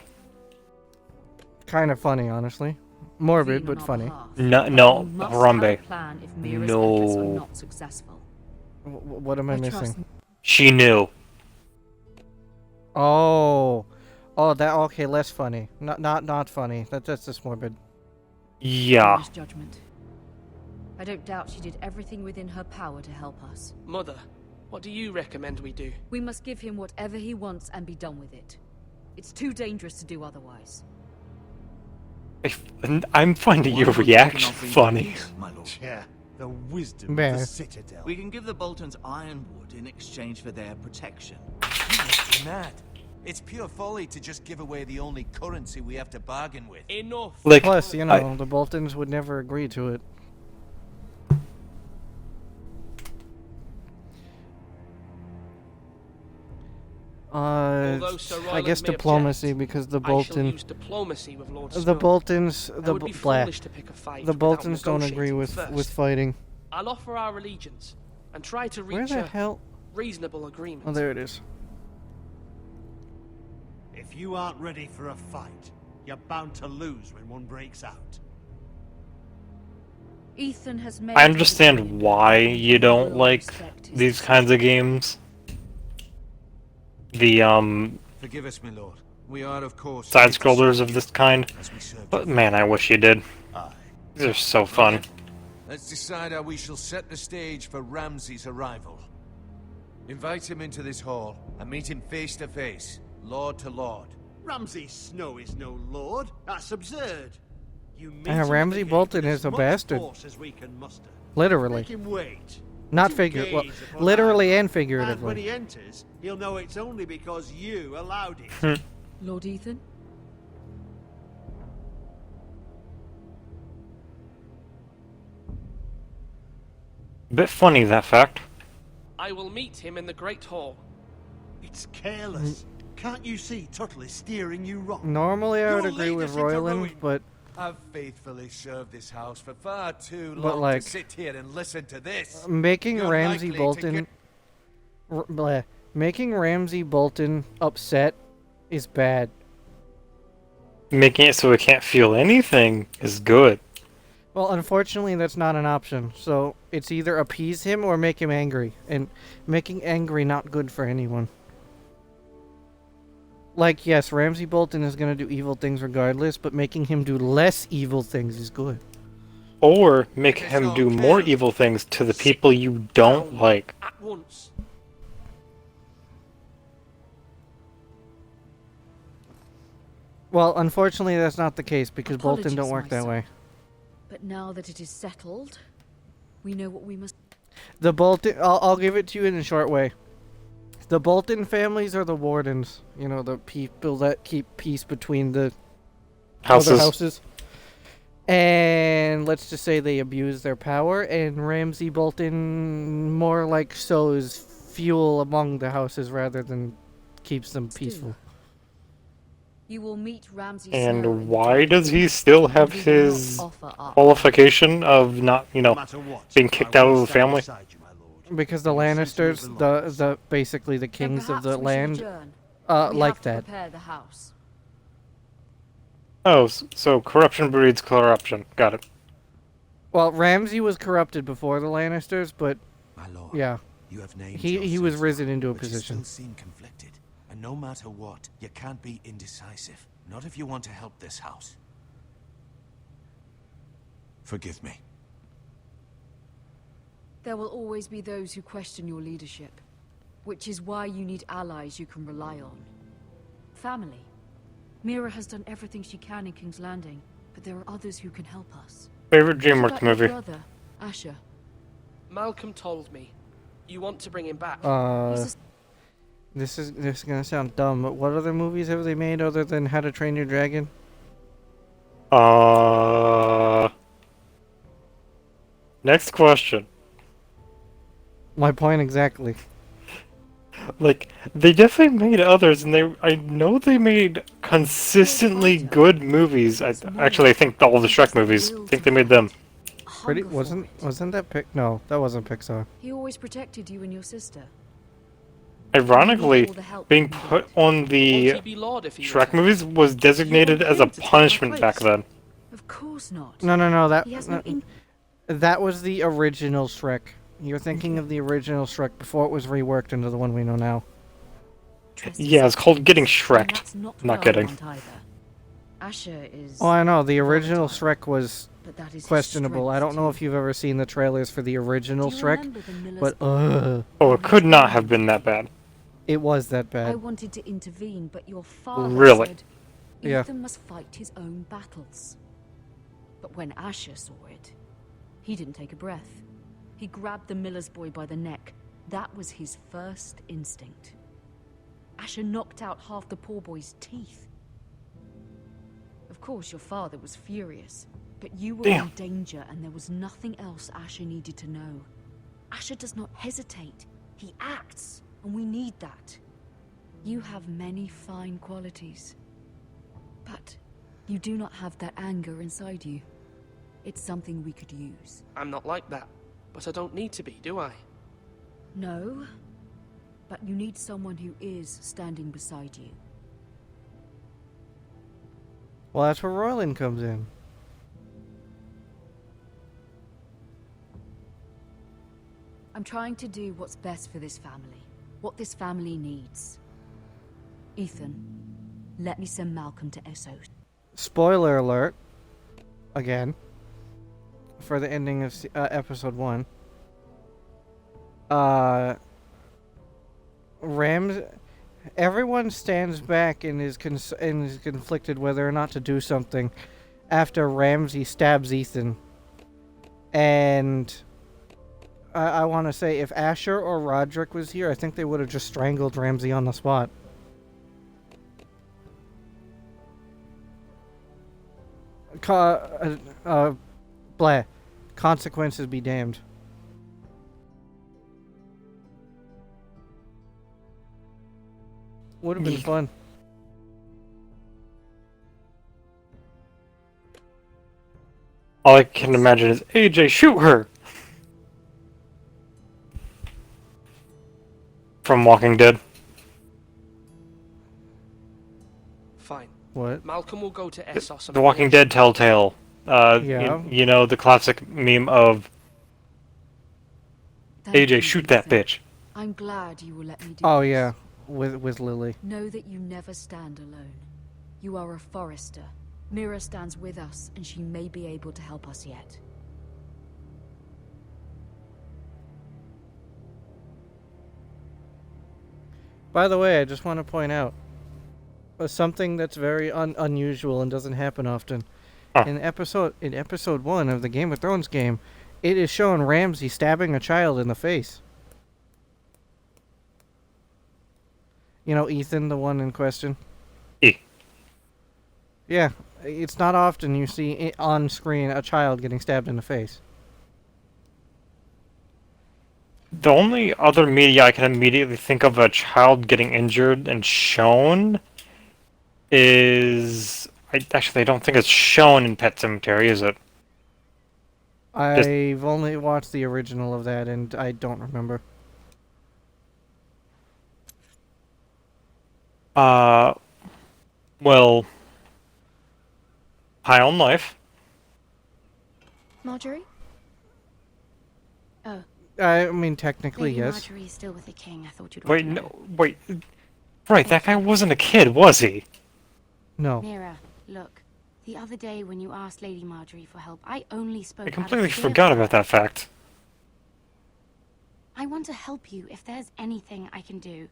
Kind of funny, honestly. Morbid, but funny. No, Harambe. No. What am I missing? She knew. Oh, that okay. Less funny. Not funny. That's just morbid. Yeah. Judgment. I don't doubt she did everything within her power to help us. Mother, what do you recommend we do? We must give him whatever he wants and be done with it. It's too dangerous to do otherwise. I'm finding your reaction funny. Yeah, the wisdom Man. of the Citadel. We can give the Boltons ironwood in exchange for their protection. You must be mad. It's pure folly to just give away the only currency we have to bargain with. Enough. Plus, you know, the Boltons would never agree to it. Sir I guess Roland may diplomacy object, because the I shall Bolton, use diplomacy with Lord the Snow. Boltons, I the would be blah, foolish to pick a fight the without Boltons don't agree negotiating with first. fighting. I'll offer our allegiance and try to Where reach the a hell? reasonable agreement. Oh, there it is. If you aren't ready for a fight, you're bound to lose when one breaks out. Ethan has made I understand why you don't like these kinds of games. The Forgive us, my lord. We are, of course, side scrollers of this kind. as we serve But man, I wish you did. These are so fun. Let's decide how we shall set the stage for Ramsay's arrival. Invite him into this hall and meet him face to face, lord to lord. Ramsay Snow is no lord. That's absurd. You meet Ramsay Bolton is a bastard. As we can muster. Literally. Make him wait. Not To figure. Well, gaze upon literally our- and And when figuratively. he enters, he'll know it's only because you allowed it. Lord Ethan? Bit funny, that fact. I will meet him in the Great Hall. It's careless. Can't you see Tuttle is steering you wrong? Normally, I would You'll agree lead with us into Royland, ruin. but I've faithfully served this house for far too But, long like, to sit here and listen to this. making You're Ramsay likely to Bolton, get- making Ramsay Bolton upset is bad. Making it so we can't feel anything is good. Well, unfortunately, that's not an option. So it's either appease him or make him angry, and making angry not good for anyone. Like, yes, Ramsay Bolton is gonna do evil things regardless, but making him do less evil things is good. Or make him do more evil things to the people you don't like. At once. Well, unfortunately, that's not the case because Bolton Apologies, don't work my that son. way. But now that it is settled, we know what we must... The Bolton, I'll give it to you in a short way. The Bolton families are the wardens. You know, the people that keep peace between the other Houses. houses. And let's just say they abuse their power, and Ramsay Bolton more like sows fuel among the houses rather than keeps them peaceful. You will meet Ramsay Snow And why does he still have We will not his offer up. qualification of not, being kicked out of the family? Because the Lannisters, the basically the Then kings of perhaps the we should land, adjourn. We like have to that. prepare the house. Oh, so corruption breeds corruption. Got it. Well, Ramsay was corrupted before the Lannisters, but My lord, yeah, you have named he your was sister, risen into a but you position. still seem conflicted. And no matter what, you can't be indecisive. Not if you want to help this house. Forgive me. There will always be those who question your leadership, which is why you need allies you can rely on. Family. Mira has done everything she can in King's Landing, but there are others who can help us. Favorite What DreamWorks about your movie? brother, Asher? Malcolm told me. You want to bring him back. This is gonna sound dumb, but what other movies have they made other than How to Train Your Dragon? Next question. My point exactly. Like, they definitely made others, and I know they made consistently good movies. Actually, I think all the Shrek movies, I think they made them. Wasn't that No, that wasn't Pixar. He always protected you and your sister. Ironically, being put on the Won't he be Lord if he Shrek returns? movies was designated as a punishment back then. Of course not. No, He has no that was the original Shrek. You're thinking of the original Shrek before it was reworked into the one we know now. Yeah, it's called getting Shreked. Not kidding. Asher is. Oh, I know. The original Shrek was But that is his questionable. I don't know if you've ever seen the trailers for the original Shrek, but Oh, it could not have been that bad. it was that I bad. wanted to intervene, but your father Really? said Yeah. Ethan must fight his own battles. But when Asher saw it, he didn't take a breath. He grabbed the miller's boy by the neck. That was his first instinct. Asher knocked out half the poor boy's teeth. Of course, your father was furious, but you were in danger and there was nothing else Asher needed to know. Asher does not hesitate. He acts, and we need that. You have many fine qualities, but you do not have that anger inside you. It's something we could use. I'm not like that, but I don't need to be, do I? No, but you need someone who is standing beside you. Well, that's where Royland comes in. I'm trying to do what's best for this family, what this family needs. Ethan, let me send Malcolm to Essos. Spoiler alert. Again. For the ending of episode 1. Everyone stands back and is conflicted whether or not to do something after Ramsay stabs Ethan. And I want to say if Asher or Roderick was here, I think they would have just strangled Ramsay on the spot. Blah. Consequences be damned. Would have been fun. All I can imagine is, AJ, shoot her! From Walking Dead. Fine. What? Malcolm will go to Essos. The Walking Dead telltale. Yeah. You know, the classic meme of, AJ, shoot that bitch. I'm glad you will let me do Oh this. yeah, with Lily. Know that you never stand alone. You are a Forrester. Mira stands with us, and she may be able to help us yet. By the way, I just want to point out something that's very unusual and doesn't happen often. In episode 1 of the Game of Thrones game, it is shown Ramsay stabbing a child in the face. You know, Ethan, the one in question. Yeah, it's not often you see on screen a child getting stabbed in the face. The only other media I can immediately think of a child getting injured and shown is... I don't think it's shown in Pet Sematary, is it? I've only watched the original of that, and I don't remember. Well... High on life. Marjorie? Oh. I mean, technically, Lady yes. Marjorie is still with the king. I thought you'd want Wait, to know. no, wait. Right, that guy wasn't a kid, was he? No. Mira, look. The other day when you asked Lady Marjorie for help, I only spoke I out of completely fear forgot for about her. that fact. I want to help you if there's anything I can do.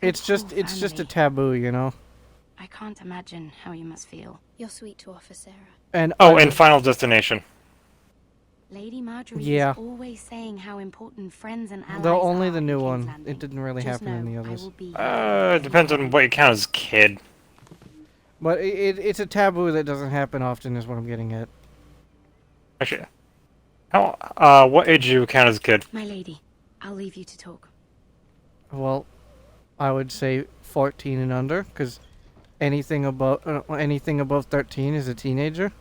It's just a taboo, you know. I can't imagine how you must feel. You're sweet to offer, Sarah. And and Final Destination. Lady Marjorie Yeah. is always saying how important friends and allies Though only are the in new King's one. Landing. It didn't really Just happen in know the I others. will be here. Depends on what you count as kid. But it's a taboo that doesn't happen often, is what I'm getting at. Actually, what age do you count as a kid? My lady, I'll leave you to talk. Well, I would say 14 and under, because anything above 13 is a teenager.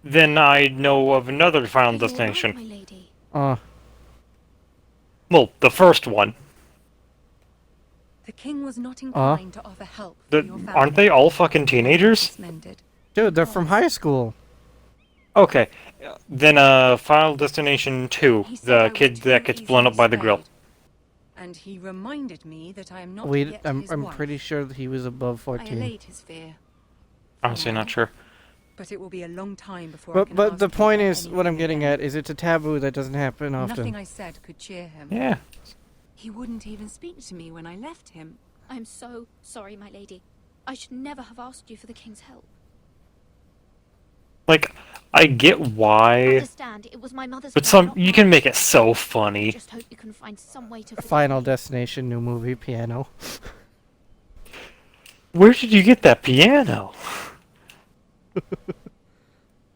Then I know of another Final Destination. My lady. Well, the first one. The king was not inclined to offer help for your family. Aren't they all fucking teenagers? Dude, they're from high school. Okay, then Final Destination 2, the kid that gets blown up by the grill. And he reminded me that I am not Wait, yet I'm his wife. pretty sure that he was above I 14. allayed his fear. Honestly, not sure. But it will be a long time before I can But ask the him point for is, what I'm getting at is it's a taboo that doesn't happen often. Nothing I said could cheer him. Yeah. He wouldn't even speak to me when I left him. I'm so sorry, my lady. I should never have asked you for the king's help. Like, I get why, Understand, it was my mother's but plan, not you mine. can make it so funny. Just hope you can find some way to Final Destination, new movie, piano. Where did you get that piano?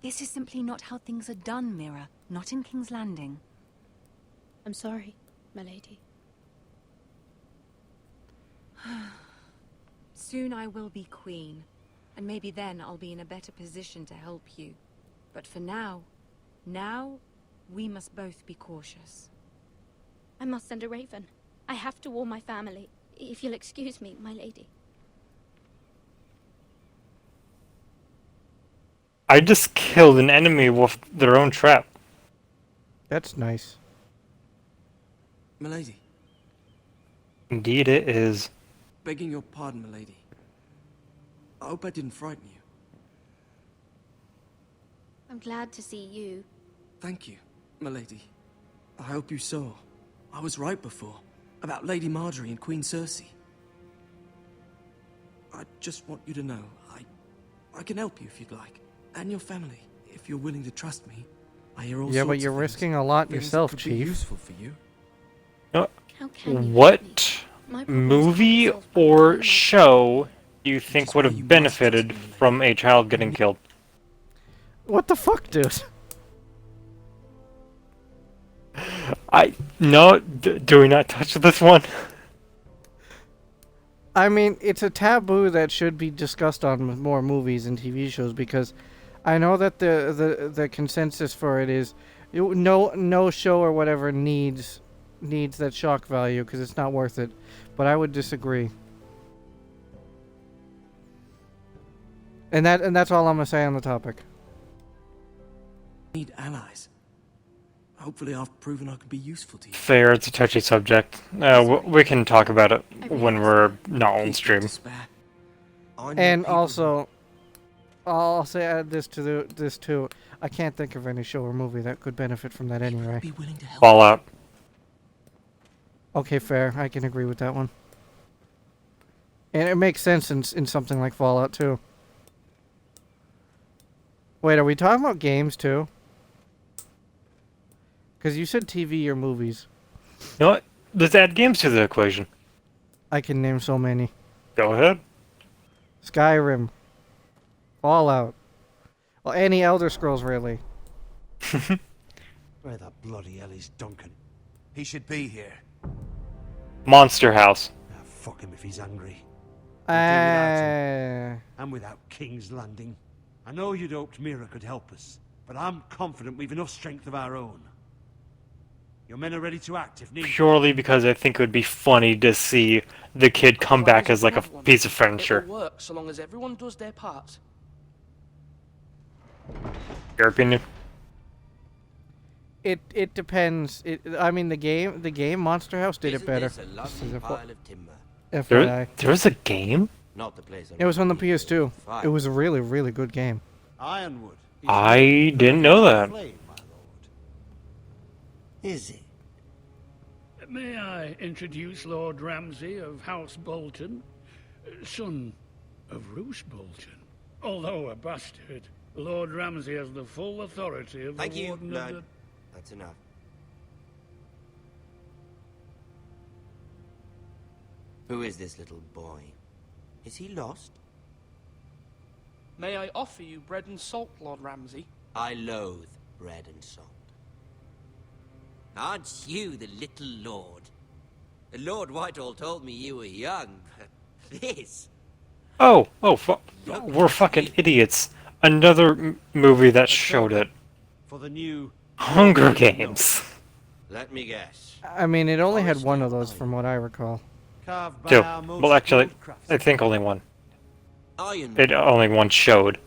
This is simply not how things are done, Mira. Not in King's Landing. I'm sorry, my lady. Soon I will be queen, and maybe then I'll be in a better position to help you. But for now, we must both be cautious. I must send a raven. I have to warn my family. If you'll excuse me, my lady. I just killed an enemy with their own trap. That's nice. Milady, Indeed it is. begging your pardon, milady. I hope I didn't frighten you. I'm glad to see you. Thank you, milady. I hope you saw. I was right before. About Lady Marjorie and Queen Cersei. I just want you to know, I can help you if you'd like. And your family, if you're willing to trust me. I hear all Yeah, but sorts you're of things. risking a lot Things that yourself, could be Chief. useful for you. What movie or show do you think would have benefited from a child getting killed? What the fuck, dude? Do we not touch this one? I mean, it's a taboo that should be discussed on with more movies and TV shows, because I know that the consensus for it is no show or whatever needs that shock value because it's not worth it. But I would disagree. And that's all I'm gonna say on the topic. Need allies. Hopefully I've proven I can be useful to you. Fair, it's a touchy subject. We can talk about it when we're not on stream. And also, I'll say add this to this too. I can't think of any show or movie that could benefit from that anyway. Fallout. Okay, fair. I can agree with that one. And it makes sense in something like Fallout too. Wait, are we talking about games too? Because you said TV or movies. You know what? Let's add games to the equation. I can name so many. Go ahead. Skyrim. Fallout. Well, any Elder Scrolls, really. Where the bloody hell is Duncan? He should be here. Monster House. Ah, fuck him if he's hungry. And without King's Landing. I know you'd hoped Mira could help us, but I'm confident we've enough strength of our own. Your men are ready to act if needed. Purely because I think it would be funny to see the kid come back as like a piece of furniture. It'll work so long as everyone does their part. Your opinion? It depends. I mean, the game Monster House did it better. Isn't this a Just lovely as a pile of timber? FYI. There's a game? Not the place It was on the PS2. fire. It was a really, really good game. Ironwood. I didn't know that. Is it? May I introduce Lord Ramsay of House Bolton, son of Roose Bolton. Although a bastard, Lord Ramsay has the full authority of Thank the you, Warden of Lord. the... That's enough. Who is this little boy? Is he lost? May I offer you bread and salt, Lord Ramsay? I loathe bread and salt. Aren't you the little lord? Lord Whitehall told me you were young, but this... Oh, we're fucking idiots. Another movie that showed it. For the new Hunger Games. Let me guess. I mean, it only had one of those from what I recall. Carved by Two. our most Well, actually, skilled craftsmen. I think only one. Iron It only one showed.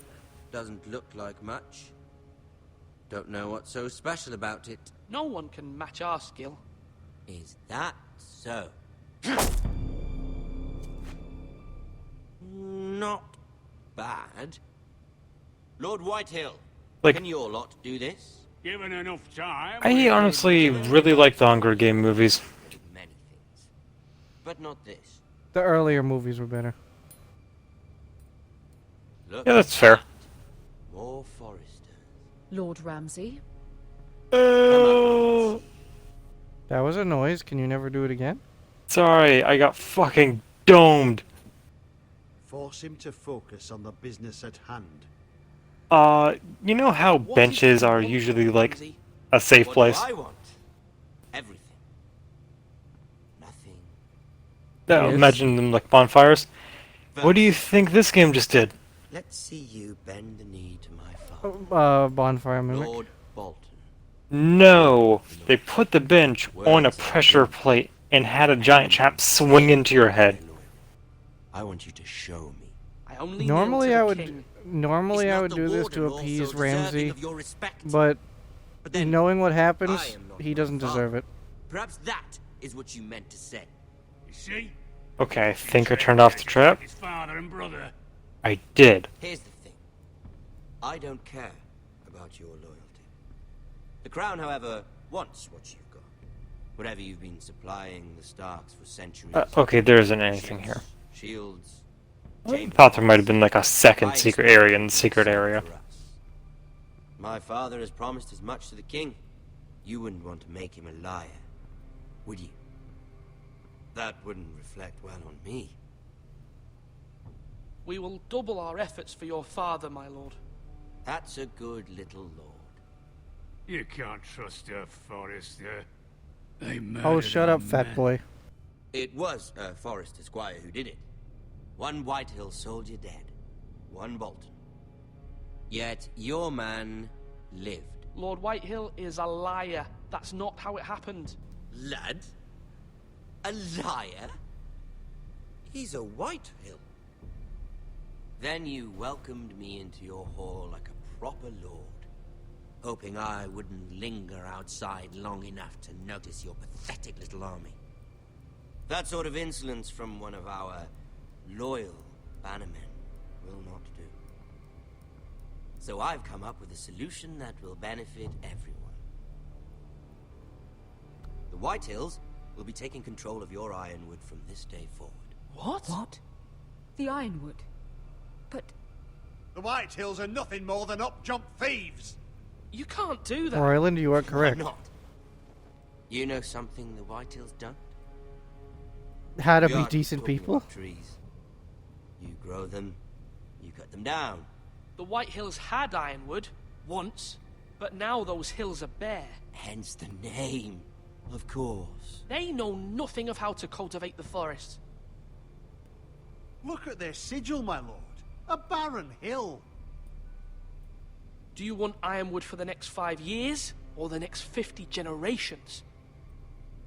doesn't look like much. Don't know what's so special about it. No one can match our skill. Is that so? Not bad. Lord Whitehill, Like- can your lot do this? Given enough time... I honestly really like the Hunger Game movies. Many things. But not this. The earlier movies were better. Look Yeah, that's fair. more foresters. Lord Ramsay? Oh, That was a noise. Can you never do it again? sorry, I got fucking domed. Force him to focus on the business at hand. You know how benches are usually like a safe What place? do I want? Everything. Nothing. Yes. Imagine them like bonfires. What do you think this game just did? Let's see you bend the knee to my father. Bonfire mimic. Lord Bolton. No, they put the bench on a pressure plate and had a giant trap swing into your head. I want you to show me. I only Normally kneel I to the would king. normally Is I not would the do this to warden appease also deserving Ramsay, of your respect? but then knowing what I happens, am not he your doesn't father. deserve it. Perhaps that is what you meant to say. You see? Okay, I think I turned off the trap. His father and brother. I did. Here's the thing. I don't care about your loyalty. The crown, however, wants what you've got. Whatever you've been supplying the Starks for centuries. Okay, there isn't anything here. Shields. I thought there might have been like a second secret area in the secret area. My father has promised as much to the king. You wouldn't want to make him a liar, would you? That wouldn't reflect well on me. We will double our efforts for your father, my lord. That's a good little lord. You can't trust a Forrester. They Oh, murdered shut a up, fat man. boy. It was a Forrester squire who did it. One Whitehill soldier dead. One Bolton. Yet your man lived. Lord Whitehill is a liar. That's not how it happened. Lad? A liar? He's a Whitehill. Then you welcomed me into your hall like a proper lord, hoping I wouldn't linger outside long enough to notice your pathetic little army. That sort of insolence from one of our loyal bannermen will not do. So I've come up with a solution that will benefit everyone. The Whitehills will be taking control of your Ironwood from this day forward. What? What? The Ironwood? But... The Whitehills are nothing more than up-jump thieves! You can't do that. Royland, you are correct. Why not? You know something the Whitehills don't? How to We be aren't decent talking people? about trees. You grow them, you cut them down. The Whitehills had Ironwood, once, but now those hills are bare. Hence the name, of course. They know nothing of how to cultivate the forest. Look at their sigil, my lord. A barren hill. Do you want Ironwood for the next 5 years, or the next 50 generations?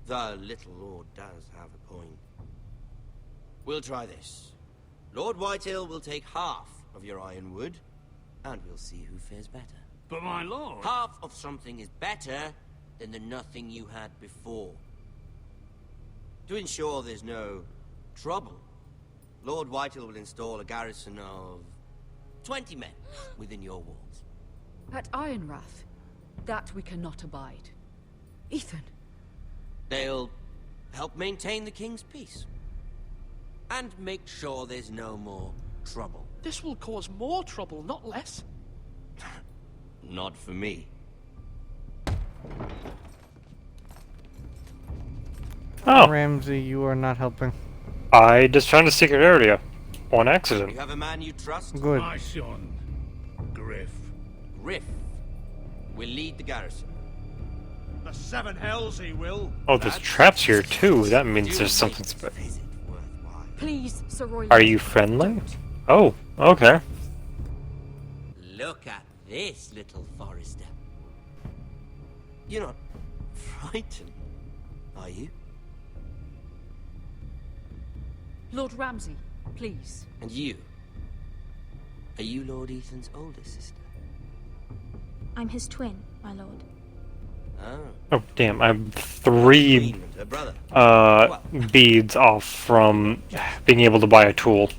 The little lord does have a point. We'll try this. Lord Whitehill will take half of your Ironwood, and we'll see who fares better. But my lord... Half of something is better than the nothing you had before. To ensure there's no trouble, Lord Whitehill will install a garrison of 20 men within your walls. At Ironrath, that we cannot abide. Ethan. They'll help maintain the king's peace. And make sure there's no more trouble. This will cause more trouble, not less. Not for me. Oh. Ramsay, you are not helping. I just found a secret area. On accident. You have a man you trust? Good. My son, Griff. Griff will lead the garrison. The seven hells he will. Oh, there's traps here too. That means there's something special. Please, Sir Roy. Are you friendly? Oh, okay. Look at this, little Forrester. You're not frightened, are you? Lord Ramsay, please. And you? Are you Lord Ethan's older sister? I'm his twin, my lord. Oh, damn, I'm 3 beads off from being able to buy a tool.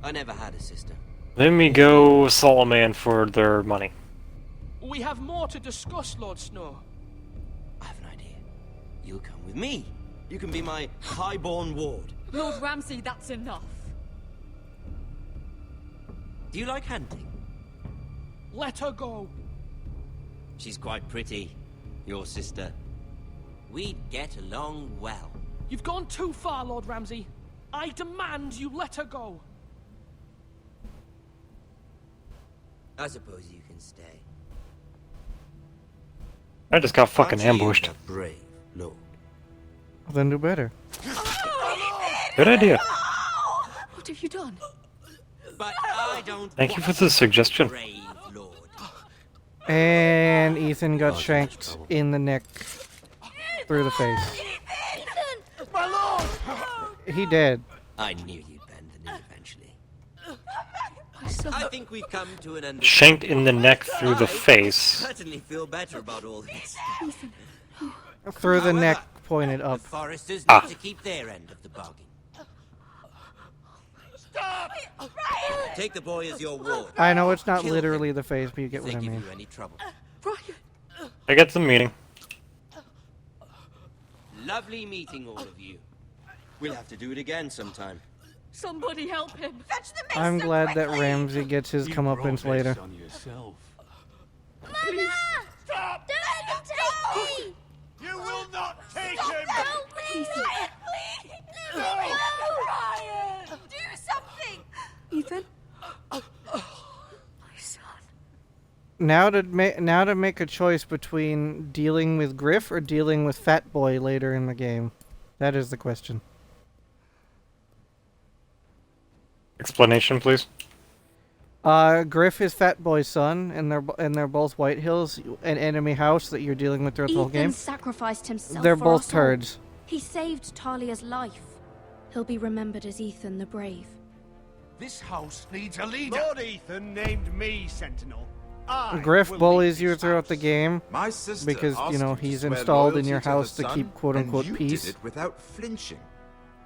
I never had a sister. Let me go assault a man for their money. We have more to discuss, Lord Snow. I have an idea. You'll come with me. You can be my highborn ward. Lord Ramsay, that's enough. Do you like hunting? Let her go. She's quite pretty, your sister. We'd get along well. You've gone too far, Lord Ramsay. I demand you let her go. I suppose you can stay. I just got fucking Aren't you ambushed. a brave lord? Then do better. Good idea. What have you done? But I don't Thank you for the suggestion. brave lord. And Ethan got shanked in the neck through the face. Ethan! My lord! He did. I knew you'd bend the knee eventually. My son. I think we've come to an understanding. Shanked in the neck through the I face. certainly feel better about all this. Through the However, neck pointed The up. Foresters Ah. need to keep their end of the bargain. Stop! Take the boy as your ward. I know it's not Kill literally him the face, but you if get they what I give mean. you any trouble. I get the meaning. Lovely meeting all of you. We'll have to do it again sometime. Somebody help him. Fetch the mace I'm so glad that quickly! Ramsay gets his comeuppance later. on yourself. Mama! Stop! Don't let him take me! You will not take Stop! him! Don't please! Please! Let me go! Ryan! Do something! Ethan? My son. Now to make a choice between dealing with Griff or dealing with Fat Boy later in the game. That is the question. Explanation, please. Griff is Fat Boy's son, and they're both Whitehills, an enemy house that you're dealing with throughout the whole Ethan game. sacrificed himself They're for both us all. turds. He saved Talia's life. He'll be remembered as Ethan the Brave. This house needs a leader. Lord Ethan named me Sentinel. I Griff will bullies lead you this throughout house. the game My sister because, asked you know, you to he's swear installed in loyalty your to house the to sun, keep quote-unquote and you peace. did it without flinching.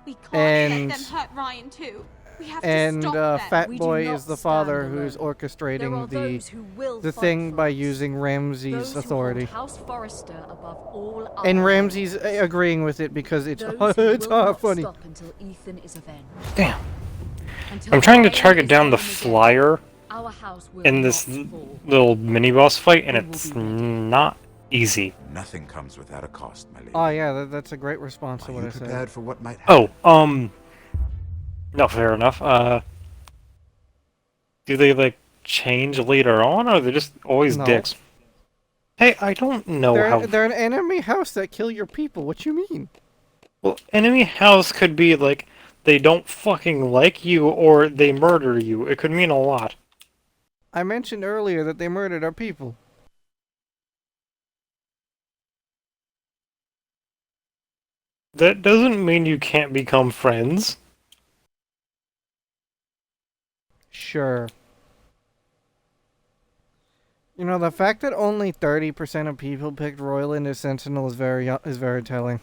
We can't And- let them hurt Ryan too. We have And to stop them. Fat We do Boy not is the stand father alone. who's There are orchestrating those who will the fight thing for by us. using Ramsay's Those who authority. hold House Forrester above all And other Ramsay's lords. agreeing with it because it's Those who it's will not funny. stop until Ethan is avenged. Damn. Until I'm trying to Ryan target is down the home again, flyer our house will in this not fall. little mini boss fight, and We will it's be ready. not easy. Nothing comes without a cost, my lady. Oh yeah, that's a great response to Are what you I said. prepared for what might happen? Oh, no, fair enough. Do they, like, change later on, or are they just always No. dicks? Hey, I don't know how... They're an enemy house that kill your people. What you mean? Well, enemy house could be, like, they don't fucking like you, or they murder you. It could mean a lot. I mentioned earlier that they murdered our people. That doesn't mean you can't become friends. Sure. You know, the fact that only 30% of people picked Royland as Sentinel is very telling.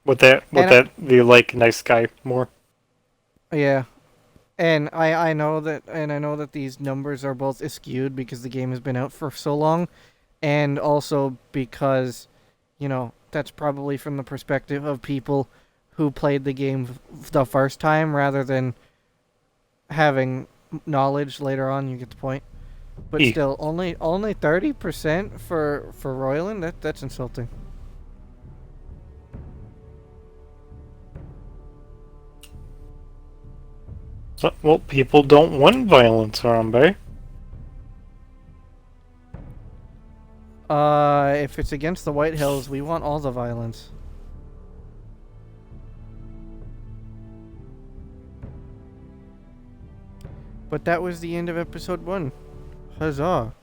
Would that be like nice guy more? Yeah. And I know that these numbers are both skewed because the game has been out for so long, and also because, you know, that's probably from the perspective of people who played the game the first time rather than having knowledge later on. You get the point. But still, only 30% for Royland. That's insulting. So, well, people don't want violence, Harambe. If it's against the White Hills, we want all the violence. But that was the end of episode 1. Huzzah.